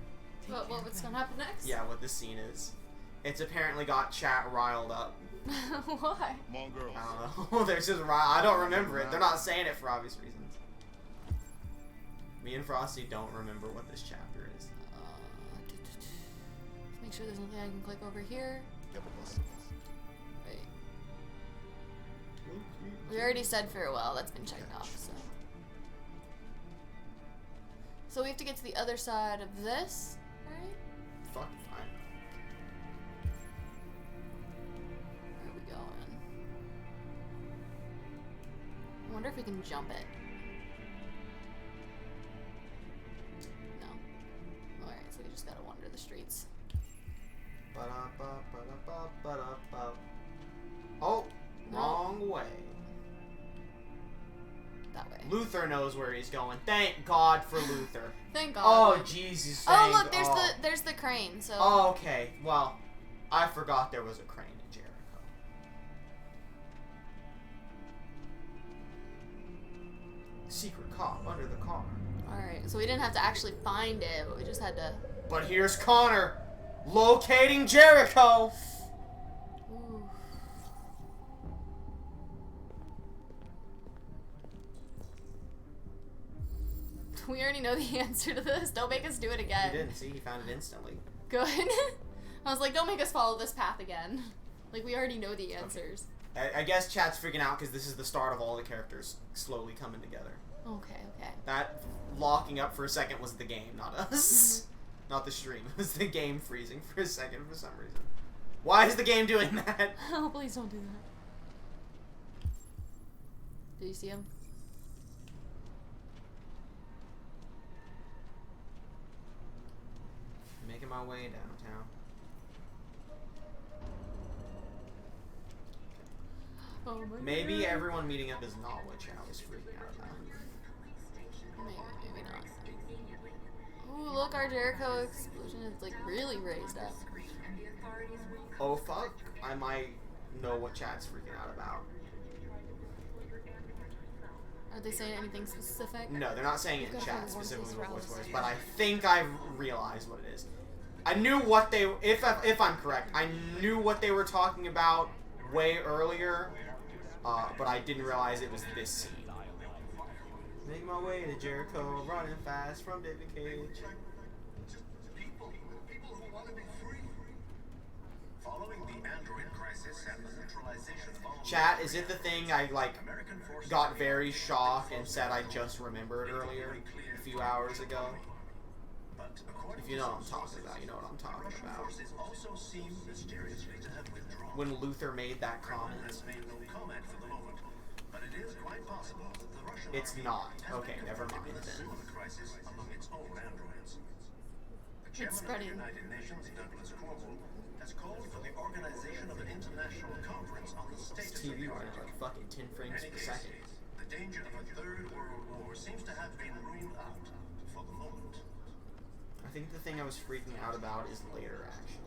What's gonna happen next? Yeah, what this scene is. It's apparently got chat riled up. Why? Come on, girls. I don't know. They're just I don't remember it. They're not saying it for obvious reasons. Me and Frosty don't remember what this chapter is. Make sure there's nothing I can click over here. Wait. We already said farewell. That's been checked off. So we have to get to the other side of this, right? Fuck, fine. Where are we going? I wonder if we can jump it. No. Alright, so we just gotta wander the streets. Oh, wrong way. That way. Luther knows where he's going. Thank God for Luther. Thank God. Oh, Jesus. Oh, thank- look, oh. there's the crane. So. Oh, okay. Well, I forgot there was a crane in Jericho. Secret cop under the car. Alright, so we didn't have to actually find it, but we just had to. But here's Connor locating Jericho. Ooh. We already know the answer to this. Don't make us do it again. He didn't. See, he found it instantly. Good. I was like, don't make us follow this path again. Like, we already know the answers. I guess chat's freaking out because this is the start of all the characters slowly coming together. Okay, okay. That locking up for a second was the game, not us. Not the stream. It was the game freezing for a second for some reason. Why is the game doing that? Oh, please don't do that. Did you see him? Making my way downtown. Oh my Maybe God. everyone meeting up is not what Chow is freaking out about. Maybe not. Ooh, look, our Jericho explosion is like really raised up. Oh fuck, I might know what chat's freaking out about. Are they saying anything specific? No, they're not saying it in Go chat for the one specifically piece with voice Ralph's. but I think I've realized what it is. I knew what they, if I'm correct, I knew what they were talking about way earlier, but I didn't realize it was this scene. Make my way to Jericho, running fast from David Cage. People who want to be free. Following the android crisis and the neutralization of all Chat, is it the thing I, like, got very shocked and said I just remembered earlier, a few hours ago? If you know what I'm talking about, you know what I'm talking about. When Luther made that comment. It's not. Okay, never mind then. It's spreading. Has called for the organization of an international conference on the state This TV running like fucking 10 frames per second. The danger of a third world war seems to have been ruled out for the moment. I think the thing I was freaking out about is later action.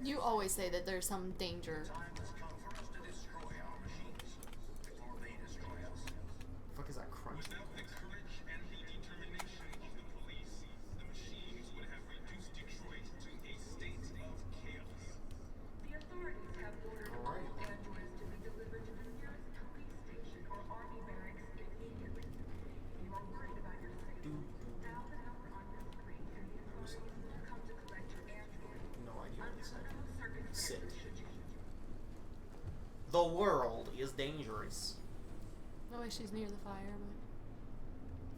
You always say that there's some danger. Fuck is that crunch? Sit. The world is dangerous. No way she's near the fire, but...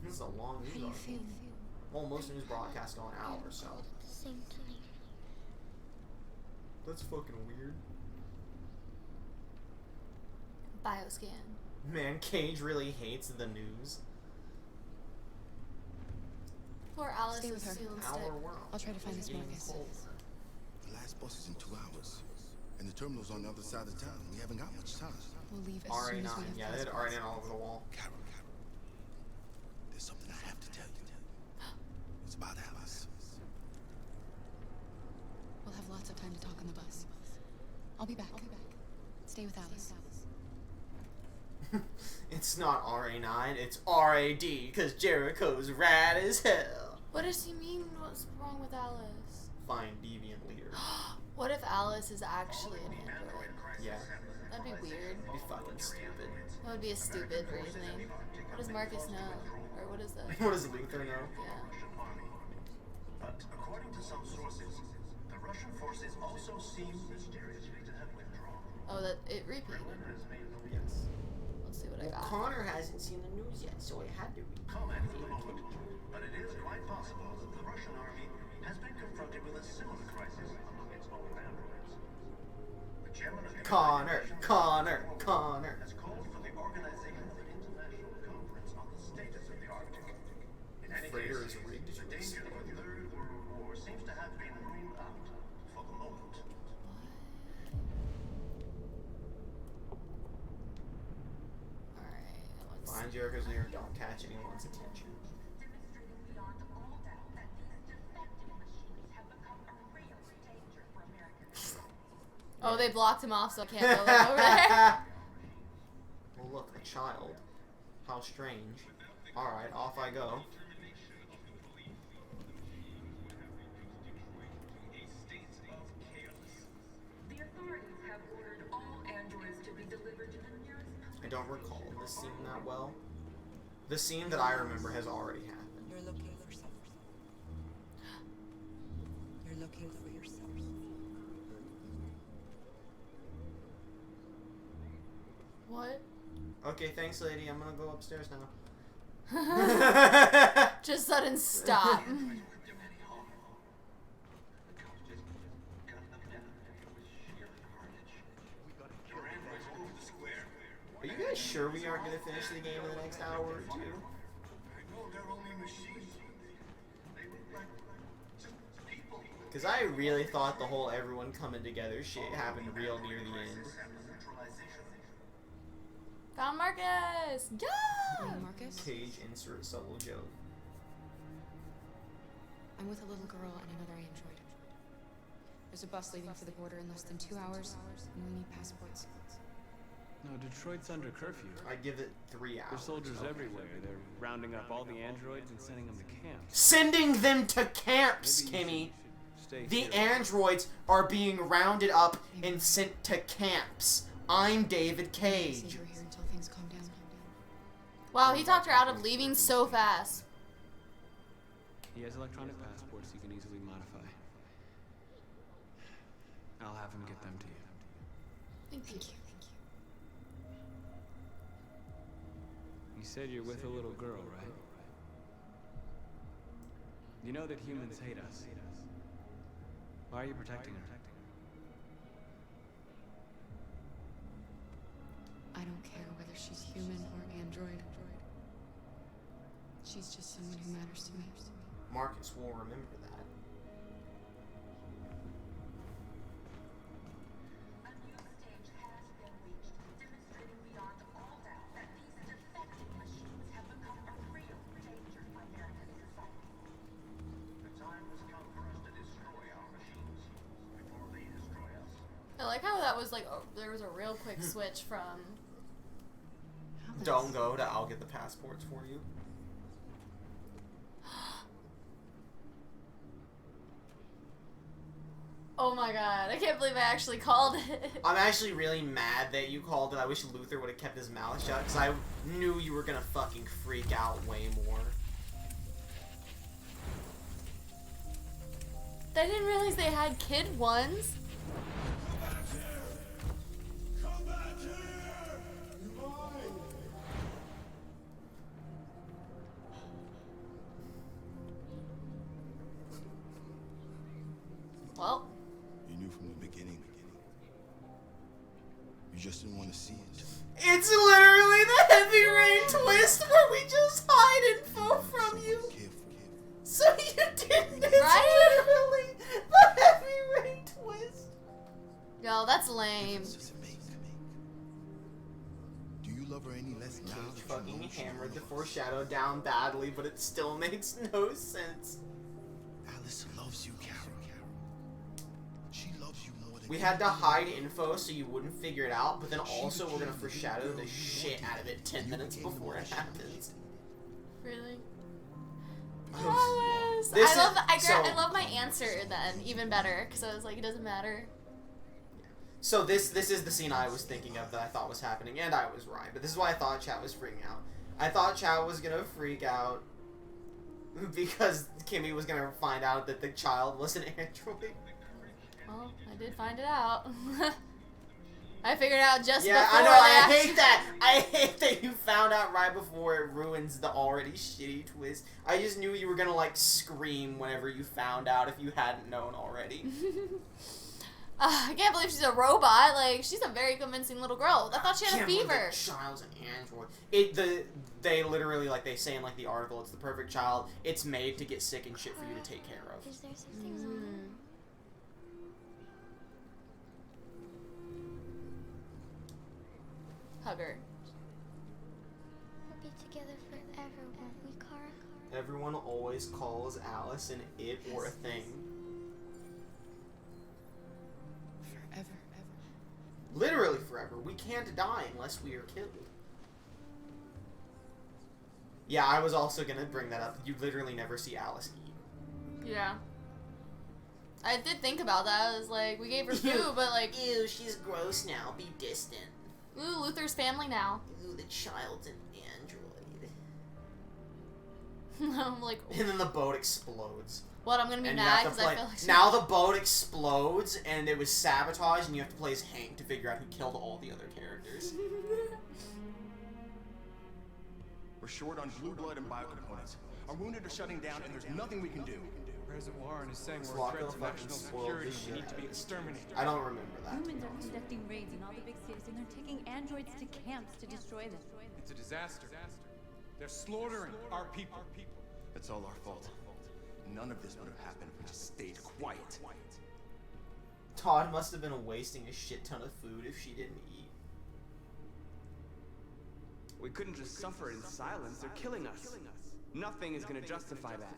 This is a long news article. Well, most news broadcasts go an hour, so. That's fucking weird. Bioscan. Man, Cage really hates the news. Poor Alice Stay is with her. feeling Our sick. world. I'll try to find this Marcus. The last bus is in 2 hours. And the terminal's on the other side of town. We haven't got much time. We'll leave as soon RA9, as we have yeah, they had RA9 all over the wall. Carol, there's something I have to tell you. It's about Alice. We'll have lots of time to talk on the bus. I'll be back. Stay with Alice. It's not RA9, it's RAD, because Jericho's rad as hell. What does he mean? What's wrong with Alice? Find deviant leader. What if Alice is actually an android? Yeah. That'd be weird. That'd be fucking stupid. That would be a stupid reasoning. What does Marcus know? Or what is that? What does Luther know? Yeah. But according to some sources, the Russian forces also seem mysteriously to have withdrawn. Oh, that it repeated. Yes. Let's see what I got. Connor hasn't seen the news yet, so it had to be. Comment for the moment, but it is quite possible that the Russian army has been confronted with a similar crisis among its own androids. The chairman of the Connor has called for the organization of an international conference on the status of the Arctic. In any Freighter case, is rigged to the danger of a third world war seems to have been ruled out for the moment. Alright, Find Jericho's leader, don't catch anyone's attention. Oh, they blocked him off, so I can't go over there. Well, look, a child. How strange. Alright, off I go. The authorities have ordered all androids to be delivered to the nearest. I don't recall this scene that well. The scene that I remember has already happened. You're looking for something. You're looking for yourself. What? Okay, thanks, lady. I'm gonna go upstairs now. Just sudden stop. Are you guys sure we aren't gonna finish the game in the next hour or two? Because I really thought the whole everyone coming together shit happened real near the end. Found Marcus! Yeah! Marcus? Cage insert solo joke. I'm with a little girl and another android. There's a bus leaving for the border in less than 2 hours, and we need passports. No, Detroit's under curfew. I give it 3 hours. There's soldiers everywhere. They're rounding up all the androids and sending them to camps. Sending them to camps, Kimmie! The androids are being rounded up and sent to camps. I'm David Leave Cage. her here until things calm down. Wow, he talked her out of leaving so fast. He has electronic passports he can easily modify. I'll have him get them to you. Thank you. You said you're with a little girl, right? You know that humans hate us. Why are you protecting her? I don't care whether she's human or android. She's just someone who matters to me. Marcus will remember that. I like how that was like, oh, there was a real quick switch from. Don't go to I'll get the passports for you. Oh my god, I can't believe I actually called it. I'm actually really mad that you called it. I wish Luther would have kept his mouth shut because I knew you were gonna fucking freak out way more. I didn't realize they had kid ones. Well, You knew from the beginning. You just didn't want to see it. It's literally the heavy rain twist where we just hide info from you. So you didn't. It's Right? literally the heavy rain twist. yo, that's lame. Do you love her any less now? Cage fucking hammered the foreshadow down badly, but it still makes no sense. Alice loves you, Carol. She loves you more than We had to hide info so you wouldn't figure it out, but then also we're gonna foreshadow the shit out of it 10 minutes before it happens. Really? This I love my answer then even better because I was like, it doesn't matter. So this is the scene I was thinking of that I thought was happening, and I was right. But this is why I thought chat was freaking out. I thought chat was gonna freak out because Kimmie was gonna find out that the child was an android. Well, I did find it out. I figured it out just Yeah, before. I know. I hate that. I hate that you found out right before it ruins the already shitty twist. I just knew you were gonna like scream whenever you found out if you hadn't known already. I can't believe she's a robot. Like, she's a very convincing little girl. I thought she had a fever. The child's an android. They literally, like they say in like the article, it's the perfect child. It's made to get sick and shit for you to take care of. Is there something wrong? Hug her. We'll be together forever, won't we, Kara? Everyone always calls Alice an it or a thing. Forever. Literally forever. We can't die unless we are killed. Yeah, I was also gonna bring that up. You literally never see Alice eat. Yeah. I did think about that. I was like, we gave her food, but like... Ew, she's gross now. Be distant. Ooh, Luther's family now. Ooh, the child's an android. I'm like... And then the boat explodes. What, I'm gonna be And you mad have to because I play- feel like... Now the boat explodes, and it was sabotaged, and you have to play as Hank to figure out who killed all the other characters. We're short on blue blood and biocomponents. Our wounded are shutting down, and there's nothing we can do. President Warren is saying we're a Flocko threat to fucking national spoiled security the and we need to shit be out of it. exterminated. I don't remember that. Humans are conducting raids in all the big cities, and they're taking androids to camps to destroy them. It's a disaster. They're slaughtering our people. It's all our fault. None of this would have happened if we just stayed quiet. Todd must have been wasting a shit ton of food if she didn't eat. We couldn't just suffer in silence. They're killing us. Nothing is going to justify that.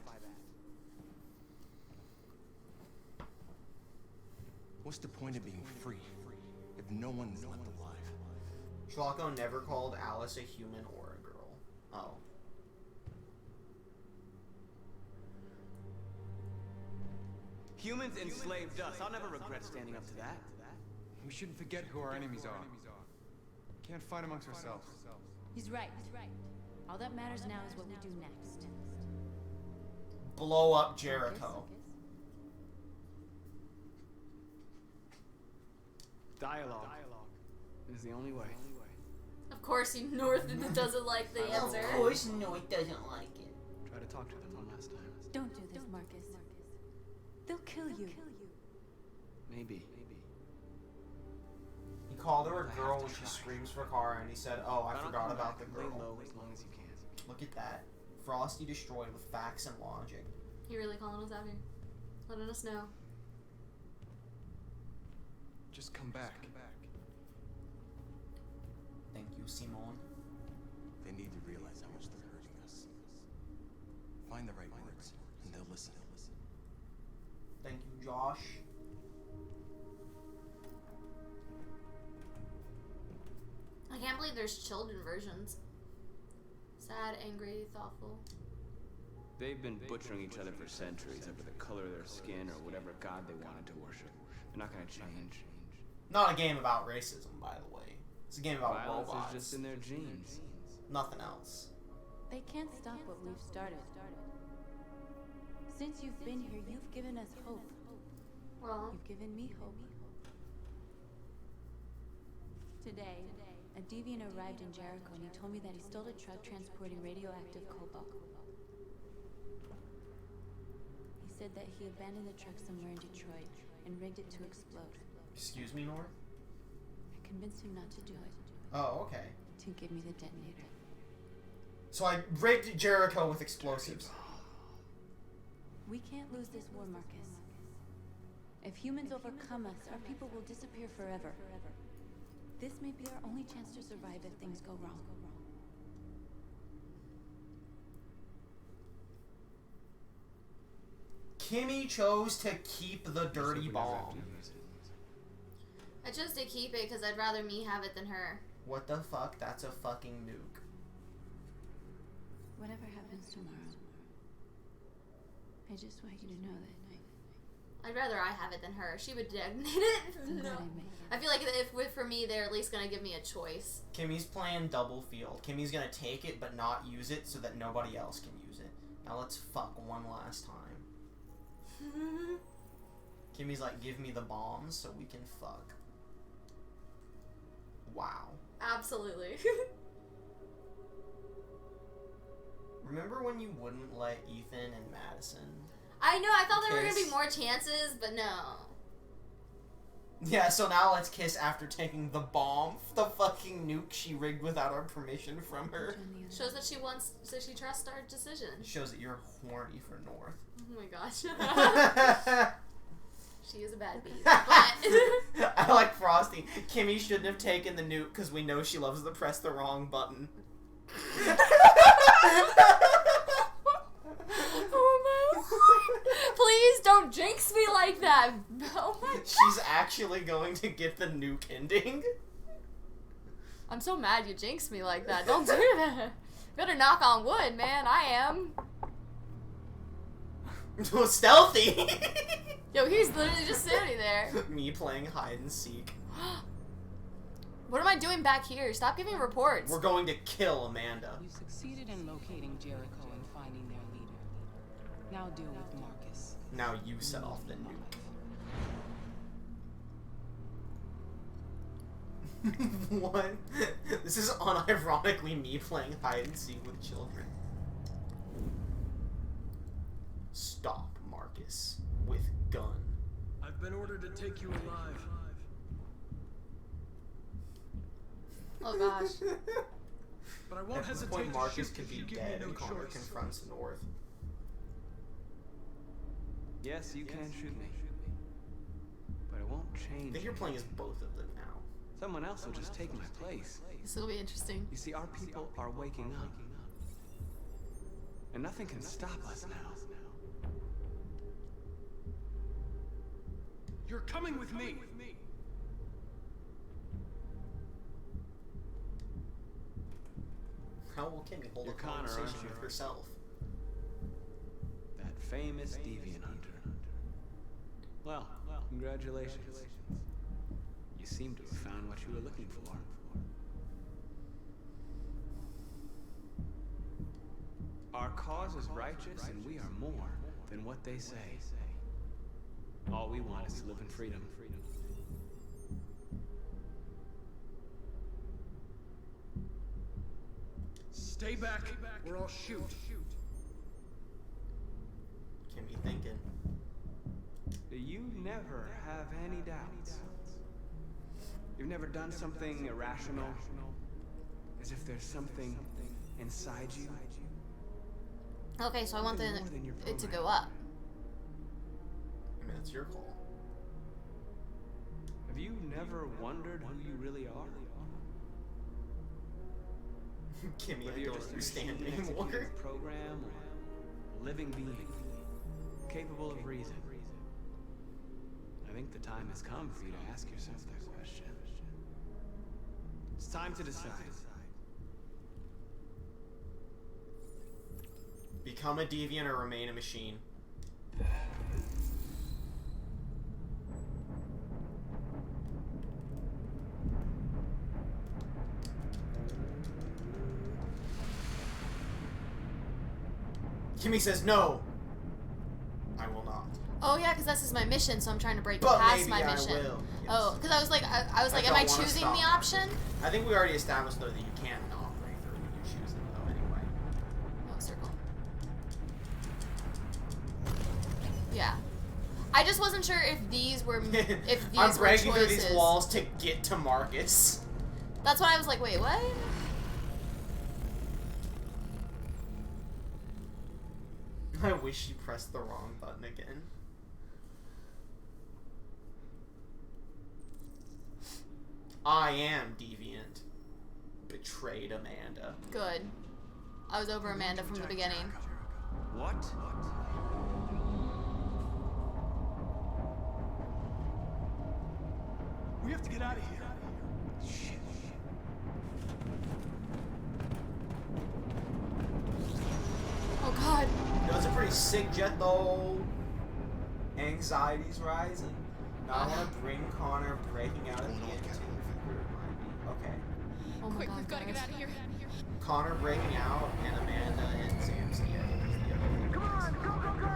What's the point of being free if no one is left alive? Flocko never called Alice a human or a girl. Oh. Humans enslaved us. I'll never regret standing up to that. We shouldn't forget who our enemies are. can't fight amongst ourselves. He's right. All that matters now is what we do next. Blow up Jericho. Dialogue is the only way. Of course, North doesn't like the answer. Of course, North doesn't like it. Try to talk to them one last time. Don't do this, Marcus. They'll kill you. Maybe. He called her a girl when she screams for Kara, and he said, "Oh, I forgot about the Lay girl." low as long as you can. Look at that. Frosty destroyed with facts and logic. He really calling us out here, letting us know. Just come back. Thank you, Simone. They need to realize how much they're hurting us. Find the right words, and they'll listen. Thank you, Josh. I can't believe there's children versions. Sad, angry, thoughtful. They've been butchering each other for centuries over the color of their skin or whatever god they wanted to worship. They're not gonna change. Not a game about racism, by the way. It's a game about Violence robots. is just in their genes. Nothing else. They can't stop what we've started. Since you've been here, you've given us hope. Well, you've given me hope. Today, a deviant arrived in Jericho and he told me that he stole a truck transporting radioactive cobalt. He said that he abandoned the truck somewhere in Detroit and rigged it to explode. Excuse me, North? I convinced him not to do it. Oh, okay. To give me the detonator. So I rigged Jericho with explosives. We can't lose this war, Marcus. If humans overcome us, our people will disappear forever. This may be our only chance to survive if things go wrong. Kimmie chose to keep the dirty bomb. I chose to keep it because I'd rather me have it than her. What the fuck? That's a fucking nuke. Whatever happens tomorrow, I just want you to know that I'd rather I have it than her. She would detonate it. No. I feel like if for me, they're at least gonna give me a choice. Kimmie's playing double field. Kimmie's gonna take it but not use it so that nobody else can use it. Now let's fuck one last time. Kimmie's like, give me the bombs so we can fuck. Wow. Absolutely. Remember when you wouldn't let Ethan and Madison? I know, I thought there were kiss? gonna be more chances, but no. Yeah, so now let's kiss after taking the bomb, the fucking nuke she rigged without our permission from her. Shows that she trusts our decision. Shows that you're horny for North. Oh my gosh. She is a bad bee. But I like Frosty. Kimmie shouldn't have taken the nuke because we know she loves to press the wrong button. Oh my Lord. Please don't jinx me like that. Oh my God. She's actually going to get the nuke ending. I'm so mad you jinxed me like that. Don't do that. Better knock on wood, man. I am. Stealthy. Yo, he's literally just sitting there. Me playing hide and seek. What am I doing back here? Stop giving reports. We're going to kill Amanda. You succeeded in locating Jericho and finding their leader. Now deal with Marcus. Now you set off the nuke. What? This is unironically me playing hide and seek with children. Stop, Marcus. With gun. I've been ordered to take you alive. Oh gosh. But I won't At this hesitate point, to Marcus shoot could if be you give me dead no and Connor choice. confronts North. Yes, you can shoot me. But it won't change. I think you're playing as both of them now. Someone else will just take my place. This will be interesting. You see, our people are waking up. And nothing can stop us now. You're coming with me. How will Kimmie hold You're a Connor, conversation aren't you? with herself? That famous deviant hunter. Well, congratulations. You seem to have found what you were looking for. Our cause is righteous, and we are more than what they say. All we want is to live in freedom. Stay back, or I'll shoot. Kimmie thinking. You never have any doubts. You've never done something irrational, as if there's something inside you. Okay, so I want it to go up. I mean, it's your call. Have you never wondered who you really are? Kimmie, Whether I you're don't just a understand machine anymore. executing a program or a living being, capable of reason. I think the time has come for you to ask yourself that question. It's time to decide. Become a deviant or remain a machine. Kimmie says no. I will not. Oh yeah, because this is my mission, so I'm trying to break But past maybe my I mission. will, yes. Oh, because I was like, am I don't wanna choosing stop the her. option? I think we already established though that you can't not break her when you choose them though anyway. Oh, circle. Yeah. I just wasn't sure if these were I'm breaking were through choices. these walls to get to Marcus. That's why I was like, wait, what? I wish she pressed the wrong button again. I am deviant. Betrayed Amanda. Good. I was over Amanda from the beginning. What? We have to get out of here. Shit. Oh god. It was a pretty sick jet though. Anxiety's rising. Now I want to bring Connor breaking out at the end too, if you could remind me. Okay. Oh my Quick, god, we've got to get guys. out of here. Connor breaking out and Amanda and Sam's the other. Come on, go!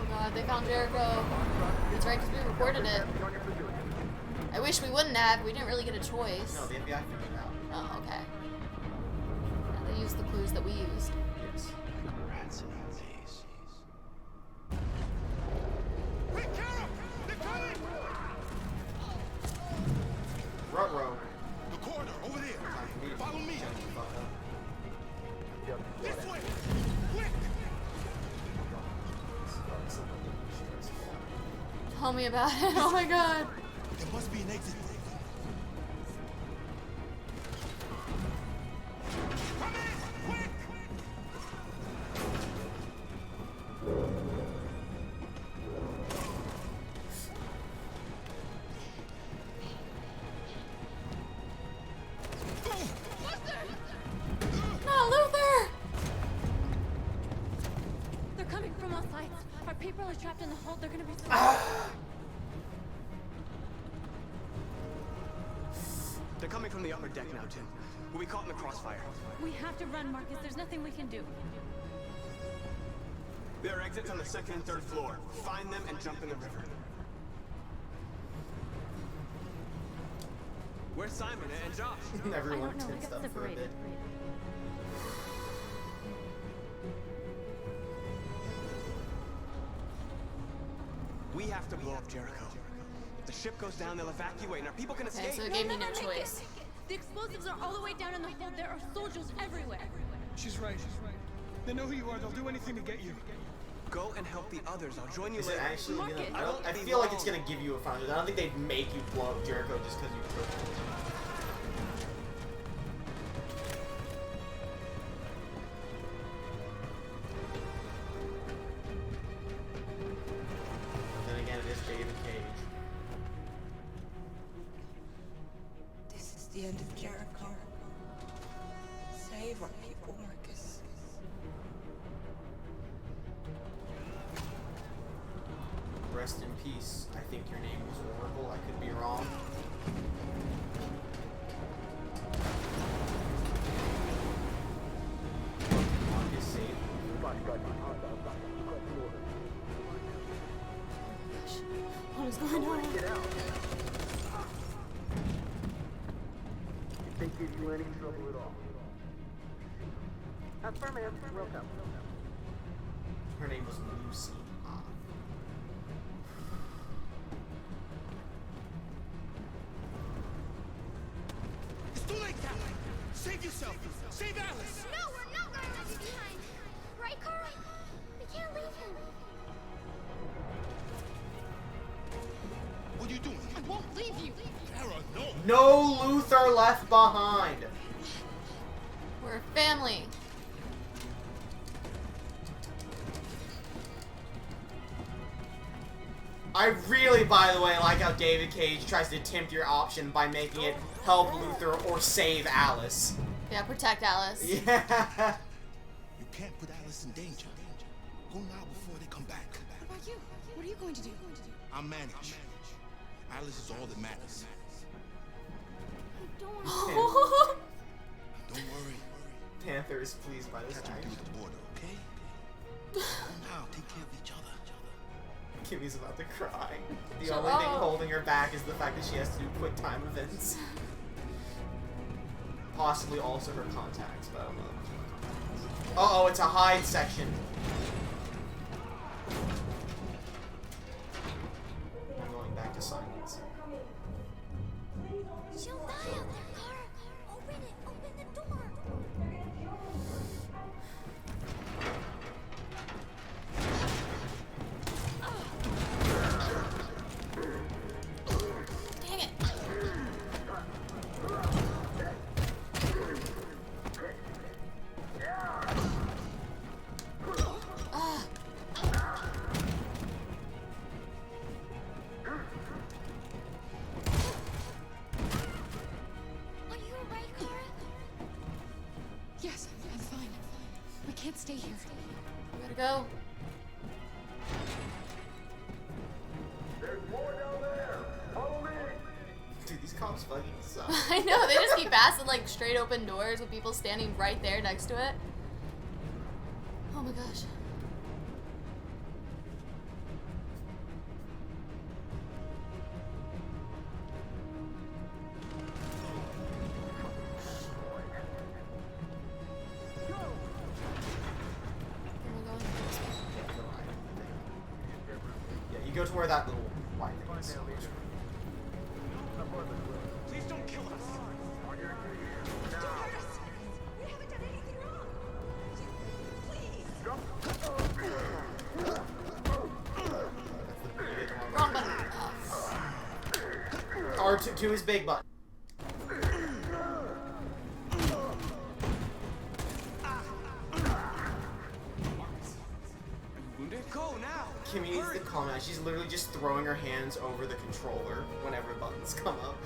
Oh god, they found Jericho. That's right, because we recorded it. I wish we wouldn't have. We didn't really get a choice. No, the FBI figured it out. Oh, okay. Yeah, they used the clues that we used. Yes. Rats and days. Ruh-roh. The corridor, over there. Follow me. This way. Quick. Tell me about it. Oh my god. There must be an exit. Come in, quick. No, Luther! They're coming from all sides. Our people are trapped in the hold. They're gonna be They're coming from the upper deck now, Tim. We'll be caught in the crossfire. We have to run, Marcus. There's nothing we can do. There are exits on the second and third floor. Find them and jump in the river. Where's Simon and Josh? Everyone I don't know. We tensed got up for a separated. bit. We have to blow up Jericho. If the ship goes down, they'll evacuate, and our people can escape. Okay, so it gave me no choice. The explosives are all the way down in the hold. There are soldiers everywhere. She's right. They know who you are. They'll do anything to get you. Go and help the others. I'll join you Is it later. actually gonna... Marcus. I feel like it's gonna give you a final... I don't think they'd make you blow up Jericho just because you could. Then again, it is David Cage. This is the end of Jericho. Save our people, Marcus. Rest in peace. I think your name was Oracle. I could be wrong. What is going on? Think give you any trouble at all? Affirmative. Welcome. Her name was Lucy. It's too late, Captain. Save yourself. Save Alice. No, we're not going to leave you behind. Right, Kara? We can't leave him. What are you doing? I won't leave you. Kara, no. No Luther left behind. We're family. I really, by the way, like how David Cage tries to tempt your option by making it help Luther or save Alice. Yeah, protect Alice. Yeah. You can't put Alice in danger. Go now before they come back. What about you? What are you going to do? I'll manage. Alice is all that matters. Don't Don't worry. Panther is pleased by this Catch him action. through the border, okay? Go now. Take care of each other. Kimmie's about to cry. The Shut only thing up. holding her back is the fact that she has to do quick time events. Possibly also her contacts, but I don't know. Uh-oh, it's a hide section. I'm going back to silence. She'll die out there, Kara. Open it. Open the door. Dang it. Ah. Are you alright, Kara? Yes, I'm fine. We can't stay here. We gotta go. There's more down there. Follow me. Dude, these cops fucking suck. I know, they just keep passing like straight open doors with people standing right there next to it. Oh my gosh. Yeah, you go to where that little white thing is. Please don't kill us. On your knees. Now. We haven't done anything wrong. Please. Wrong button. Or to his big button. Go now! Kimmie needs to calm down. She's literally just throwing her hands over the controller whenever buttons come up.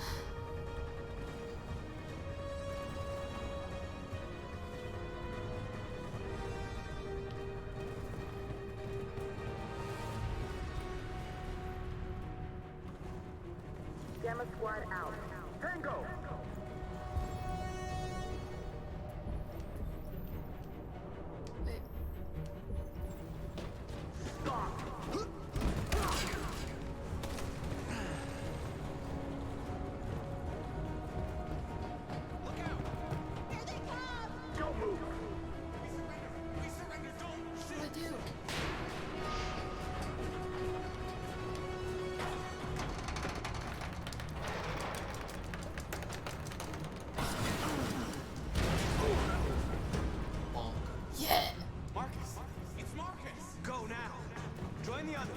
Gamma squad out. Tango. Wait. Don't move. What do I do? Yeah. Marcus! It's Marcus! Go now! Join the others!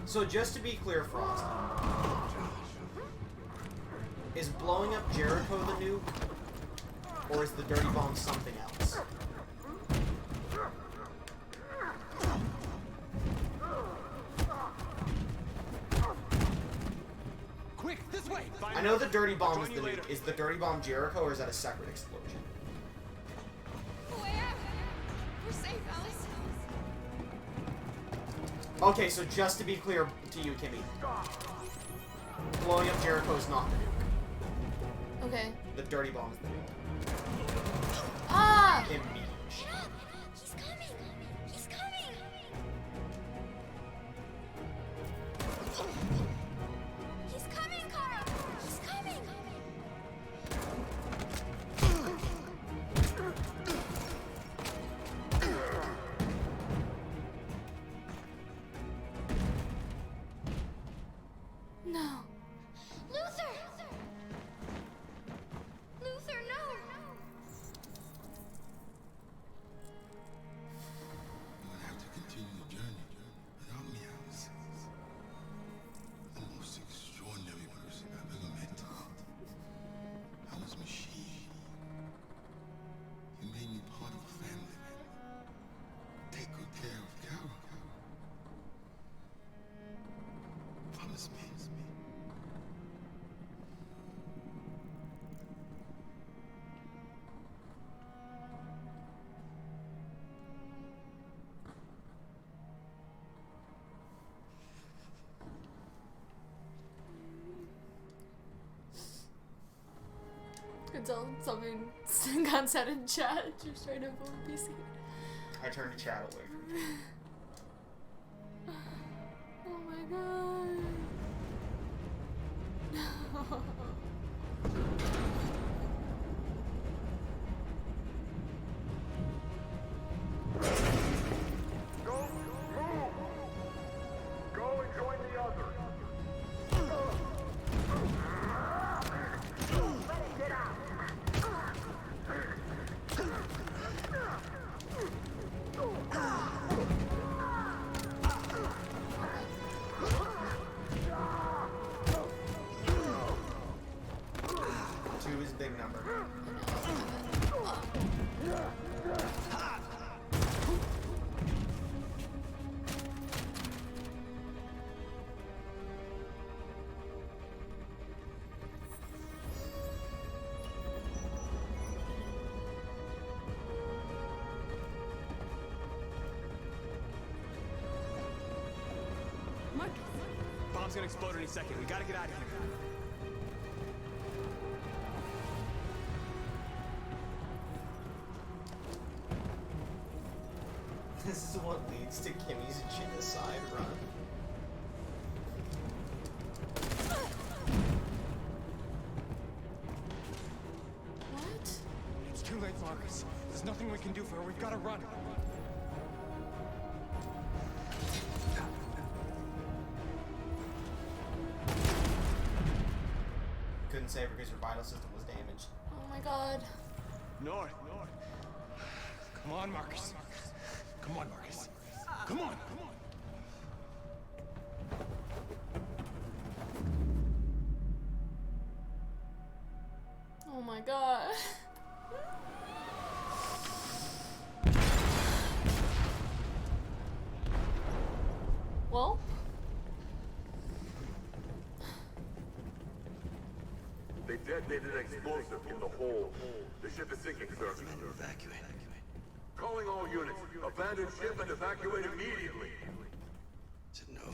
So just to be clear, Frost, is blowing up Jericho the nuke, or is the dirty bomb something else? Quick, this way! I know the dirty bomb is the nuke. Is the dirty bomb Jericho, or is that a separate explosion? We're safe, Alice. Okay, so just to be clear to you, Kimmie. Blowing up Jericho is not the nuke. Okay. The dirty bomb is the nuke. Ah! Immediately. He's coming! He's coming! He's coming, Carl! He's coming! No. Luther! Luther, no! You would have to continue the journey without me, Alice. The most extraordinary person I've ever met. I was machine. You made me part of a family. Take good care of Carol. Promise me. Could tell something got said in chat. Just trying to avoid PC. I turned the chat away from you. Oh my god. No. Go, move! Go and join the others. Let it get out. Two is a big number. Marcus. Bomb's gonna explode any second. We gotta get out of here. This is what leads to Kimmie's genocide run. What? It's too late, Marcus. There's nothing we can do for her. We've got to run. Couldn't save her because her vital system was damaged. Oh my god. North. Come on, Marcus. Come on, Marcus. Come on. Oh my god. Well, They detonated an explosive in the hold. The ship is sinking, sir. Evacuate. Calling all units. Abandon ship and evacuate immediately.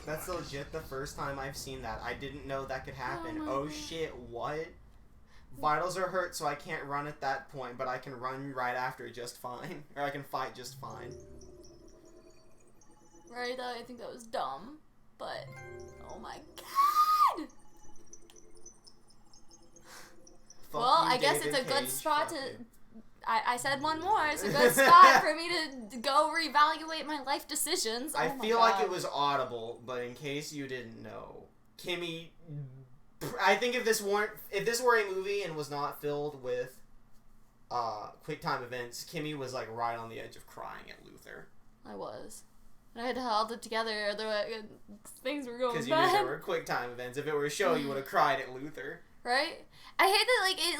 That's legit the first time I've seen that. I didn't know that could happen. Oh shit, what? Vitals are hurt, so I can't run at that point, but I can run right after just fine. Or I can fight just fine. right, I think that was dumb, but oh my god! Well, I guess it's a good spot to... I said one more. It's a good spot for me to go reevaluate my life decisions. I Oh my feel God. like it was audible, but in case you didn't know, Kimmie... I think if this were a movie and was not filled with quick time events, Kimmie was like right on the edge of crying at Luther. I was. And I had to hold it together, otherwise things were going bad. Because you knew there were quick time events. If it were a show, you would have cried at Luther. Right? I hate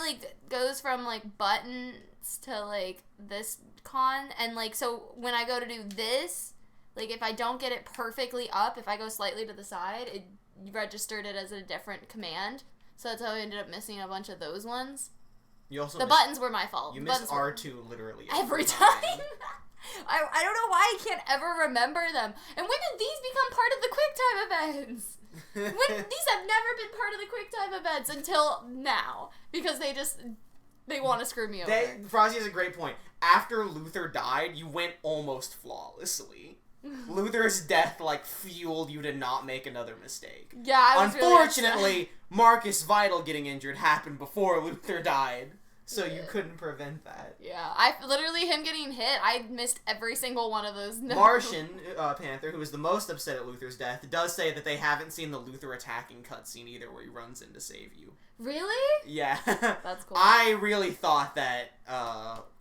that it goes from buttons to this con, and so when I go to do this, if I don't get it perfectly up, if I go slightly to the side, it registered it as a different command. So that's how I ended up missing a bunch of those ones. You also buttons were my fault. You The missed buttons were- R2 literally every time. I don't know why I can't ever remember them. And when did these become part of the QuickTime events? These have never been part of the QuickTime events until now. Because they want to screw me over. Frosty has a great point. After Luther died, you went almost flawlessly. Luther's death, like, fueled you to not make another mistake. Yeah, I was Unfortunately, Marcus Vital getting injured happened before Luther died. So you couldn't prevent that. Yeah, him getting hit, I missed every single one of those. Martian Panther, who is the most upset at Luther's death, does say that they haven't seen the Luther attacking cutscene either, where he runs in to save you. Really? Yeah. That's cool. I really thought that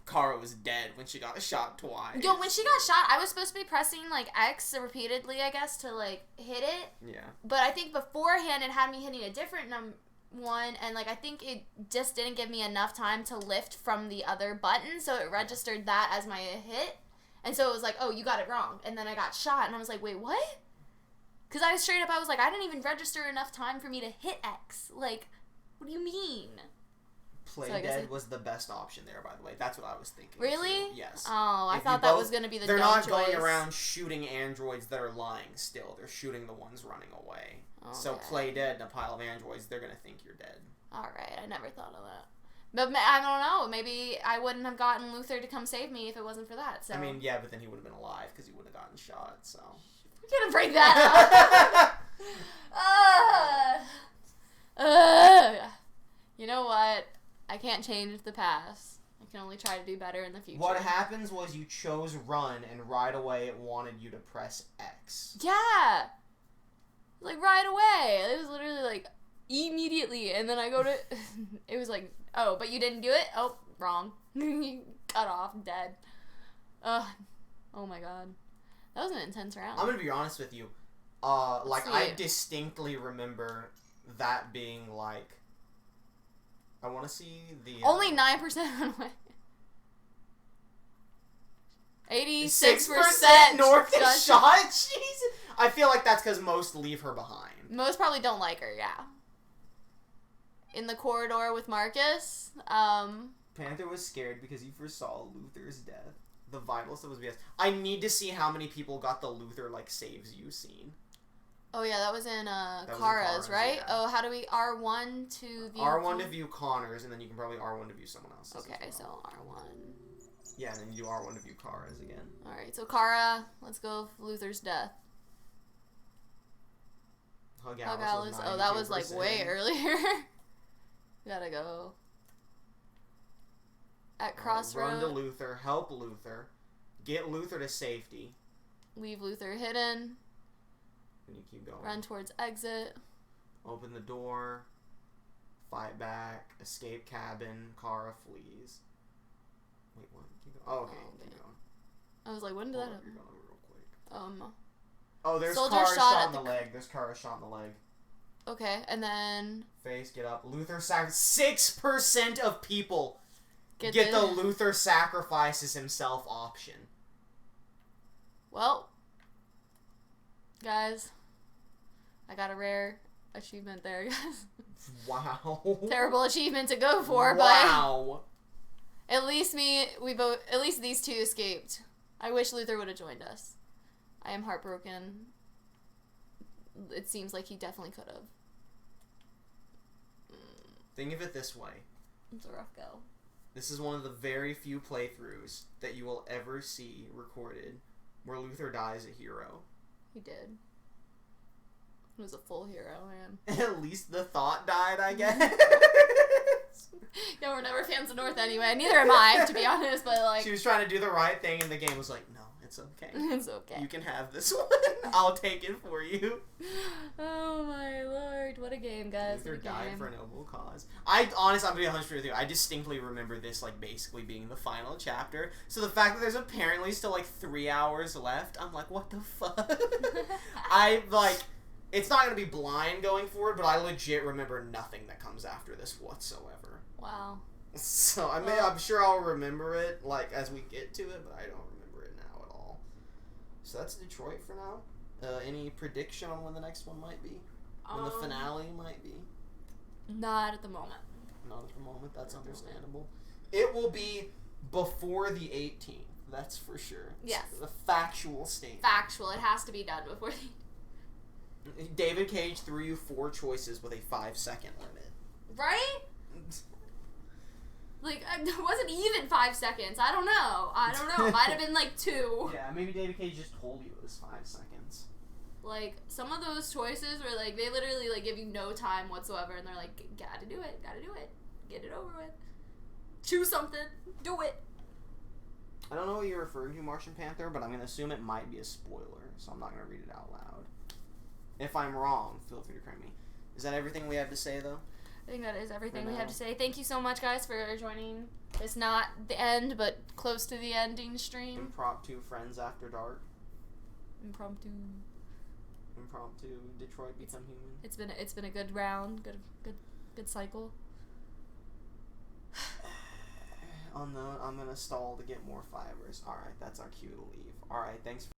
Kara was dead when she got shot twice. Yo, when she got shot, I was supposed to be pressing, like, X repeatedly, I guess, to, like, hit it. Yeah. But I think beforehand it had me hitting a different one, and, like, I think it just didn't give me enough time to lift from the other button, so it registered that as my hit. And so it was like, oh, you got it wrong. And then I got shot, and I was like, wait, what? Because I was like, I didn't even register enough time for me to hit X. Like, what do you mean? Play dead was the best option there, by the way. That's what I was thinking. Really? Too. Yes. Oh, I thought that was going to be the They're dumb not choice. going around shooting androids that are lying still. They're shooting the ones running away. Okay. So play dead in a pile of androids, they're going to think you're dead. Alright, I never thought of that. But I don't know. Maybe I wouldn't have gotten Luther to come save me if it wasn't for that. So I mean, yeah, but then he would have been alive because he would have gotten shot, so... We're going to break that up. You know what? I can't change the past. I can only try to do better in the future. What happens was you chose run, and right away it wanted you to press X. Yeah! Like, right away. It was literally like, immediately. And then I go to... It was like, oh, but you didn't do it? Oh, wrong. Cut off, dead. Oh my god. That was an intense round. I'm gonna be honest with you. I distinctly remember that being like... I want to see the... Only 9% on my... 86% North is shot? Jesus. I feel like that's because most leave her behind. Most probably don't like her, yeah. In the corridor with Marcus, Panther was scared because he foresaw Luther's death. The vital stuff was BS. I need to see how many people got the Luther, like, saves you scene. Oh, yeah, that was in Kara's, right? Yeah. Oh, how do we... R1 to view... R1 to view Connor's, and then you can probably R1 to view someone else's. Okay, so R1. Yeah, and then you do R1 to view Kara's again. Alright, so Kara, let's go with Luther's death. Hug Alice. Oh, that was, like, way earlier. Gotta go. At Crossroad. Run to Luther, help Luther, get Luther to safety. Leave Luther hidden. And you keep going. Run towards exit. Open the door. Fight back. Escape cabin. Kara flees. Wait, what? Keep going. Oh, okay. Keep going. I was like, when did that happen? You're going real quick. Oh, there's Kara shot in the leg. There's Kara shot in the leg. Okay, and then... Face, get up. Luther 6% of people get the Luther sacrifices himself option. Well, guys, I got a rare achievement there, guys. Wow. Terrible achievement to go for, wow. But at least these two escaped. I wish Luther would have joined us. I am heartbroken. It seems like he definitely could have. Think of it this way. It's a rough go. This is one of the very few playthroughs that you will ever see recorded where Luther dies a hero. He did. He was a full hero, man. At least the thought died, I guess. Yeah, we're never fans of North anyway. Neither am I, to be honest, but like... She was trying to do the right thing, and the game was like, no, it's okay. It's okay. You can have this one. I'll take it for you. Oh my lord, what a game, guys. Luther died for a noble cause. I'm going to be honest with you, I distinctly remember this, like, basically being the final chapter. So the fact that there's apparently still, like, 3 hours left, I'm like, what the fuck? It's not going to be blind going forward, but I legit remember nothing that comes after this whatsoever. Wow. So, I'm sure I'll remember it, like, as we get to it, but I don't remember it now at all. So that's Detroit for now. Any prediction on when the next one might be? When the finale might be? Not at the moment. Not at the moment, that's understandable. It will be before the 18th. That's for sure. Yes. It's a factual statement. Factual. It has to be done before David Cage threw you 4 choices with a 5-second limit. Right? Like, it wasn't even 5 seconds. I don't know. It might have been like 2. Yeah, maybe David Cage just told you it was 5 seconds. Like, some of those choices were like, they literally like give you no time whatsoever, and they're like, gotta do it, get it over with. Choose something, do it. I don't know what you're referring to, Martian Panther, but I'm going to assume it might be a spoiler, so I'm not going to read it out loud. If I'm wrong, feel free to correct me. Is that everything we have to say, though? I think that is everything we have to say. Thank you so much, guys, for joining. It's not the end, but close to the ending stream. Impromptu Friends After Dark. Impromptu Detroit Become Human. It's been a good round, good cycle. I'm gonna stall to get more fibers. Alright, that's our cue to leave. Alright, thanks for